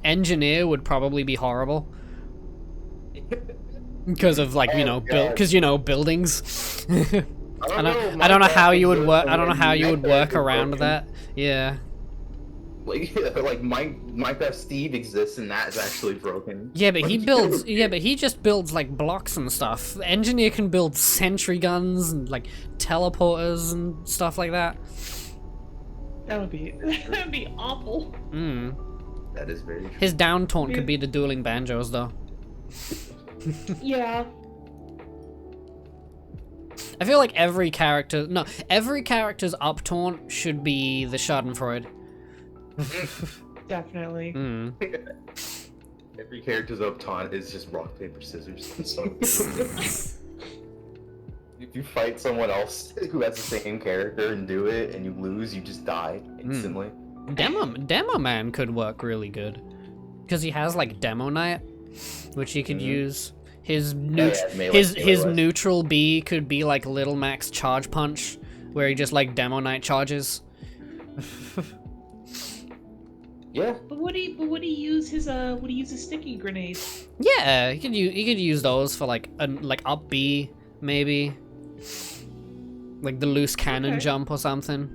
Engineer would probably be horrible because of like buildings. I don't know how you would work. I don't know how you would work around that. Yeah. Like Minecraft Steve exists and that is actually broken. Yeah, but he builds. Yeah, but he just builds like blocks and stuff. Engineer can build sentry guns and like teleporters and stuff like that. That'd be awful. That is very true. His down taunt could be the dueling banjos though. Yeah. I feel like every character's up taunt should be the Schadenfreude. Definitely. Every character's up taunt is just rock, paper, scissors. If you fight someone else who has the same character and do it, and you lose, you just die instantly. Demo Man could work really good because he has like Demo Knight, which he could use. His neutral B could be like Little Max Charge Punch, where he just like Demo Knight charges. Yeah. But would he use his sticky grenades? Yeah, he could use those for like up B maybe, like the loose cannon jump or something.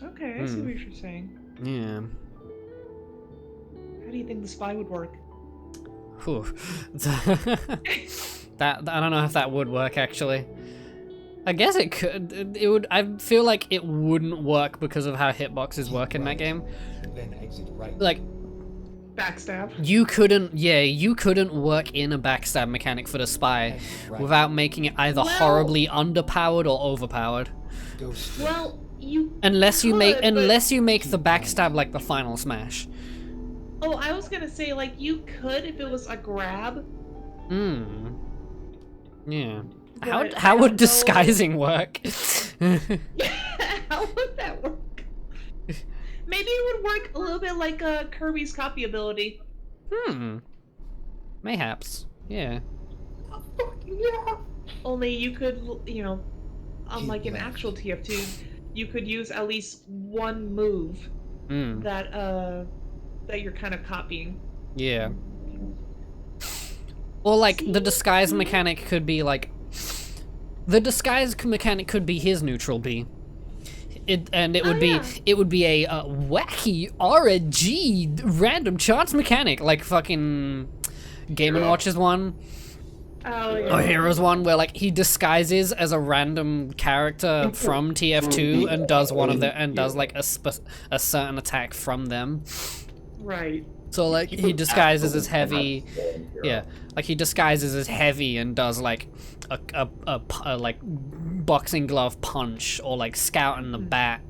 Okay, I see what you're saying. Yeah. How do you think the spy would work? Whew. that I don't know if that would work actually. I guess it could. It would. I feel like it wouldn't work because of how hitboxes work in that game. Then exit right. Like Backstab. you couldn't. Yeah, you couldn't work in a backstab mechanic for the spy Exit right. without making it either Well- horribly underpowered or overpowered. Go straight. Well, you. Unless you could, make but- unless you make the backstab like the final smash. Oh, I was gonna say like you could if it was a grab. Hmm. Yeah. But How I how don't would know- disguising work? How would that work? Maybe it would work a little bit like Kirby's copy ability. Hmm. Mayhaps. Yeah. Yeah. Only you could, you know, Keep unlike an left. actual TF2, you could use at least one move Hmm. that that you're kind of copying. Yeah. Or like the disguise mechanic could be like the disguise mechanic could be his neutral B. It would be yeah. it would be a wacky RNG random chance mechanic like fucking Game and Watch's one Oh or yeah. Heroes one where like he disguises as a random character from TF2 and does one of their and does like a certain attack from them. Right. So like he disguises as heavy. Yeah, like he disguises as heavy and does like a like boxing glove punch or like scout in the bat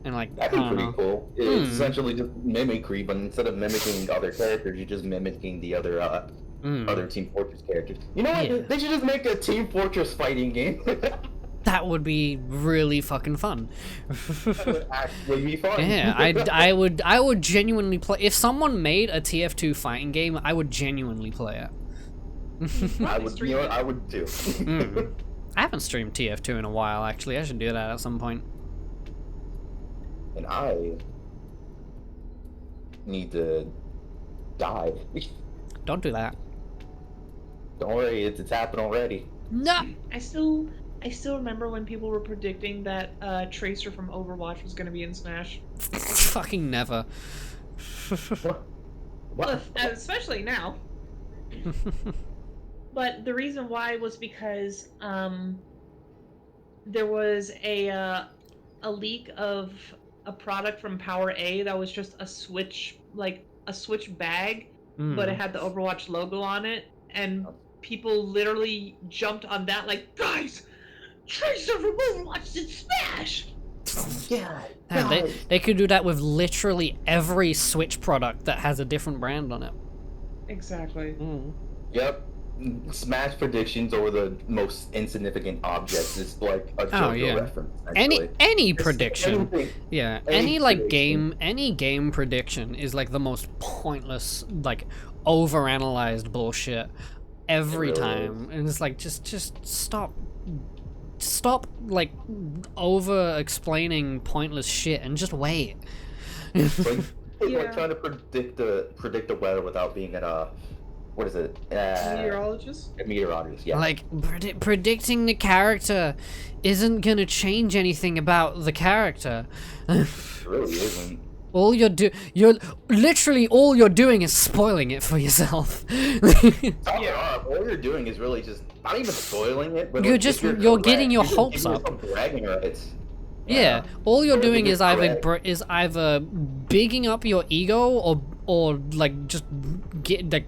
and like I That'd be don't pretty know. cool. It's essentially just mimicry, but instead of mimicking other characters, you're just mimicking the other other Team Fortress characters. You know what? Yeah. They should just make a Team Fortress fighting game. That would be really fucking fun. That would actually be fun. Yeah, I would genuinely play if someone made a TF2 fighting game. I would genuinely play it. I would. You know what? I would too. Mm. I haven't streamed TF2 in a while actually. I should do that at some point. And I need to die. Don't do that. Don't worry, it's happened already. No. I still remember when people were predicting that Tracer from Overwatch was going to be in Smash. Fucking never. Well, especially now. But the reason why was because there was a leak of a product from Power A that was just a Switch, like a Switch bag, but it had the Overwatch logo on it, and people literally jumped on that like, guys, Tracer from Overwatch did Smash! Yeah. Man, they could do that with literally every Switch product that has a different brand on it. Exactly. Yep. Smash predictions over the most insignificant objects is like a JoJo yeah. reference. Any prediction. Anything. Yeah, Any any like prediction. any game prediction is like the most pointless, like overanalyzed bullshit every really time. And it's like just stop like over explaining pointless shit and just wait. Like, Yeah. like trying to predict the weather without being at what is it? Meteorologist? A meteorologist. Yeah. Like predicting the character isn't gonna change anything about the character. It really isn't. All you're literally all you're doing is spoiling it for yourself. All you're doing is really just not even spoiling it, but You're like, just- if you're getting your correct, hopes you're up. just bragging rights. Yeah, all you're Or doing you're is either correct. bigging up your ego or like just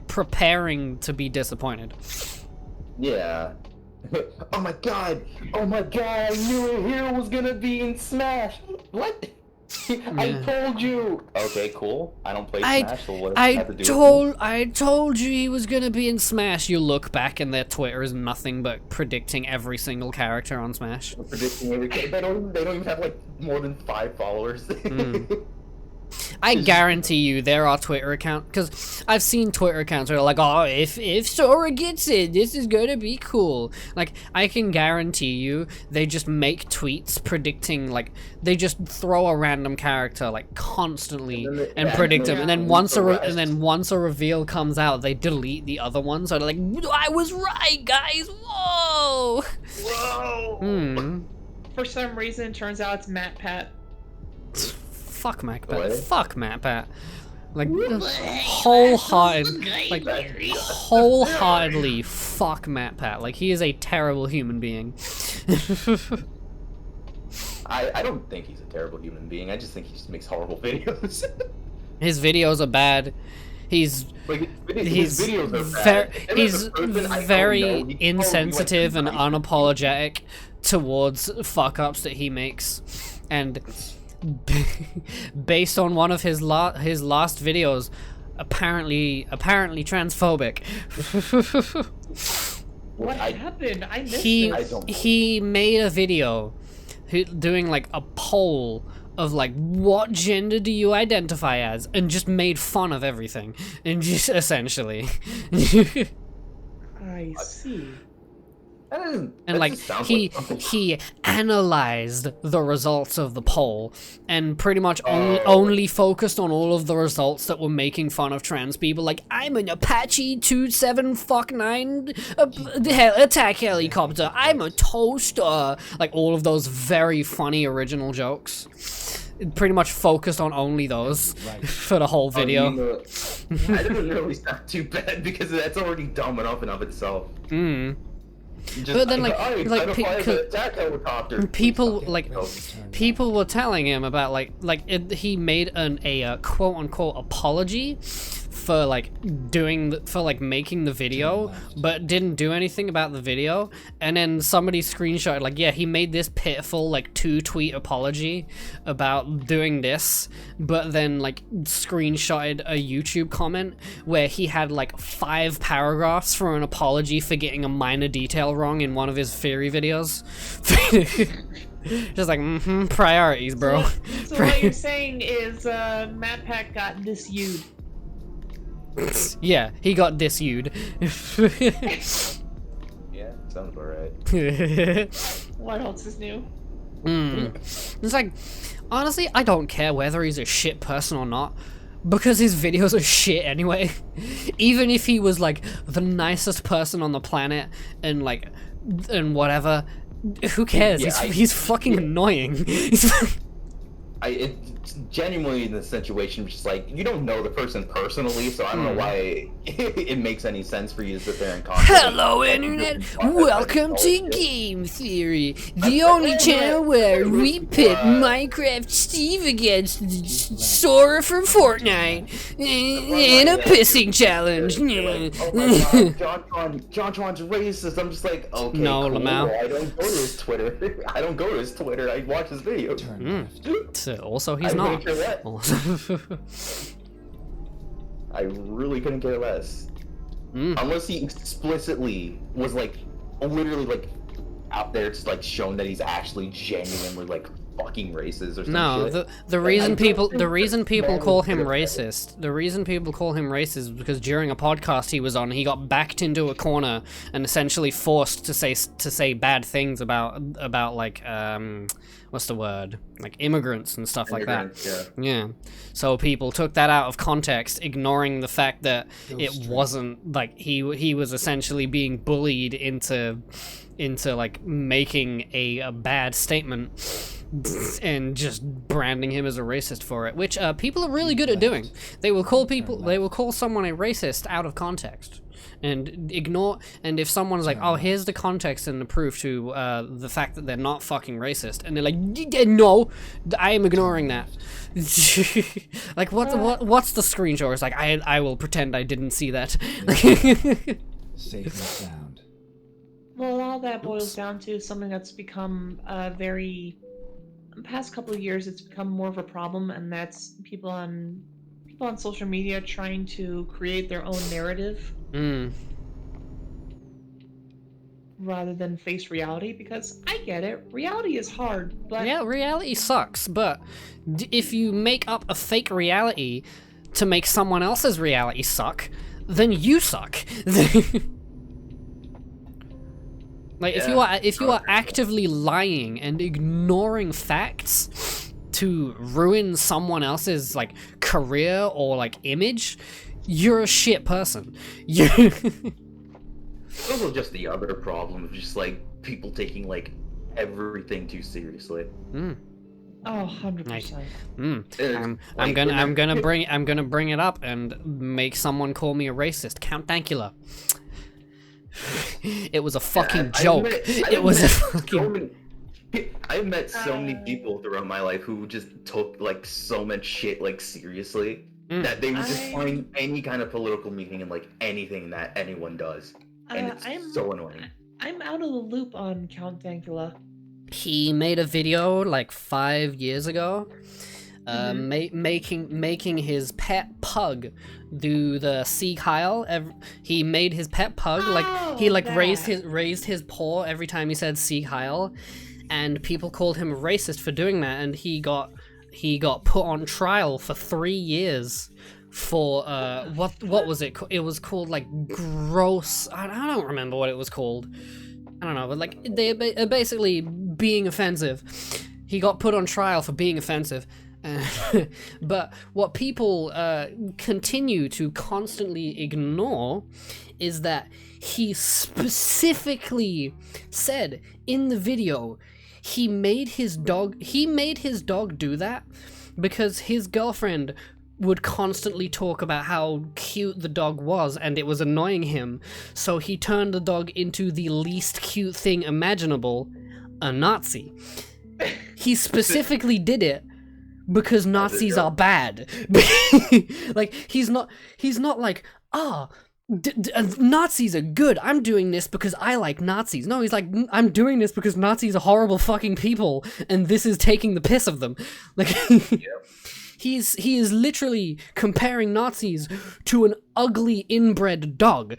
preparing to be disappointed. Yeah. Oh my god! Oh my god! I knew a hero was gonna be in Smash. What? I Yeah. told you. Okay, cool. I don't play I- Smash, so what does it have to do with me? I told you he was gonna be in Smash. You look back and their Twitter is nothing but predicting every single character on Smash. Predicting everything. They don't even have like more than 5 followers. I guarantee you there are Twitter accounts, because I've seen Twitter accounts that are like, oh, if Sora gets it, this is gonna be cool. Like, I can guarantee you they just make tweets predicting, like, they just throw a random character, like, constantly and predict them, and then once a reveal comes out, they delete the other ones, so they're like, I was right, guys, whoa! Whoa! Hmm. For some reason, it turns out it's Matt Pat. Fuck MacPat. What? Fuck MacPat. Like wholeheartedly fuck MatPat. Like he is a terrible human being. I don't think he's a terrible human being. I just think he just makes horrible videos. His videos are bad. He's like his videos are bad. he's very insensitive and unapologetic towards fuck ups that he makes, and based on one of his last videos, apparently transphobic. What happened? I missed he this. he made a video doing like a poll of like, what gender do you identify as, and just made fun of everything, and just essentially I see. and like he analyzed the results of the poll and pretty much only focused on all of the results that were making fun of trans people, like, I'm an Apache 27-9 attack helicopter, I'm a toaster, like all of those very funny original jokes. Pretty much focused on only those for the whole video. That doesn't really sound too bad because that's already dumb enough and of itself. But then people were telling him about he made a quote unquote apology for making the video, but didn't do anything about the video. And then somebody screenshotted like, yeah, he made this pitiful 2-tweet apology about doing this, but then screenshotted a YouTube comment where he had 5 paragraphs for an apology for getting a minor detail wrong in one of his theory videos. Just priorities, bro. So what you're saying is MatPat got disused. Yeah, he got disused. Yeah, sounds about right. What else is new? It's honestly, I don't care whether he's a shit person or not, because his videos are shit anyway. Even if he was the nicest person on the planet and and whatever, who cares? Yeah, he's fucking annoying. It's genuinely in the situation, just you don't know the person personally, so I don't know why it makes any sense for you to sit there and comment. Hello, Internet! Welcome to Game Theory, the only channel where we pit Minecraft Steve against Sora from Fortnite in a pissing challenge. Oh my God, John John's racist. I'm just okay, no, cool. Lamau. I don't go to his Twitter. I don't go to his Twitter. I watch his videos. Turn left. Also, he's I not. couldn't care less. I really couldn't care less. Unless he explicitly was literally out there just shown that he's actually genuinely fucking racist or something. No, the reason people call him racist, is because during a podcast he was on, he got backed into a corner and essentially forced to say bad things about what's the word? Immigrants and stuff like that. Yeah. So people took that out of context, ignoring the fact that it wasn't he was essentially being bullied into making a bad statement and just branding him as a racist for it, which people are really good at doing. They will call someone a racist out of context and ignore, and if someone's oh, here's the context and the proof to the fact that they're not fucking racist, and they're no, I am ignoring that. What's the screenshot? It's I will pretend I didn't see that. Safe and sound. Well, all that boils down to something that's become very. In the past couple of years, it's become more of a problem, and that's people on social media trying to create their own narrative rather than face reality. Because I get it, reality is hard, but reality sucks. But if you make up a fake reality to make someone else's reality suck, then you suck. If you are actively lying and ignoring facts to ruin someone else's career or image, you're a shit person. It's also just the other problem of just people taking everything too seriously. Oh, 100%. I'm gonna bring it up and make someone call me a racist. Count Dankula. It was a fucking joke. It was a fucking. I've met so many people throughout my life who just took like so much shit like seriously that they would just find any kind of political meaning in like anything that anyone does, and it's so annoying. I'm out of the loop on Count Dankula. He made a video like 5 years ago, making his pet pug do the Sieg Heil. He made his pet pug raised his paw every time he said Sieg Heil, and people called him racist for doing that, and he got put on trial for 3 years for what was it? It was called like gross. I don't remember what it was called. I don't know, but like they basically being offensive. He got put on trial for being offensive. But what people continue to constantly ignore is that he specifically said in the video he made his dog do that because his girlfriend would constantly talk about how cute the dog was and it was annoying him, so he turned the dog into the least cute thing imaginable, a Nazi. He specifically did it because Nazis are bad. Like he's not like, Nazis are good, I'm doing this because I like Nazis. No, he's like, I'm doing this because Nazis are horrible fucking people and this is taking the piss of them. Like he is literally comparing Nazis to an ugly inbred dog.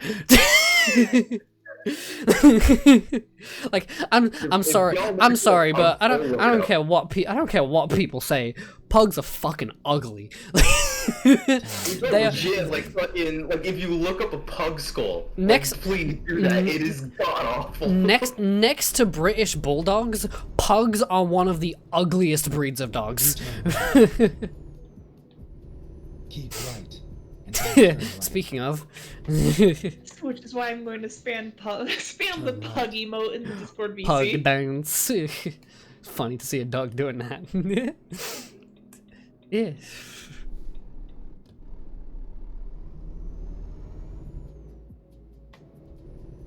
Like I'm sorry, but I don't care what people say. Pugs are fucking ugly. They are legit, like fucking, like if you look up a pug skull, please do that. It is god awful. Next to British bulldogs, pugs are one of the ugliest breeds of dogs. Keep right. And Speaking of, Which is why I'm going to spam the pug emote in the Discord VC. pug dance. Funny to see a dog doing that. Yeah.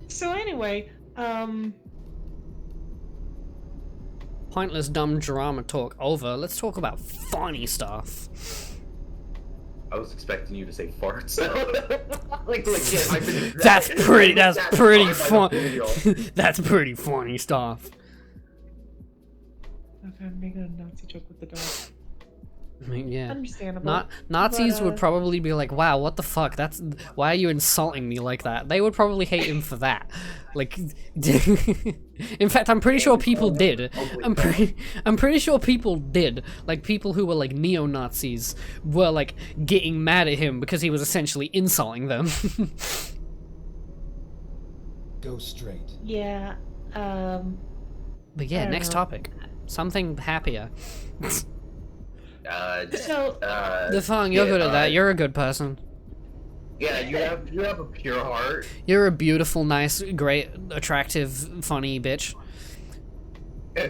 So anyway, Pointless dumb drama talk over. Let's talk about funny stuff. I was expecting you to say farts. Yeah, I've been That's pretty fun. video. That's pretty funny stuff. okay, I'm making a Nazi joke with the dog. I mean, yeah. Understandable. Nazis but, would probably be like, "Wow, what the fuck? Why are you insulting me like that?" They would probably hate him for that. Like, in fact, I'm pretty sure people did. I'm pretty sure people did. Like, people who were like neo-Nazis were like getting mad at him because he was essentially insulting them. go straight. Yeah. But yeah, I don't next know. topic. Something happier. So The Fang, you're good at that. You're a good person. Yeah, you have a pure heart. You're a beautiful, nice, great, attractive, funny bitch.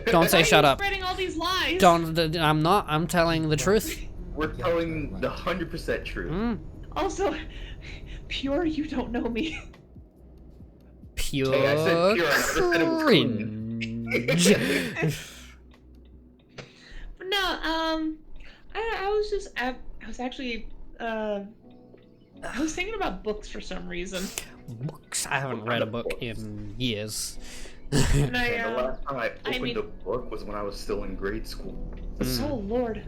Don't say why shut are you up. spreading all these lies? I'm not. I'm telling the truth. We're telling the 100% truth. Mm. Also, pure, you don't know me. Pure Hey, I said pure, I never said it was cringe. But no, I was thinking about books for some reason. Books. I haven't read a book in years. And I, And the last time I opened mean- a book was when I was still in grade school. Oh Lord.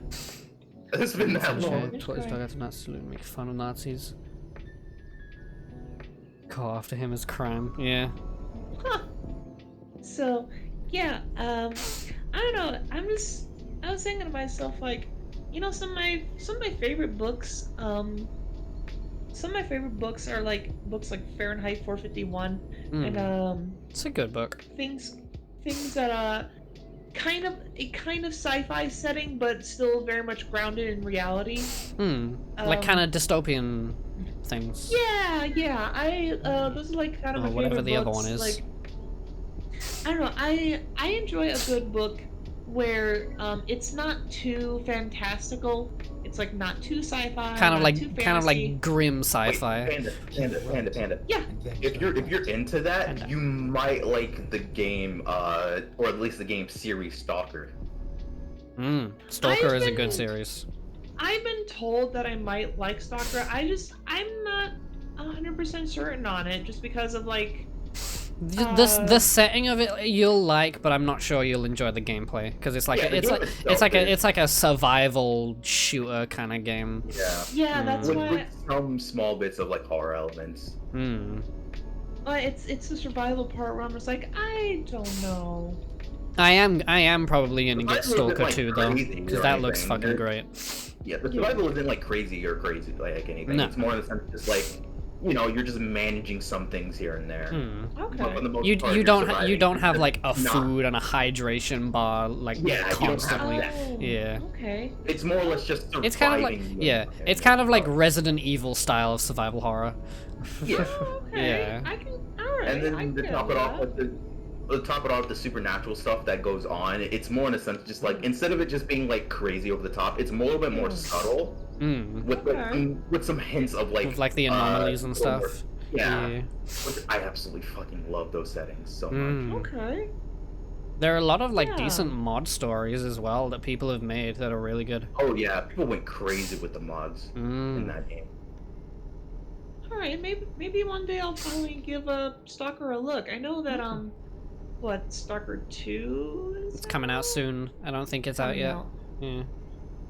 It's been that long. Toys dog to not salute and make fun of Nazis. Go after him as crime. Yeah. Huh. So, yeah, I don't know. I was thinking to myself, like, you know, some of my favorite books, some of my favorite books are like books like Fahrenheit 451 and It's a good book. things that kind of sci-fi setting, but still very much grounded in reality. Like kind of dystopian things. Yeah. Those are like kind of my Or whatever favorite the other books. one is. Like, I don't know. I enjoy a good book where it's not too fantastical. It's like not too sci-fi. Kind of not too like fantasy. grim Wait, sci-fi. Panda. Yeah. And then If you're into that, Panda. you might like the game, or at least the game series Stalker. Stalker I've is a been- good series. I've been told that I might like Stalker. I'm not 100% certain on it, just because of like. The setting of it you'll like, but I'm not sure you'll enjoy the gameplay because it's like Yeah, the it's game like itself is- it's like a survival shooter kind of game. Yeah. Yeah, that's With why. some small bits of like horror elements. It's the survival part where I'm just like, I don't know. I am probably gonna get Survival isn't, Stalker like, 2 though, crazy because or that looks anything. fucking It- great. Yeah, the survival isn't like crazy like anything. No. It's more in the sense just like, you know, you're just managing some things here and there. But for Okay. the most You part, you you're don't surviving. don't have like a It's not- food and a hydration bar like Yeah, you don't have constantly. that. Oh, Yeah. Okay. It's more or less just surviving. It's kind of like it's kind of like Resident Evil style of survival horror. Yeah. Oh, okay. Yeah. I can. All right. And I then to can top do it off that. with the supernatural stuff that goes on, it's more in a sense just like instead of it just being like crazy over the top, it's more a bit more Yeah. subtle with Okay. with some hints of like With like the anomalies and little more- stuff. Yeah. Yeah. Which I absolutely fucking love those settings so much. Mm. Okay. There are a lot of like Yeah. decent mod stories as well that people have made that are really good. Oh yeah, people went crazy with the mods in Mm. that game. All right. Maybe one day I'll finally give a Stalker a look. I know that what Stalker 2 is. It's coming out soon. I don't think it's out Coming yet. out. Yeah.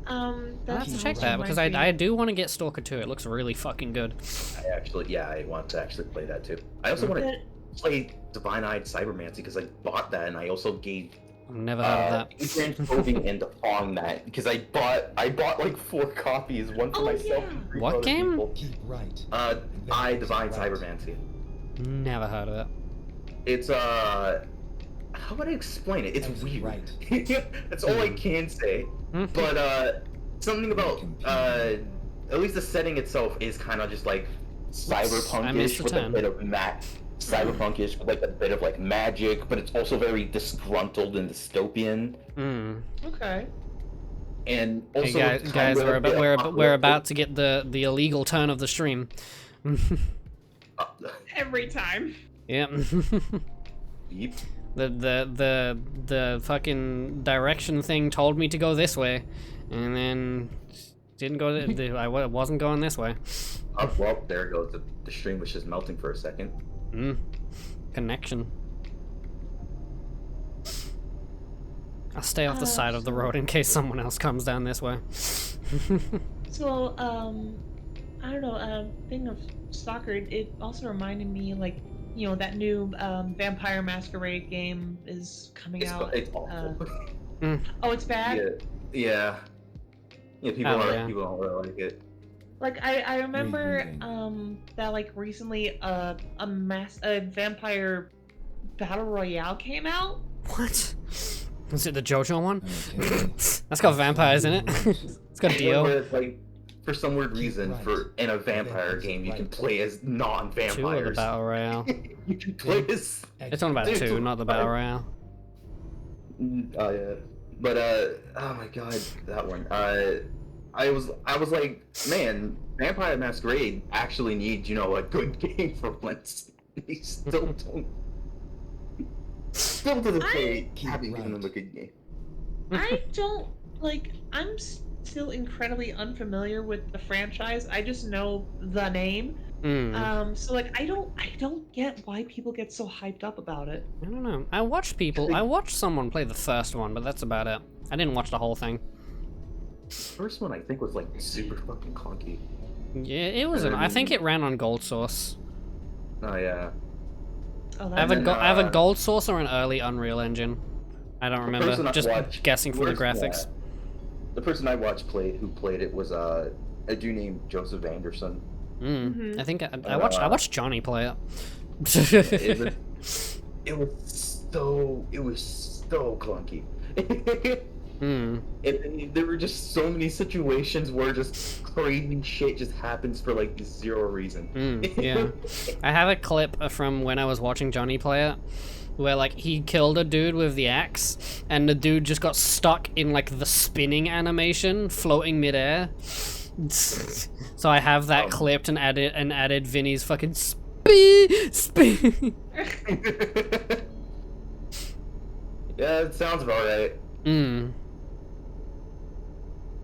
I'll I'll have to check that because I do want to get Stalker 2. It looks really fucking good. I want to actually play that too. I also want to play Divine Eyed Cybermancy because I bought that and I also gave I've never heard of that. Adrian Tobing into on that because I bought like 4 copies, one for Oh, myself yeah. and 3 What for other game? people. Keep right. I Divine Cybermancy. Never heard of it. It's how would I explain it? It's Exit weird. right. That's all I can say. But something about at least the setting itself is kind of just like I missed cyberpunkish the with a turn. bit of cyberpunkish with like a bit of like magic, but it's also very disgruntled and dystopian. Okay. And Hey also guys, kind of a bit we're apocalyptic. about to get the illegal turn of the stream. Every time. Yep. Yeep. The fucking direction thing told me to go this way, and then didn't go. I wasn't going this way. Oh, well, there it goes. The stream was just melting for a second. Connection. I'll stay off the side of the road in case someone else comes down this way. So, I don't know, thing of Stalker, it also reminded me, like, you know, that new Vampire Masquerade game is coming out. It's awful. Oh, it's bad? Yeah. People Oh, are yeah. people don't really like it. Like, I remember, Reading. that, like, recently, a Vampire Battle Royale came out. What? Is it the JoJo one? Okay. That's got vampires in it. It's got Dio. Where it's like, for some weird reason, right. for in a vampire game, you can play as 2 of the non-vampires. battle royale. You can play as. It's on about Dude, 2, not the battle royale. Oh yeah. But oh my god, that one. I was like, man, Vampire Masquerade actually needs, a good game for once. They still don't. Still to this day, Keep haven't given right. them a good game. I don't, like, I'm still incredibly unfamiliar with the franchise. I just know the name. So like I don't get why people get so hyped up about it. I don't know. I watched someone play the first one, but that's about it. I didn't watch the whole thing. First one I think was like super fucking clunky. Yeah, it was. I think it ran on Gold Source. Oh yeah. Oh, I have that's I have a Gold Source or an early Unreal Engine. I don't remember. person I Just watched guessing from the was, graphics. The person I watched who played it was a dude named Joseph Anderson. Mhm. I think I watched Johnny play it. It was so clunky. And there were just so many situations where just crazy shit just happens for like zero reason. Yeah. I have a clip from when I was watching Johnny play it. where like he killed a dude with the axe, and the dude just got stuck in like the spinning animation, floating midair. So I have that clipped and added Vinny's fucking spin. Yeah, it sounds about right. Mm.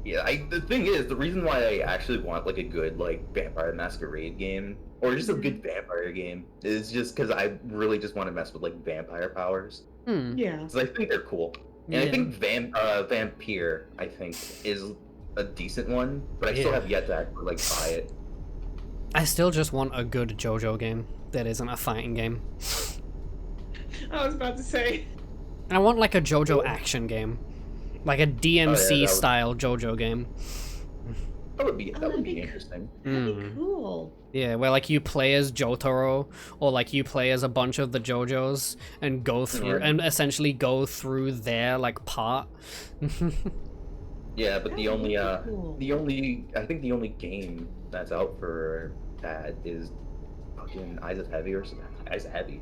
Yeah, the thing is, the reason why I actually want like a good like Vampire Masquerade game, or just a good vampire game, is just because I really just want to mess with like vampire powers. Hmm. Yeah. Because I think they're cool. And I Yeah. think Vampire, I think, is a decent one, but I still Yeah. have yet to actually like buy it. I still just want a good JoJo game that isn't a fighting game. I was about to say. I want like a JoJo action game, like a DMC would- style JoJo game. That would be that'd be interesting. That'd be Mm. cool. Yeah, where like you play as Jotaro, or like you play as a bunch of the JoJos and go through Yeah. and essentially go through their like part. Yeah, but That the would only be cool. I think the only game that's out for that is fucking Eyes of Heavy or something. Eyes of Heaven.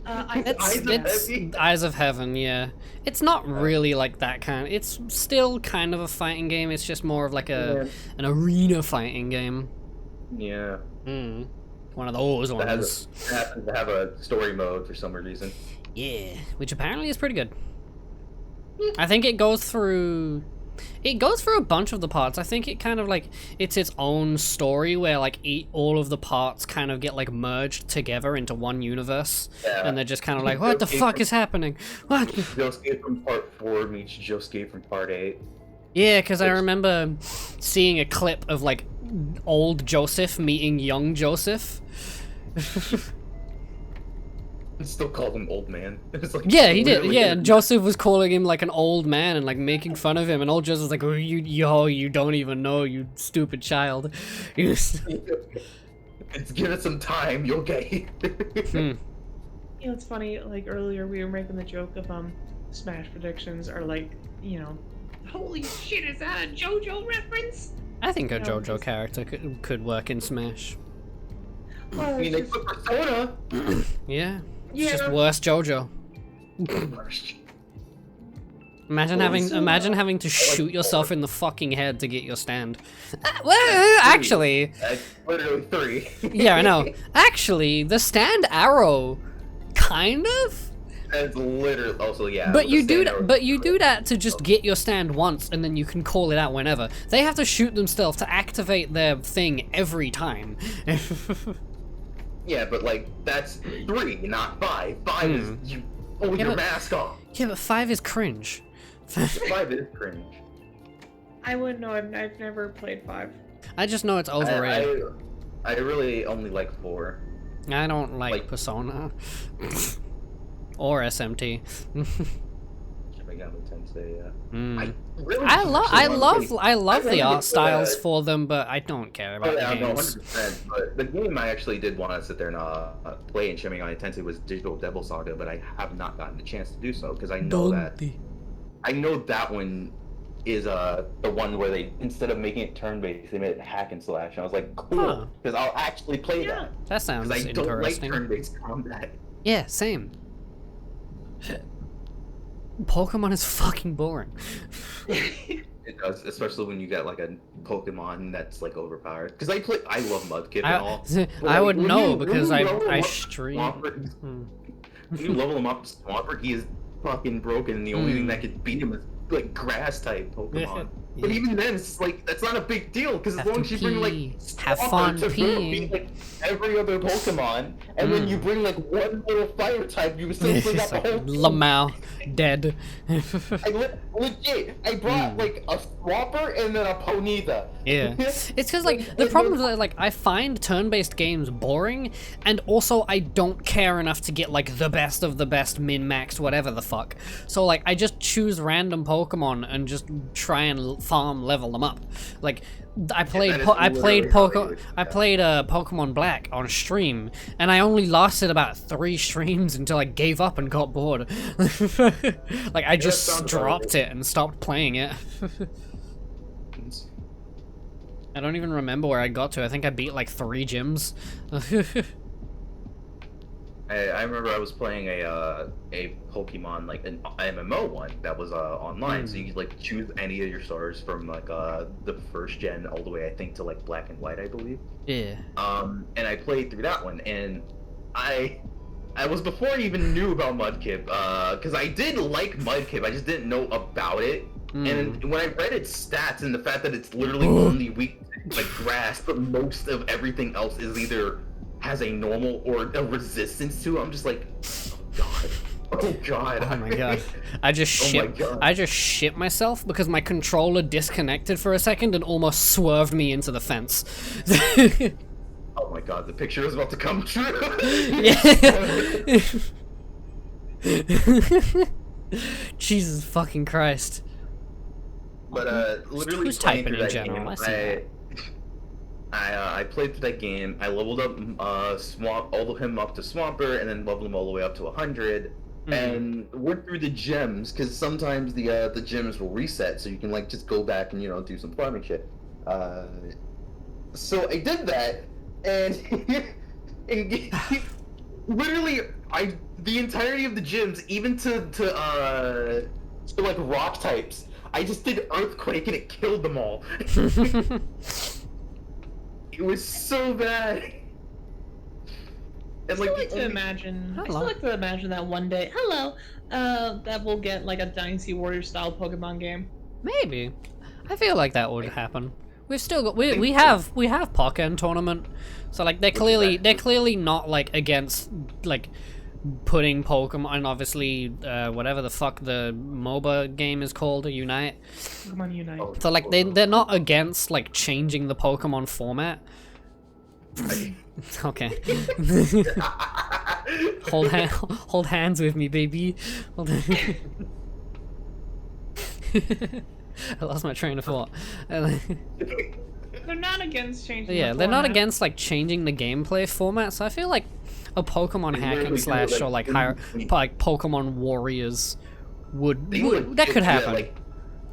Eyes It's Heavy. Eyes of Heaven, yeah. It's not really like that kind. It's still kind of a fighting game. It's just more of like an arena fighting game. Yeah. Mm. One of those That ones. happens to have a story mode for some reason. Yeah, which apparently is pretty good. I think it goes through a bunch of the parts. I think it kind of like it's its own story where like all of the parts kind of get like merged together into one universe, Yeah. and they're just kind of like, what the fuck is happening? What? Josuke from part 4 meets Josuke from part 8. Yeah, because I remember seeing a clip of like old Joseph meeting young Joseph. I still call him old man. It's like, Yeah, he did. literally- Yeah, and Joseph was calling him like an old man and like making fun of him, and old Joseph was like, "Oh, you don't even know, you stupid child." He was- It's give it some time, you'll get it. Hmm. You know, it's funny. Like earlier, we were making the joke of Smash predictions are like, you know, holy shit, is that a JoJo reference? I think a No, JoJo just- character could work in Smash. Well, I mean, it's they just- put Persona. Yeah, it's just Yeah. worse JoJo. Imagine having to shoot yourself in the fucking head to get your stand. Well, actually, That's literally 3. yeah, I know. Actually, the stand arrow, kind of. That's literally also yeah. But with you the do stand that. arrow- But you do that to just get your stand once, and then you can call it out whenever. They have to shoot themselves to activate their thing every time. Yeah, but like that's 3, not 5. 5 is you pull Yeah, your but- mask off. Yeah, but 5 is cringe. 5 is cringe. I wouldn't know. I've never played 5. I just know it's overrated. I really only like 4. I don't like like- Persona or SMT. Shin Megami Tensei, yeah. Mm. I really I love I the wanted art to styles play- for them, but I don't care Oh about yeah, the no, games. 100%. But the game I actually did want to sit there and play in Shin Megami Tensei was Digital Devil Saga, but I have not gotten the chance to do so because I know that one is the one where they, instead of making it turn-based, they made it hack and slash. And I was like, Huh. cool, because I'll actually play Yeah. that. That sounds Because I don't like interesting. turn-based combat. Yeah, same. Pokemon is fucking boring. It does, especially when you get like a Pokemon that's like overpowered. Because I love Mudkip and all. but, I like, would when know you- because when I you level I up stream. Swampert, Hmm. when you level him up to Swampert, he is fucking broken, and the only thing that could beat him is like grass type Pokemon. But Yeah. even then, it's like that's not a big deal because as Have long to as you bring like pee. Have Swampert fun to peeing. beat like every other Pokemon, and then you bring like one little fire type, you still bring out It's the like whole team. Lamau dead. Legit, I brought like a Swampert and then a Ponyta. Yeah, it's because like the problem is that like I find turn-based games boring, and also I don't care enough to get like the best of the best, min-maxed, whatever the fuck. So like I just choose random Pokemon and just try and farm level them up. Like I played that is I played literally how you do I played Pokemon Black on stream, and I only lasted about 3 streams until I gave up and got bored. Like I just sounds about dropped it and stopped playing it. I don't even remember where I got to. I think I beat like 3 gyms. I remember I was playing a Pokemon, like an MMO one that was online, so you could like choose any of your stars from like the first gen all the way, I think, to like Black and White, I believe. Yeah. And I played through that one, and I was before I even knew about Mudkip, because I did like Mudkip, I just didn't know about it. And when I read its stats and the fact that it's literally only weak to like grass, but most of everything else is either has a normal or a resistance to it, I'm just like, oh god. Oh god. Oh my god. I just Oh my shit. God. I just shit myself because my controller disconnected for a second and almost swerved me into the fence. Oh my god, the picture is about to come true. Jesus fucking Christ. But literally Who's playing typing through in that general? game, I see that. I played through that game. I leveled up all of him up to Swamper, and then leveled him all the way up to 100. And went through the gems, because sometimes the gems will reset, so you can like just go back and do some farming shit. So I did that, and, literally the entirety of the gyms, even to like rock types, I just did Earthquake and it killed them all. It was so bad. And I like, still like to imagine. I Hello. still like to imagine that one day. Hello. That we'll get like a Dynasty Warriors style Pokemon game. Maybe. I feel like that would happen. We've still got we have Pokken tournament, so like they're clearly not like against like putting Pokemon, and obviously whatever the fuck the MOBA game is called, Unite. Pokemon Unite. So like they're not against like changing the Pokemon format. Okay. hold hands with me, baby. Hold I lost my train of thought. They're not against changing. Yeah, the they're not format. against like changing the gameplay format, so I feel like a Pokemon hack literally and do, slash like, or like in- like Pokemon Warriors would They that could do happen. Like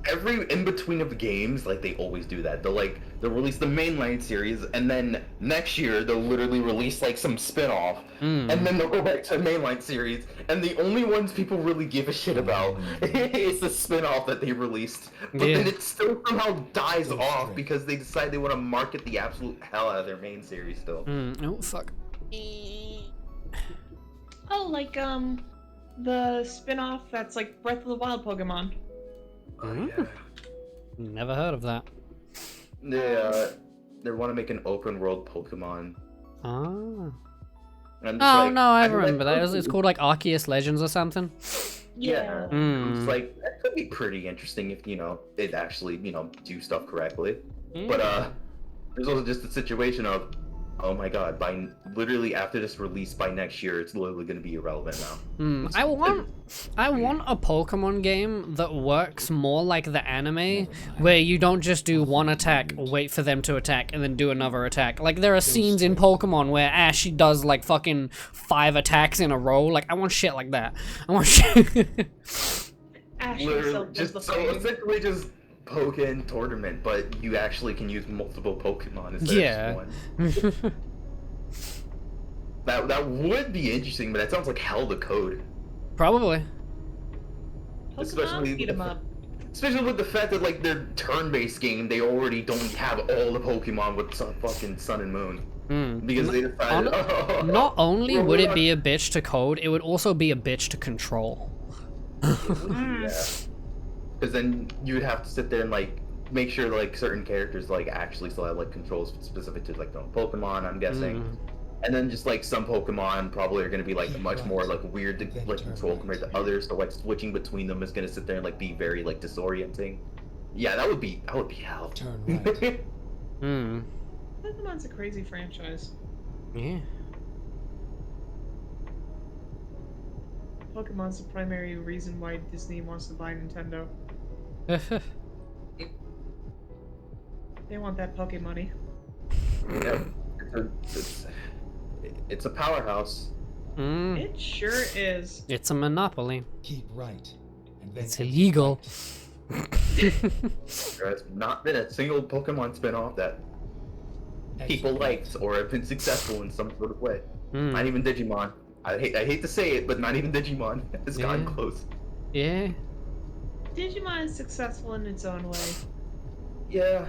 every in between of the games, like they always do that. They'll release the mainline series, and then next year they'll literally release like some spin-off, and then they'll go back to the mainline series. And the only ones people really give a shit about is the spin-off that they released. But Yeah. then it still somehow dies off because they decide they want to market the absolute hell out of their main series still. Oh fuck. Oh, like the spin-off that's like Breath of the Wild Pokemon. Oh, yeah. Never heard of that. They want to make an open world Pokemon. Ah. And I'm just Oh like, no, I mean, remember that. could It's be- called like Arceus Legends or something. Yeah. Mm. It's like that could be pretty interesting if it actually do stuff correctly. Yeah. But there's also just the situation of, oh my god, by literally after this release by next year, it's literally going to be irrelevant now. I want a Pokemon game that works more like the anime, where you don't just do one attack, wait for them to attack, and then do another attack. Like there are scenes in Pokemon where Ash does like fucking 5 attacks in a row. Like I want shit like that. I want shit. Ash Literally, himself does just the so fighting. essentially just Pokken tournament, but you actually can use multiple Pokemon instead Yeah. of just one. That would be interesting, but that sounds like hell to code. Probably. especially Pokemon, beat 'em up. Especially with the fact that like their turn-based game, they already don't have all the Pokemon with fucking Sun and Moon because they decided. Not only Well, would we're it not- be a bitch to code, it would also be a bitch to control. Yeah. Because then you would have to sit there and like make sure like certain characters like actually still have like controls specific to like their own Pokemon, I'm guessing. And then just like some Pokemon probably are gonna be like much more like weird to like control compared to others. So like switching between them is gonna sit there and like be very like disorienting. Yeah, that would be hell. Turn right. Pokemon's a crazy franchise. Yeah. Pokemon's the primary reason why Disney wants to buy Nintendo. They want that Poke money. Yeah, it's a powerhouse. It sure is. It's a monopoly. Keep right. And then It's keep illegal. right. There has not been a single Pokemon spin-off that people Excellent. liked or have been successful in some sort of way. Not even Digimon. I hate to say it, but not even Digimon has gotten Yeah. close. Yeah. Digimon is successful in its own way. Yeah.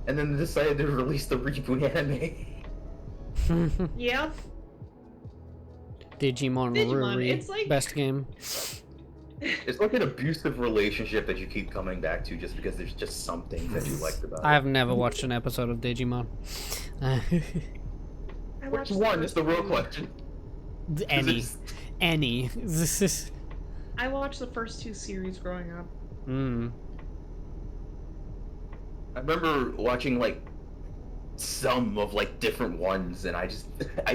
And then they decided to release the reboot anime. Yep. Digimon, Digimon, Ruri, it's like- best game. It's like an abusive relationship that you keep coming back to just because there's just some things that you liked about I it. have never watched an episode of Digimon. I Which watched the one is first the real two. question? 'Cause Any. it's- Any. This is. I watched the first 2 series growing up. Mm. I remember watching like some of like different ones, and I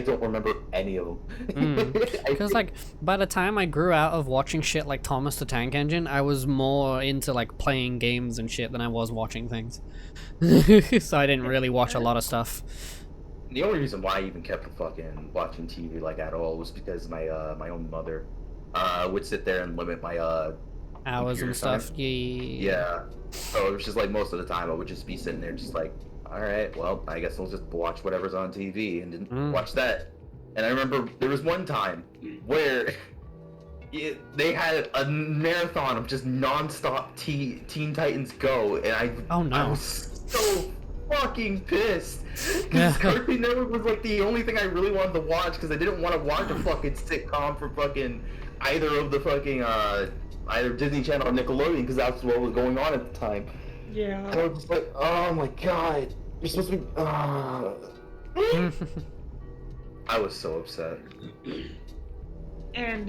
don't remember any of them. Because, like, by the time I grew out of watching shit like Thomas the Tank Engine, I was more into, like, playing games and shit than I was watching things. So I didn't really watch a lot of stuff. The only reason why I even kept fucking watching TV like at all was because my my own mother would sit there and limit my Hours and Computer stuff. time. Yeah. yeah. So it was just like most of the time I would just be sitting there just like, all right, well, I guess I'll just watch whatever's on TV and didn't Mm. watch that. And I remember there was one time where they had a marathon of just non-stop Teen Titans Go, and I Oh, no. I was so fucking pissed Yeah. because Cartoon Network was like the only thing I really wanted to watch because I didn't want to watch a fucking sitcom for fucking either of the fucking either Disney Channel or Nickelodeon because that's what was going on at the time. Yeah. And I was just like, oh my god, you're supposed to be. I was so upset. And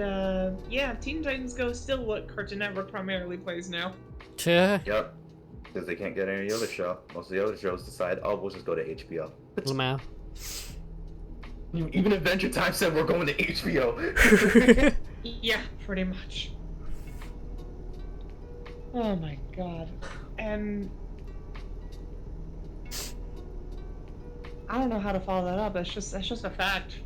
yeah, Teen Titans Go is still what Cartoon Network primarily plays now. Sure. Yep. Because they can't get any other show. Most of the other shows decide, oh, we'll just go to HBO. Lamau. Even Adventure Time said we're going to HBO. Yeah, pretty much. Oh my god. And I don't know how to follow that up. That's just a fact.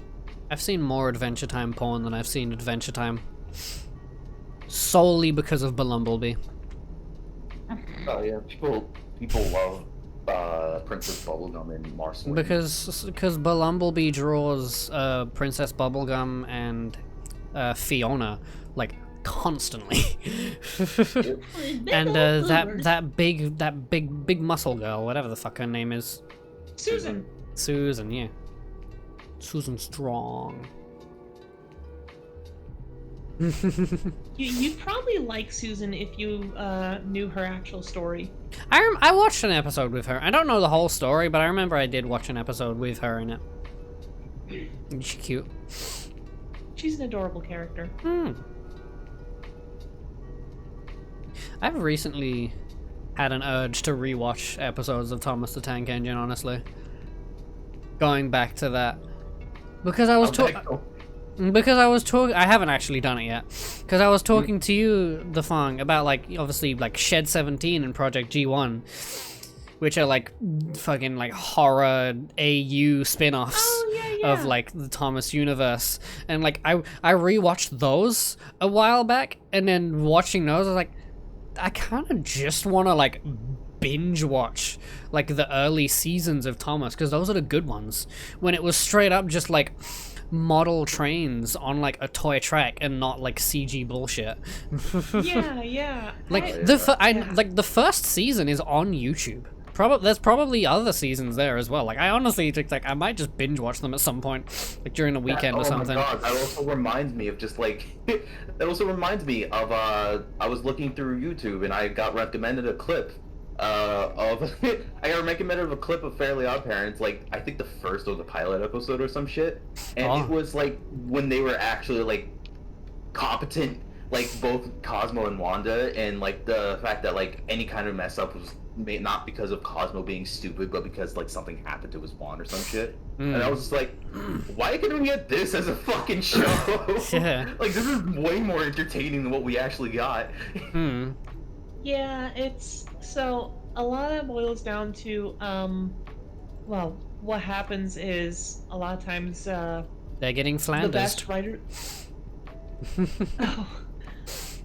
I've seen more Adventure Time porn than I've seen Adventure Time. Solely because of Bumblebee. Oh yeah, people love Princess Bubblegum and Mars Wing. Because Bumblebee draws Princess Bubblegum and Fiona like constantly. And that big muscle girl, whatever the fuck her name is. Susan. Susan, yeah. Susan Strong. You'd probably like Susan if you knew her actual story. I watched an episode with her. I don't know the whole story, but I remember I did watch an episode with her in it. She's cute. She's an adorable character. I've recently had an urge to rewatch episodes of Thomas the Tank Engine, honestly. Going back to that. Because I was talking... I haven't actually done it yet. Because I was talking to you, The Fong, about, like, obviously, like, Shed 17 and Project G1. Which are, like, fucking, like, horror AU spin-offs. Oh, yeah. Of like the Thomas universe, and like I rewatched those a while back, and then watching those I was like, I kind of just want to like binge watch like the early seasons of Thomas, because those are the good ones when it was straight up just like model trains on like a toy track and not like CG bullshit. Yeah. Like Yeah. like the first season is on YouTube. There's probably other seasons there as well. Like I honestly think like I might just binge watch them at some point, like during the weekend or something. Oh my god, that also reminds me of just like that also reminds me of I was looking through YouTube and I got recommended a clip of I got recommended a clip of Fairly Odd Parents, like I think the first or the pilot episode or some shit, and it was like when they were actually like competent, like both Cosmo and Wanda, and like the fact that like any kind of mess up was made not because of Cosmo being stupid, but because like something happened to his wand or some shit. And I was just like, why couldn't we get this as a fucking show? Yeah. Like this is way more entertaining than what we actually got. Yeah, it's so a lot of that boils down to well, what happens is a lot of times They're getting the Flanders. best writer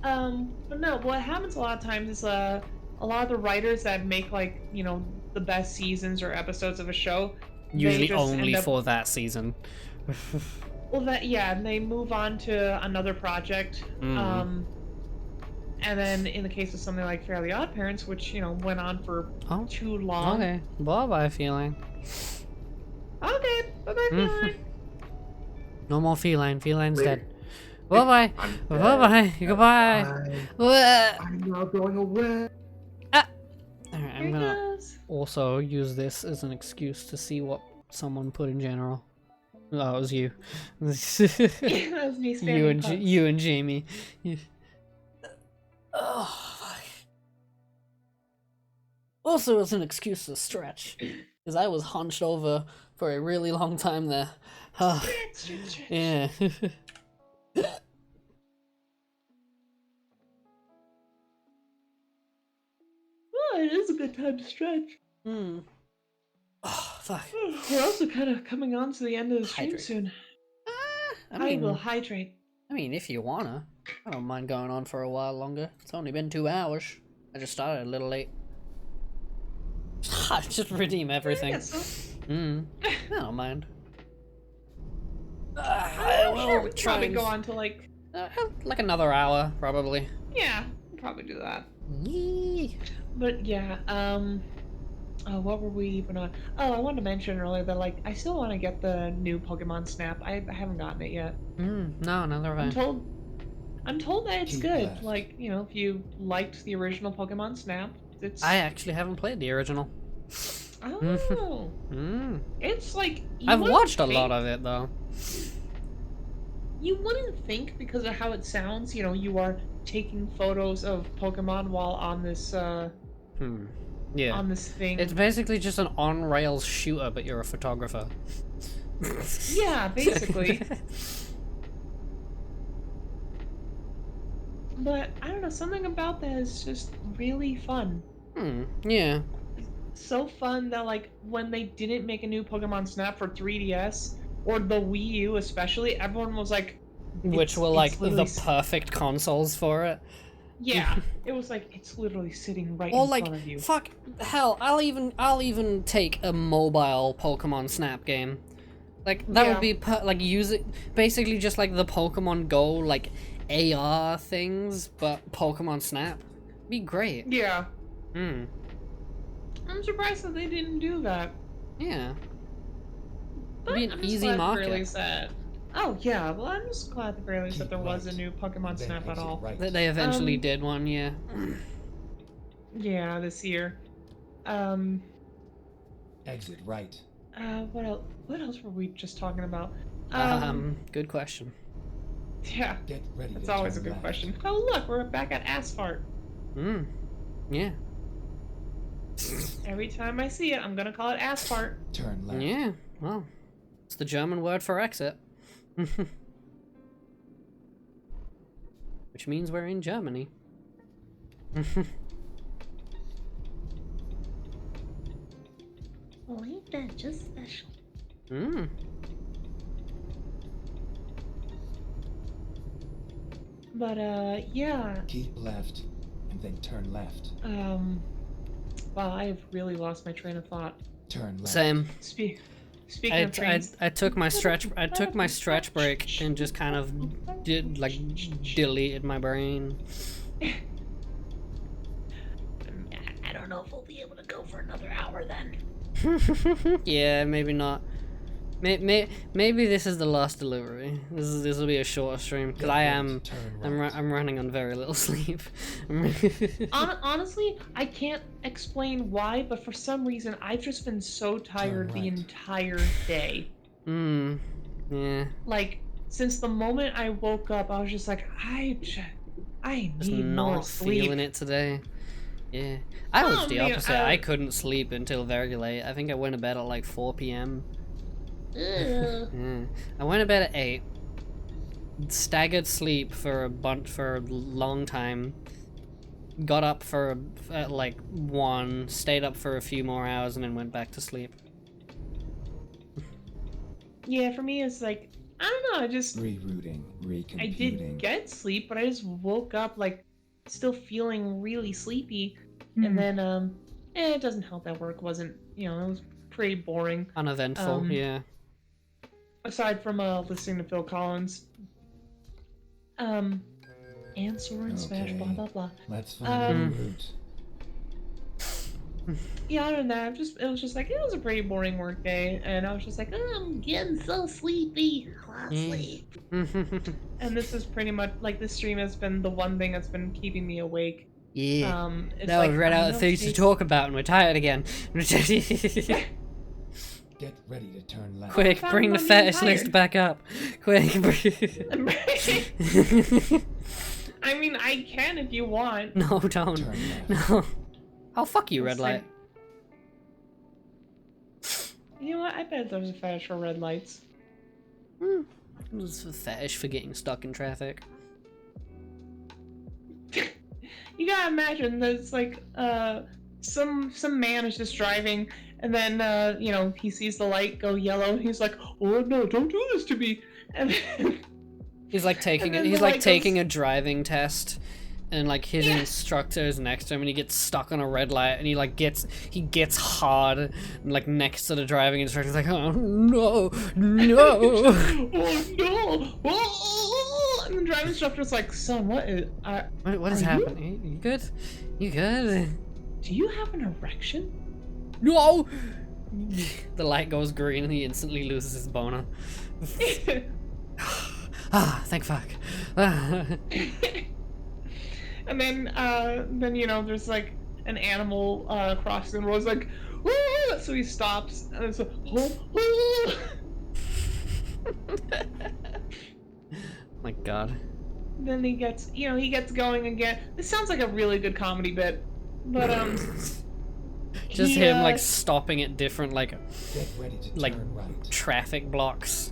but no, what happens a lot of times is a lot of the writers that make like, you know, the best seasons or episodes of a show, they Usually just only end up- for that season. Well, and they move on to another project. Mm. And then in the case of something like Fairly Odd Parents, which went on for Oh, too long. okay. Bye-bye, feline. Okay, bye-bye, feline. No more feline. Feline's Later. dead. Bye-bye. I'm dead. Bye-bye. Goodbye. I'm not going away. Alright, Here I'm he gonna goes. also use this as an excuse to see what someone put in general. Oh, it was you. That was me spamming pucks. you and Jamie. Oh, fuck. Also, as an excuse to stretch, because I was hunched over for a really long time there. Stretch. Yeah. Well, it is a good time to stretch. Hmm. Oh, fuck. We're also kind of coming on to the end of the stream Hydrate. soon. I I will mean, hydrate. if you wanna. I don't mind going on for a while longer. It's only been 2 hours. I just started a little late. Just redeem everything. I guess so. I don't mind. I'm sure we could try probably and go on to like another hour, probably. yeah, we'll probably do that. Yee. But yeah, what were we even on? Oh, I wanted to mention earlier that like I still want to get the new Pokemon Snap. I haven't gotten it yet. No, neither have I. I'm told that it's Keep good. left. Like, if you liked the original Pokemon Snap, it's I actually haven't played the original. oh, it's like I've watched a lot of it though. You wouldn't think because of how it sounds, you are taking photos of Pokemon while on this Yeah. on this thing. It's basically just an on-rails shooter, but you're a photographer. Yeah, basically. But I don't know, something about that is just really fun. Yeah. So fun that like when they didn't make a new Pokemon Snap for 3DS or the Wii U especially, everyone was like Which were it's like the literally perfect consoles for it. yeah, it was like it's literally sitting right Or in like, front of you. fuck, hell, I'll even take a mobile Pokemon Snap game. Like that Yeah. would be like basically just like the Pokemon Go like AR things, but Pokemon Snap. Be great. Yeah. Hmm. I'm surprised that they didn't do that. Yeah. But Be an I'm just easy glad market. At the very least that. Oh yeah, well I'm just glad at the very least that Keep there was a right, new Pokemon then Snap at exit all. right. That they eventually Um, did one, yeah. Yeah, this year. Exit right. What else? What else were we just talking about? Good question. Yeah, Get ready that's to always a turn good left. question. Oh look, we're back at Asphalt. Yeah. Every time I see it, I'm gonna call it Asphalt. Turn left. Yeah. Well, it's the German word for exit. Which means we're in Germany. Oh, ain't that just special? But yeah. Keep left, and then turn left. Wow, I have really lost my train of thought. Turn left. Same. Speaking of trains, I took my stretch break and just kind of deleted my brain. I don't know if we'll be able to go for another hour then. Yeah, maybe not. Maybe this is the last delivery. This will be a shorter stream because Get I right, am turn right. I'm running on very little sleep. Honestly, I can't explain why, but for some reason, I've just been so tired the right. entire day. Yeah. Like, since the moment I woke up, I was just like, I Just need more not sleep. feeling it today. Yeah. I was Oh, the man, opposite. I couldn't sleep until very late. I think I went to bed at like 4 p.m. Ugh. Yeah. I went to bed at 8. Staggered sleep for a long time. Got up at like 1, stayed up for a few more hours, and then went back to sleep. Yeah, for me, it's like, I don't know, Rerouting. Recomputing. I did get sleep, but I just woke up like still feeling really sleepy, and then it doesn't help that work wasn't, it was pretty boring. Uneventful, yeah. aside from listening to Phil Collins, and Soarin' Smash, blah Okay. blah blah. Let's find a new Mm. route. Yeah, other than that, it was just like it was a pretty boring work day, and I was just like, oh, I'm getting so sleepy. Sleep. And this is pretty much like this stream has been the one thing that's been keeping me awake. Yeah. It's That like, was right I out of know things to Chase- talk about, and we're tired again. Get ready to turn left. Quick, found bring the I'm fetish being list tired. back up. Quick. I mean, I can if you want. No, don't. Turn left. No. Oh, fuck you, red It's light. You know what? I bet there's a fetish for red lights. It's a fetish for getting stuck in traffic. You gotta imagine that it's like some man is just driving and then you know, he sees the light go yellow and he's like, oh no, don't do this to me. And then, He's like taking And a, then he's the like light taking goes- a driving test, and like his instructor is next to him, and he gets stuck on a red light, and he gets hard, and, like next to the driving instructor. He's like, oh no, no. oh no! Oh! And the driving instructor's like, son, what is What is Are you- happening? You good? You good? do you have an erection? No. The light goes green, and he instantly loses his boner. Ah, thank fuck. And then you know, there's like an animal crossing the road. It's like, "Woo!" So he stops, and it's like, oh. My God. Then he gets, you know, he gets going again. This sounds like a really good comedy bit, but Just he, him like stopping at different like Get ready to Like- turn right. traffic blocks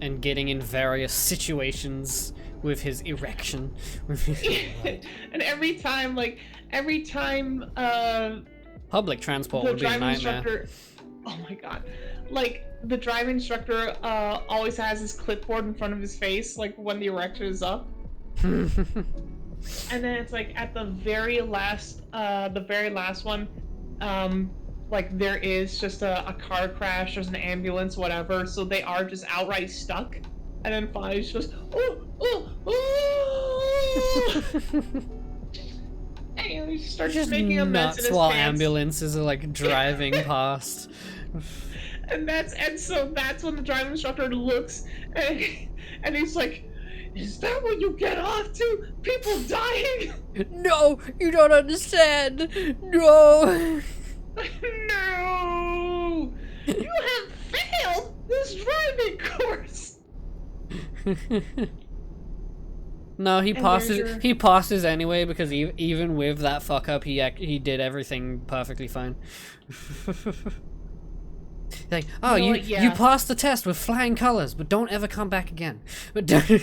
and getting in various situations with his erection. and every time Public transport the would be a driving nightmare. instructor, oh my god, like the driving instructor always has his clipboard in front of his face, like when the erection is up. And then it's like at the very last one, like there is just a car crash, there's an ambulance, whatever, so they are just outright stuck. And then finally it's just, oh, oh, oh! And he starts Just making a mess in nuts his while pants. ambulances are like driving past. And so that's when the driving instructor looks and he's like, is that what you get off to? People dying? No, you don't understand. No. No! You have failed this driving course! No, he And passes. there's your- He passes anyway because even with that fuck up, he did everything perfectly fine. Like, oh, You know you what, yeah. you passed the test with flying colors, but don't ever come back again. But don't-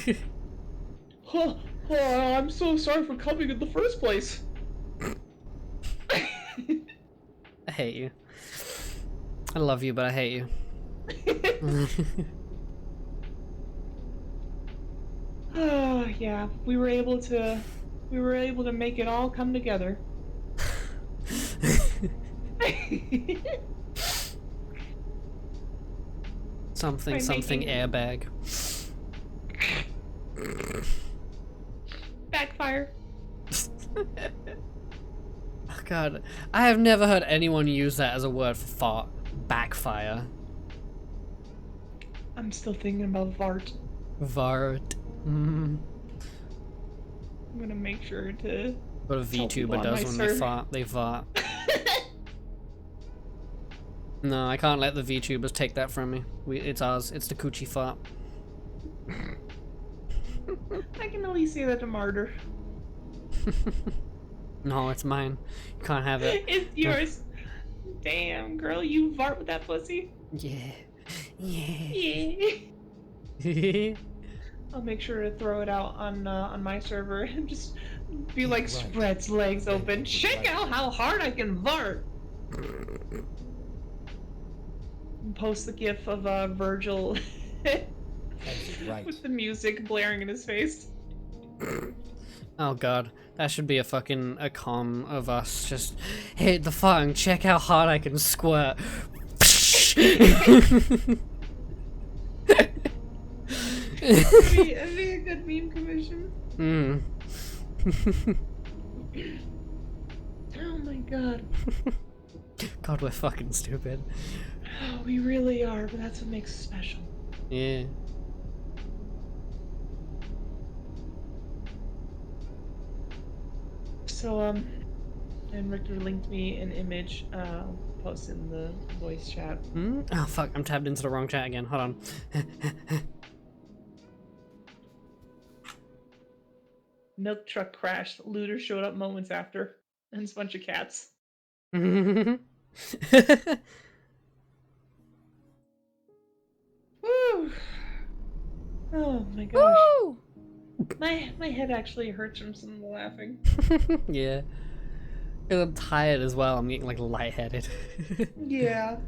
Oh, I'm so sorry for coming in the first place. I hate you. I love you, but I hate you. Oh, yeah, we were able to make it all come together. Something By something making- airbag. Backfire. Oh God, I have never heard anyone use that as a word for fart. Backfire. I'm still thinking about Vart. Vart. Mm. I'm gonna make sure to. What a Tell people VTuber on does my when they server. fart. They fart. No, I can't let the VTubers take that from me. It's ours. It's the coochie fart. I can at least say that to Martyr. No, it's mine. You can't have it. It's yours. Damn, girl, you Vart with that pussy. Yeah. Yeah. Yeah. I'll make sure to throw it out on my server and just be like, Right. spreads legs open. Check out how hard I can Vart. And post the gif of Virgil Exit right. with the music blaring in his face. Oh God, that should be a comm of us just hit the phone. Check how hard I can squirt. That'd be a good meme commission. Mm. Oh my god. God, we're fucking stupid. Oh, we really are, but that's what makes us special. Yeah. So, and Richter linked me an image, posted in the voice chat. Mm? Oh fuck, I'm tabbed into the wrong chat again. Hold on. Milk truck crashed. Looter showed up moments after. And it's a bunch of cats. Woo! Woo! Oh my gosh. My head actually hurts from some of the laughing. Yeah. I'm tired as well. I'm getting like lightheaded. Yeah.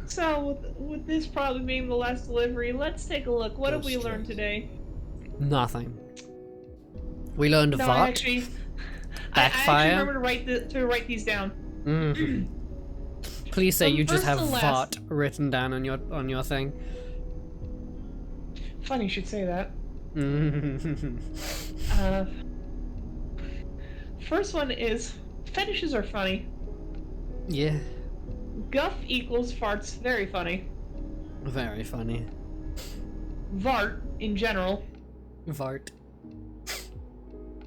So, with this probably being the last delivery, let's take a look. What have we learned today? Nothing. We learned No, VOT. I actually Backfire. remember to write these down. Mm. Please say From you just first have to last. VOT written down on your thing. Funny you should say that. Mm. First one is fetishes are funny. Yeah. Guff equals farts, very funny. Very funny. Vart in general. Vart.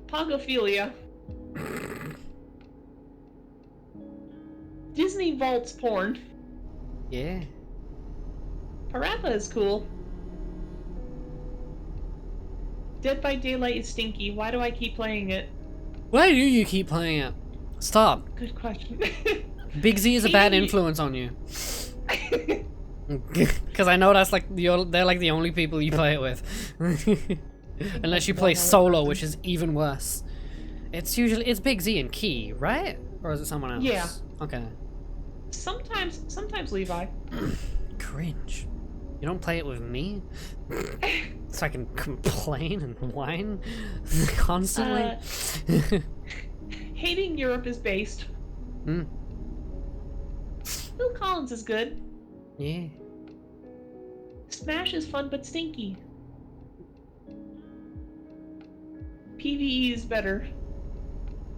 Pogophilia. Disney vaults porn. Yeah. Parappa is cool. Dead by Daylight is stinky. Why do I keep playing it? Why do you keep playing it? Stop. Good question. Big Z is a bad Hey. influence on you. Because I know that's like they're like the only people you play it with. Unless you play solo, which is even worse. It's Big Z and Key, right? Or is it someone else? Yeah. Okay. Sometimes Levi. Cringe. You don't play it with me? So I can complain and whine constantly? Hating Europe is based. Hmm. Phil Collins is good. Yeah. Smash is fun but stinky. PvE is better.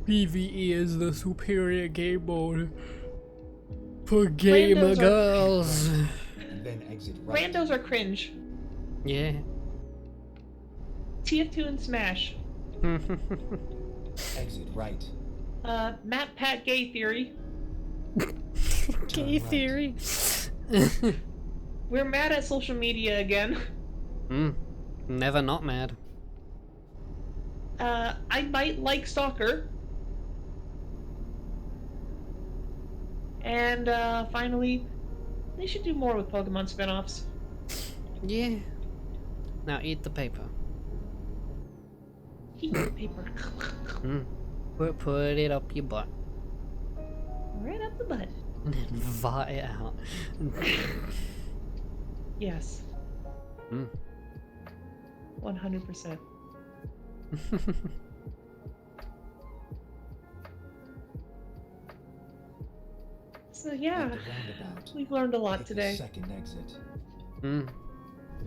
PvE is the superior game mode for gamer Randos are- girls. And then exit right. Randos are cringe. Yeah. TF2 and Smash. Exit right. Matt Pat Gay Theory. Gay theory. We're mad at social media again. Never not mad. I might like Stalker. And finally, they should do more with Pokemon spin-offs. Yeah. Now eat the paper. Heat paper. Put it up your butt. Right up the butt. And then vomit it out. Yes. 100%. So yeah, At the roundabout, we've learned a lot take the today. second exit.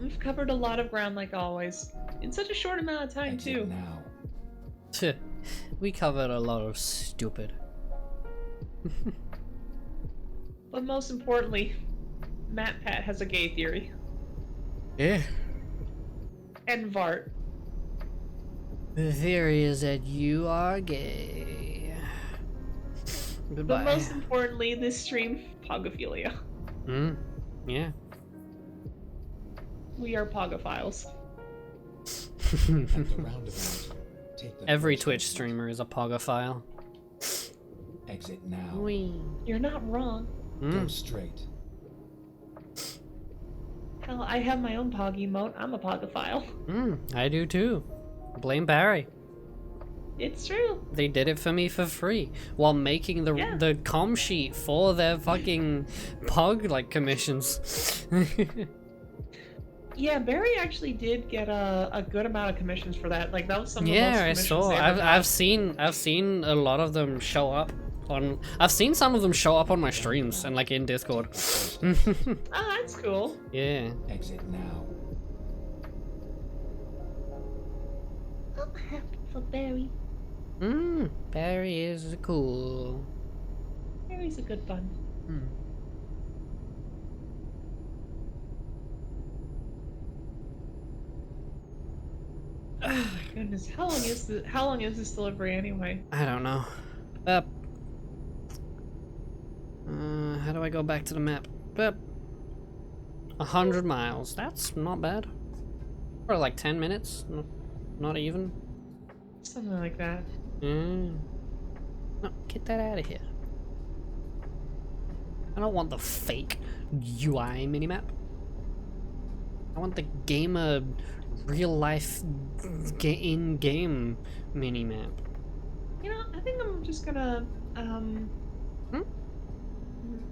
We've covered a lot of ground like always. In such a short amount of time Exit too. now. We covered a lot of stupid. But most importantly, Matt Pat has a gay theory. Yeah. And Vart. The theory is that you are gay. Goodbye. But most importantly, this stream, Pogophilia. Yeah. We are Pogophiles. At the roundabout, take the Every first Twitch exit. streamer is a pogophile. Exit now. Wee. You're not wrong. Go straight. Hell, I have my own Pog emote. I'm a Pogophile. I do too. Blame Barry. It's true. They did it for me for free while making the comm sheet for their fucking pug like commissions. Yeah, Barry actually did get a good amount of commissions for that. Like that was some of the most Yeah, I commissions saw. they ever got. I've seen a lot of them show up on. I've seen some of them show up on my streams and like in Discord. Oh, that's cool. Yeah. Exit now. I'm happy for Barry. Barry is cool. Barry's a good fun. Oh my goodness, how long is this delivery anyway? I don't know. How do I go back to the map? 100 miles. That's not bad. Or like 10 minutes. Not even. Something like that. No, get that out of here. I don't want the fake UI minimap. I want the gamer real life in-game minimap. You know, I think I'm just gonna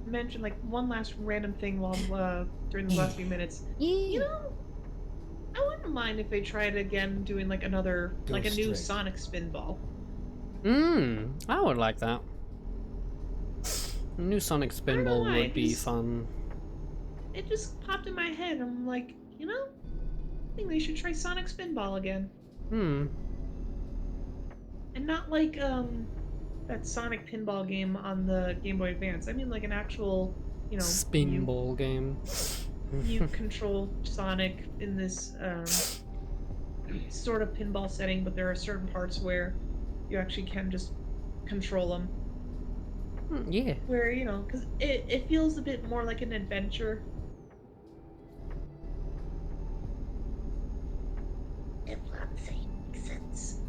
mention like one last random thing while during the last few minutes. You know, I wouldn't mind if they tried again doing like another Go a new straight. Sonic Spinball. I would like that. A new Sonic know Spinball why, would be just- fun. It just popped in my head. I'm like, you know, I think they should try Sonic Spinball again, and not like that Sonic pinball game on the Game Boy Advance. I mean like an actual, you know, Spinball game. you control Sonic in this sort of pinball setting, but there are certain parts where you actually can just control them. Yeah. Where, you know, because it feels a bit more like an adventure. If I'm saying makes sense.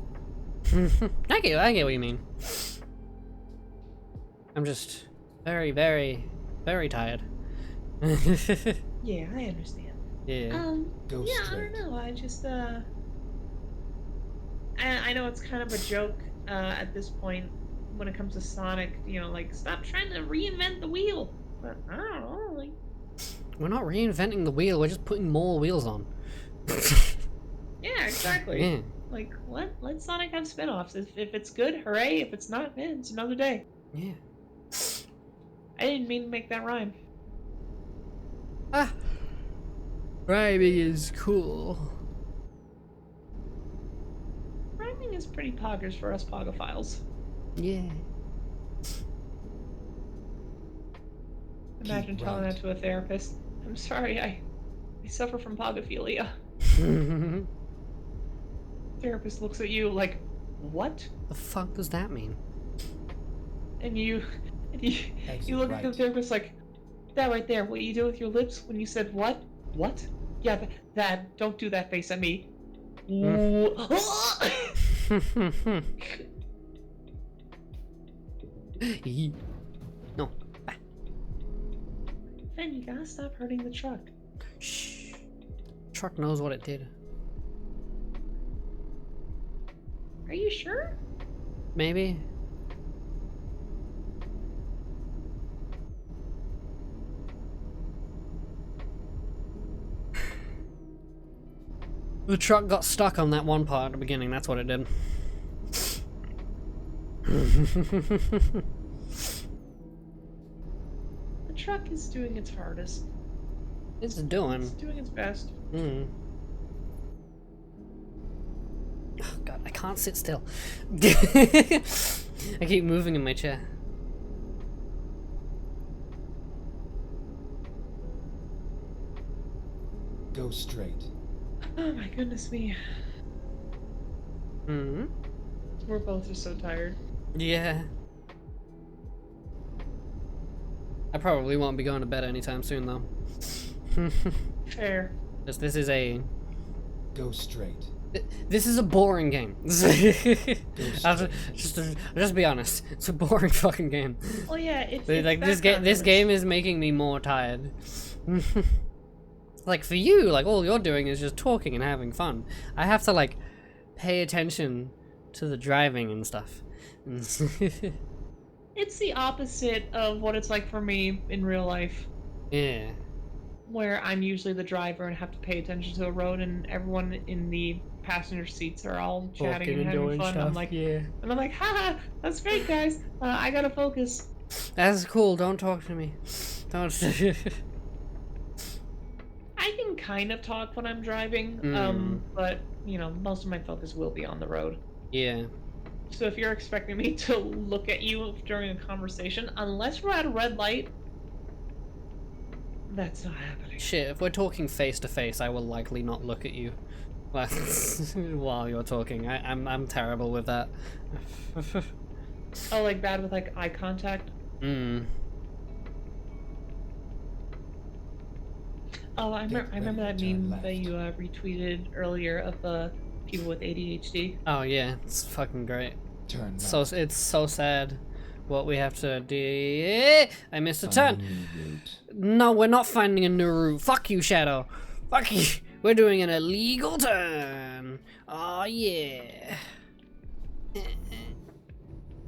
I get what you mean. I'm just very, very, very tired. Yeah, I understand. Yeah. Go Yeah, I straight. don't know. I just I know it's kind of a joke at this point when it comes to Sonic, you know, like stop trying to reinvent the wheel. But I don't know, like We're not reinventing the wheel, we're just putting more wheels on. yeah, exactly. Yeah. Like let Sonic have spin-offs. If it's good, hooray. If it's not, it's another day. Yeah. I didn't mean to make that rhyme. Ah. Rhyming is cool. Rhyming is pretty poggers for us pogophiles. Yeah. Imagine telling right. that to a therapist. I'm sorry, I suffer from pogophilia. Therapist looks at you like, what? The fuck does that mean? And you Exit look at the right. therapist like, that right there, what you do with your lips when you said what? What? Yeah, that, don't do that face at me. Ooh. No. Fen, you gotta stop hurting the truck. Shh. Truck knows what it did. Are you sure? Maybe. The truck got stuck on that one part at the beginning, that's what it did. The truck is doing its hardest. It's It's doing. doing its best. Oh god, I can't sit still. I keep moving in my chair. Go straight. Oh my goodness me. We're both just so tired. Yeah. I probably won't be going to bed anytime soon though. Fair. Just this is a boring game. I'll just be honest. It's a boring fucking game. Well, yeah. It's Like this background this noise. game is making me more tired. Like for you, like all you're doing is just talking and having fun. I have to like pay attention to the driving and stuff. It's the opposite of what it's like for me in real life. Yeah. where I'm usually the driver and have to pay attention to the road, and everyone in the passenger seats are all chatting Talking and having doing fun. stuff. I'm like, yeah. haha, that's great, guys. I gotta focus. That's cool. Don't talk to me. Don't. I can kind of talk when I'm driving, but you know, most of my focus will be on the road. yeah. So if you're expecting me to look at you during a conversation, unless we're at a red light, that's not happening. Shit. If we're talking face to face, I will likely not look at you while you're talking. I'm terrible with that. Oh, like bad with like eye contact? Oh, I remember that meme that you retweeted earlier of people with ADHD. Oh yeah, it's fucking great. Turn So left. it's so sad what we have to do. I missed a Find turn. a new route. No, we're not finding a new route. Fuck you, Shadow. Fuck you. We're doing an illegal turn. Oh yeah.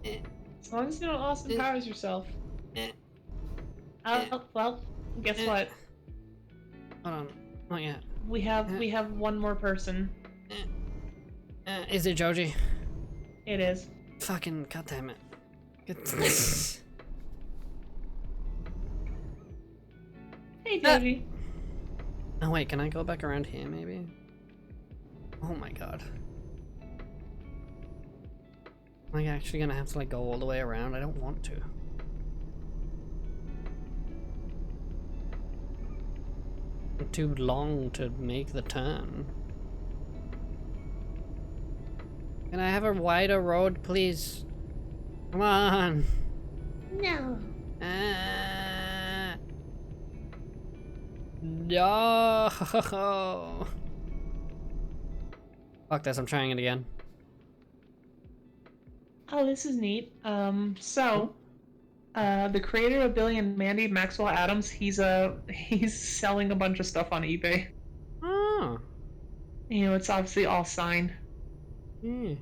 As long as you don't Austin Powers yourself. Well, guess what? Hold on. Not yet. We have one more person. Is it Joji? It is. Fucking goddamn it. Hey, Joji. Oh wait, can I go back around here maybe? Oh my god. Am I actually gonna have to like go all the way around? I don't want to. I'm too long to make the turn. Can I have a wider road, please? Come on. No. No. Fuck this, I'm trying it again. Oh, this is neat. The creator of Billy and Mandy, Maxwell Adams, he's selling a bunch of stuff on eBay. Oh. You know, it's obviously all signed. Hmm.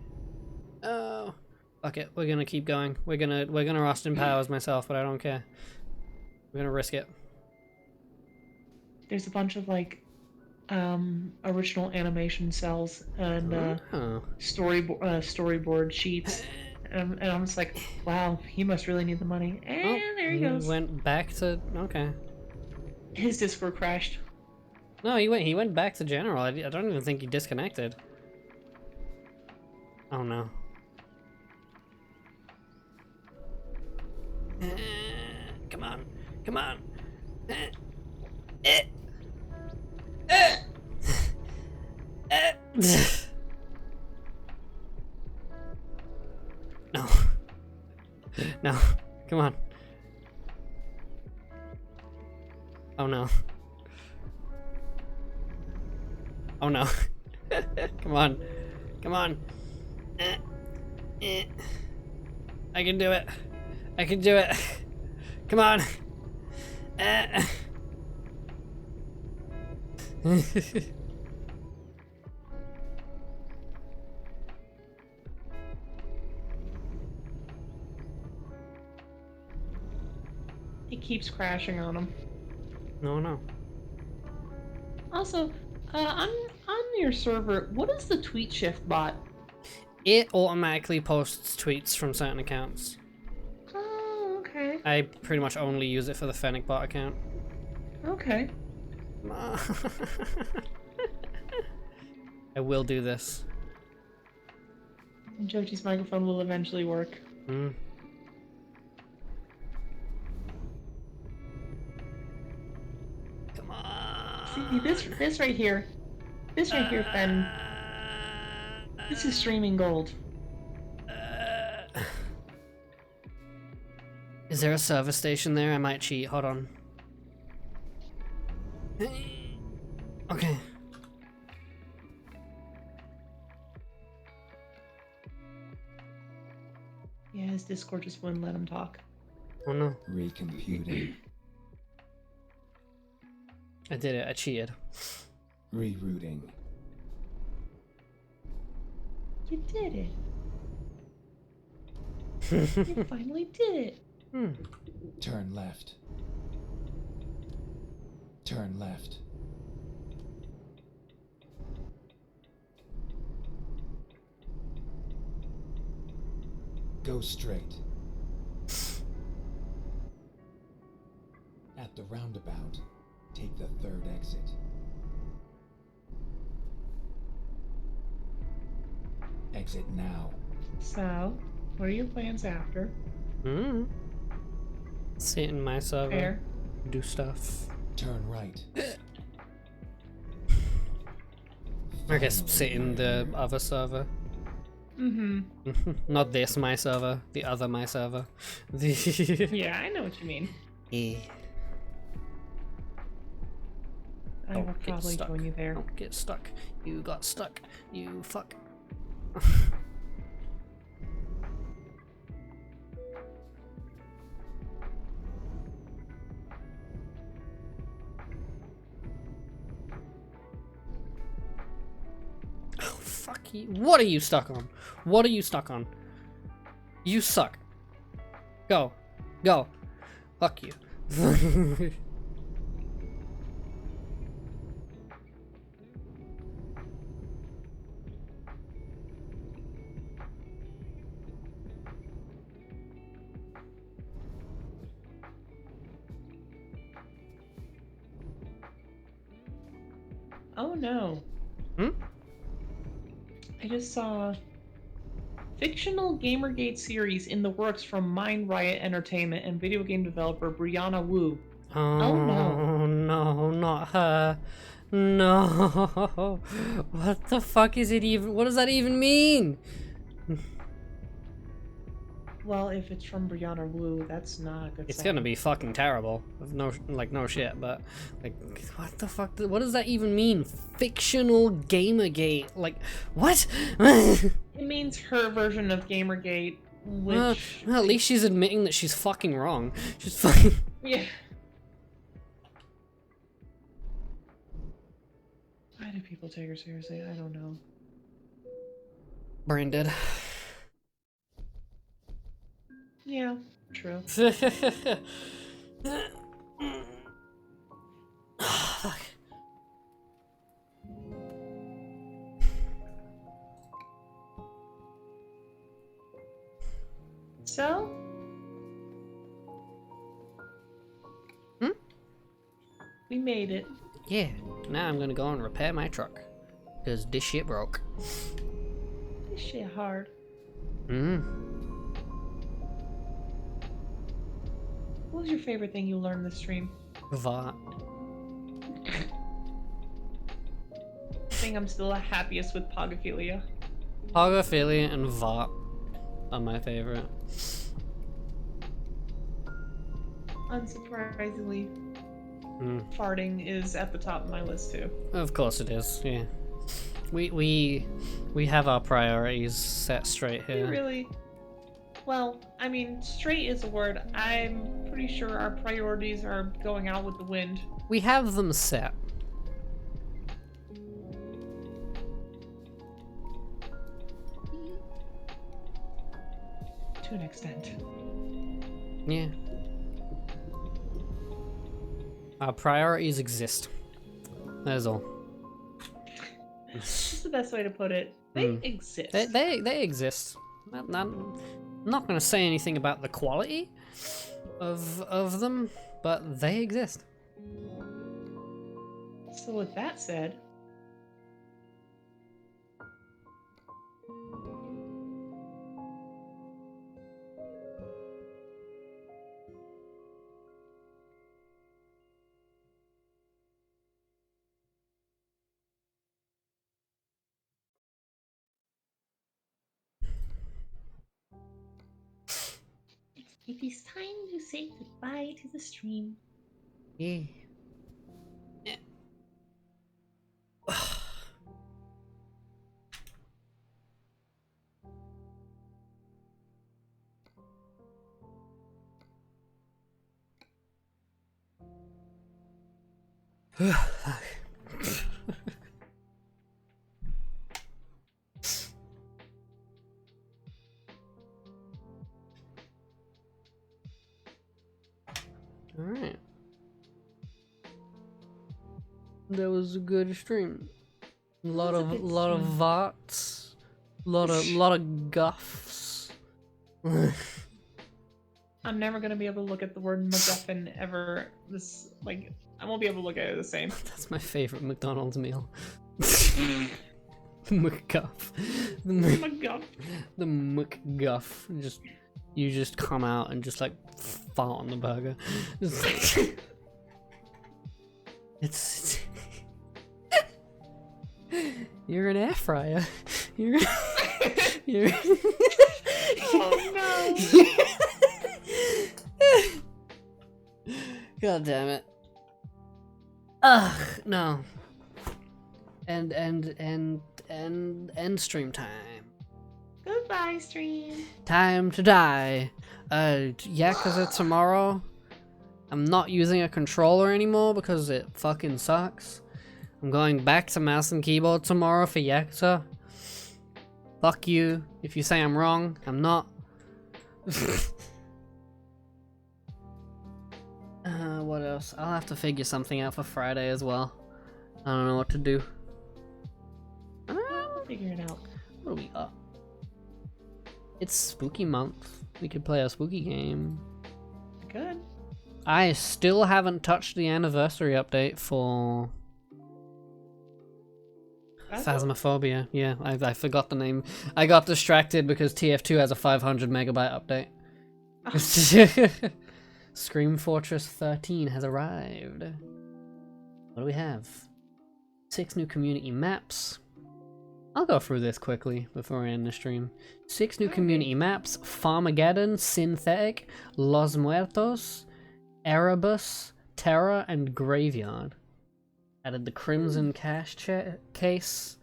Oh. Fuck it, we're gonna keep going. We're gonna Austin Powers myself, but I don't care. We're gonna risk it. There's a bunch of like original animation cells and Oh. storyboard sheets. And I'm just like, wow, he must really need the money. And there he goes. Went back to okay. His Discord crashed. No, he went back to general. I don't even think he disconnected. Oh no. Come on. Come on. No. No. Come on. Oh no. Oh no. Come on. Come on. I can do it. I can do it. Come on. It keeps crashing on him. No, no. Also, on your server, what is the tweet shift bot? It automatically posts tweets from certain accounts. Oh, okay. I pretty much only use it for the Fennec bot account. Okay. I will do this. Joji's microphone will eventually work. Hmm. Come on. See, this right here. This right here, Fen. This is streaming gold. Is there a service station there? I might cheat. Hold on. Okay. Yeah, his Discord just wouldn't let him talk. Oh no. Recomputing. I did it. I cheated. Rerouting. You did it. You finally did it. Hmm. Turn left. Turn left. Go straight. At the roundabout, take the third exit. Exit now. So, what are your plans after? Hmm. Sit in my server. Fair. Do stuff. Turn right. I guess Finally, sit in we're the here. other server. Mm-hmm. Not this my server, the other my server. The Yeah, I know what you mean. yeah. I Don't will get probably stuck. join you there. Don't get stuck. You got stuck. You fuck. Oh, fuck you. What are you stuck on? What are you stuck on? You suck. Go. Go. Fuck you. Oh no. Hmm? I just saw fictional Gamergate series in the works from Mind Riot Entertainment and video game developer Brianna Wu. Oh no. no, not her. No. What the fuck is it even? What does that even mean? Well, if it's from Brianna Wu, that's not a good It's sign. gonna be fucking terrible. No, like no shit, but like, what the fuck? What does that even mean? Fictional Gamergate? Like, what? It means her version of Gamergate, Well, which at least she's admitting that she's fucking wrong. She's fucking. yeah. Why do people take her seriously? I don't know. Branded. Yeah, true. Fuck. So? Hmm? We made it. Yeah, now I'm gonna go and repair my truck. Cause this shit broke. This shit hard. Mm. What was your favorite thing you learned this stream? Vot. I think I'm still the happiest with Pogophilia. Pogophilia and Vot are my favorite. Unsurprisingly, Mm. farting is at the top of my list too. Of course it is, yeah. We have our priorities set straight We here. really... Well, I mean, straight is a word. I'm pretty sure our priorities are going out with the wind. We have them set. To an extent. Yeah. Our priorities exist. That is all. That's the best way to put it. They exist. They exist. I'm not gonna say anything about the quality of them, but they exist. So with that said, it is time to say goodbye to the stream. Yeah. All right. That was a good stream. A lot was a of good VOTs. Lot of guffs. I'm never gonna be able to look at the word MacGuffin ever. I won't be able to look at it the same. That's my favorite McDonald's meal. The McGuff. MacGuff. The McGuff. You just come out and just like fart on the burger. It's you're an air fryer. You're Oh no. God damn it. Ugh, no. And stream time. Goodbye, stream. Time to die. Yakuza tomorrow. I'm not using a controller anymore because it fucking sucks. I'm going back to mouse and keyboard tomorrow for Yakuza. Fuck you. If you say I'm wrong, I'm not. What else? I'll have to figure something out for Friday as well. I don't know what to do. We'll figure it out. What do we got? It's spooky month. We could play a spooky game. Good. I still haven't touched the anniversary update for Phasmophobia. Yeah, I forgot the name. I got distracted because TF2 has a 500 megabyte update. Scream Fortress 13 has arrived. What do we have? 6 new community maps. I'll go through this quickly before I end the stream. 6 new community maps: Farmageddon, Synthetic, Los Muertos, Erebus, Terra, and Graveyard. Added the Crimson Cache case.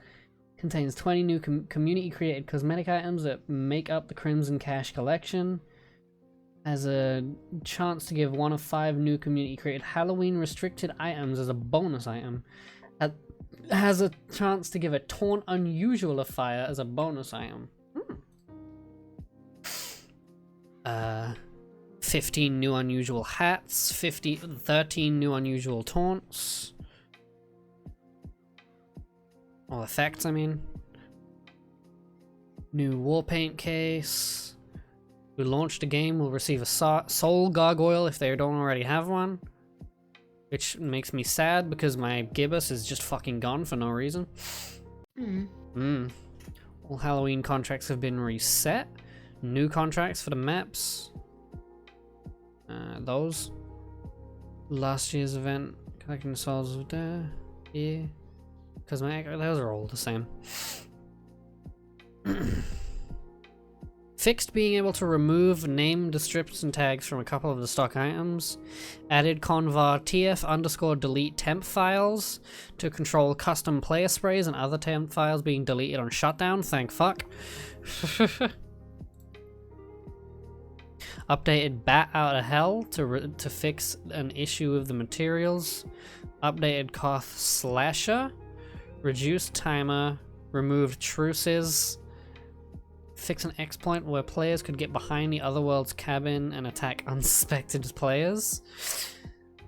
Contains 20 new community-created cosmetic items that make up the Crimson Cache collection. Has a chance to give 1 of 5 new community-created Halloween-restricted items as a bonus item. Has a chance to give a Taunt Unusual of Fire as a bonus item. 15 new unusual hats, 13 new unusual taunts. Or effects, I mean. New Warpaint case. Who launched a game will receive a Soul Gargoyle if they don't already have one. Which makes me sad because my Gibbous is just fucking gone for no reason. All Halloween contracts have been reset. New contracts for the maps. Those. Last year's event. Collecting the souls of there. Yeah. Cosmetic. Those are all the same. Fixed being able to remove name description tags from a couple of the stock items. Added Convar TF_delete temp files to control custom player sprays and other temp files being deleted on shutdown. Thank fuck. Updated Bat Out of Hell to fix an issue of the materials. Updated Koth Slasher. Reduced timer. Removed truces. Fix an exploit where players could get behind the other world's cabin and attack unsuspected players.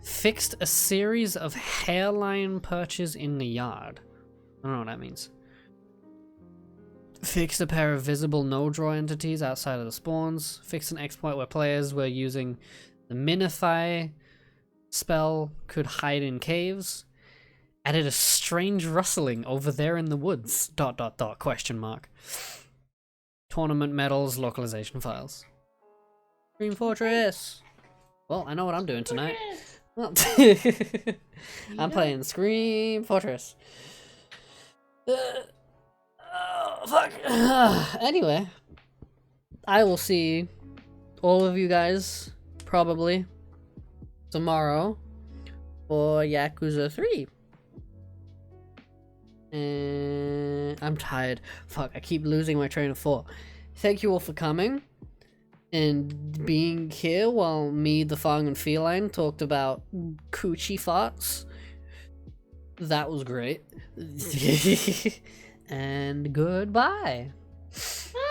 Fixed a series of hairline perches in the yard. I don't know what that means. Fixed a pair of visible no-draw entities outside of the spawns. Fixed an exploit where players were using the Minify spell could hide in caves. Added a strange rustling over there in the woods. ... question mark. Tournament medals, localization files. Scream Fortress! Well, I know what I'm doing tonight. Well, I'm playing Scream Fortress. Oh, fuck. Anyway, I will see all of you guys probably tomorrow for Yakuza 3. And I'm tired. Fuck, I keep losing my train of thought. Thank you all for coming and being here while me, the Fong, and Feline talked about coochie farts. That was great. And goodbye. Bye.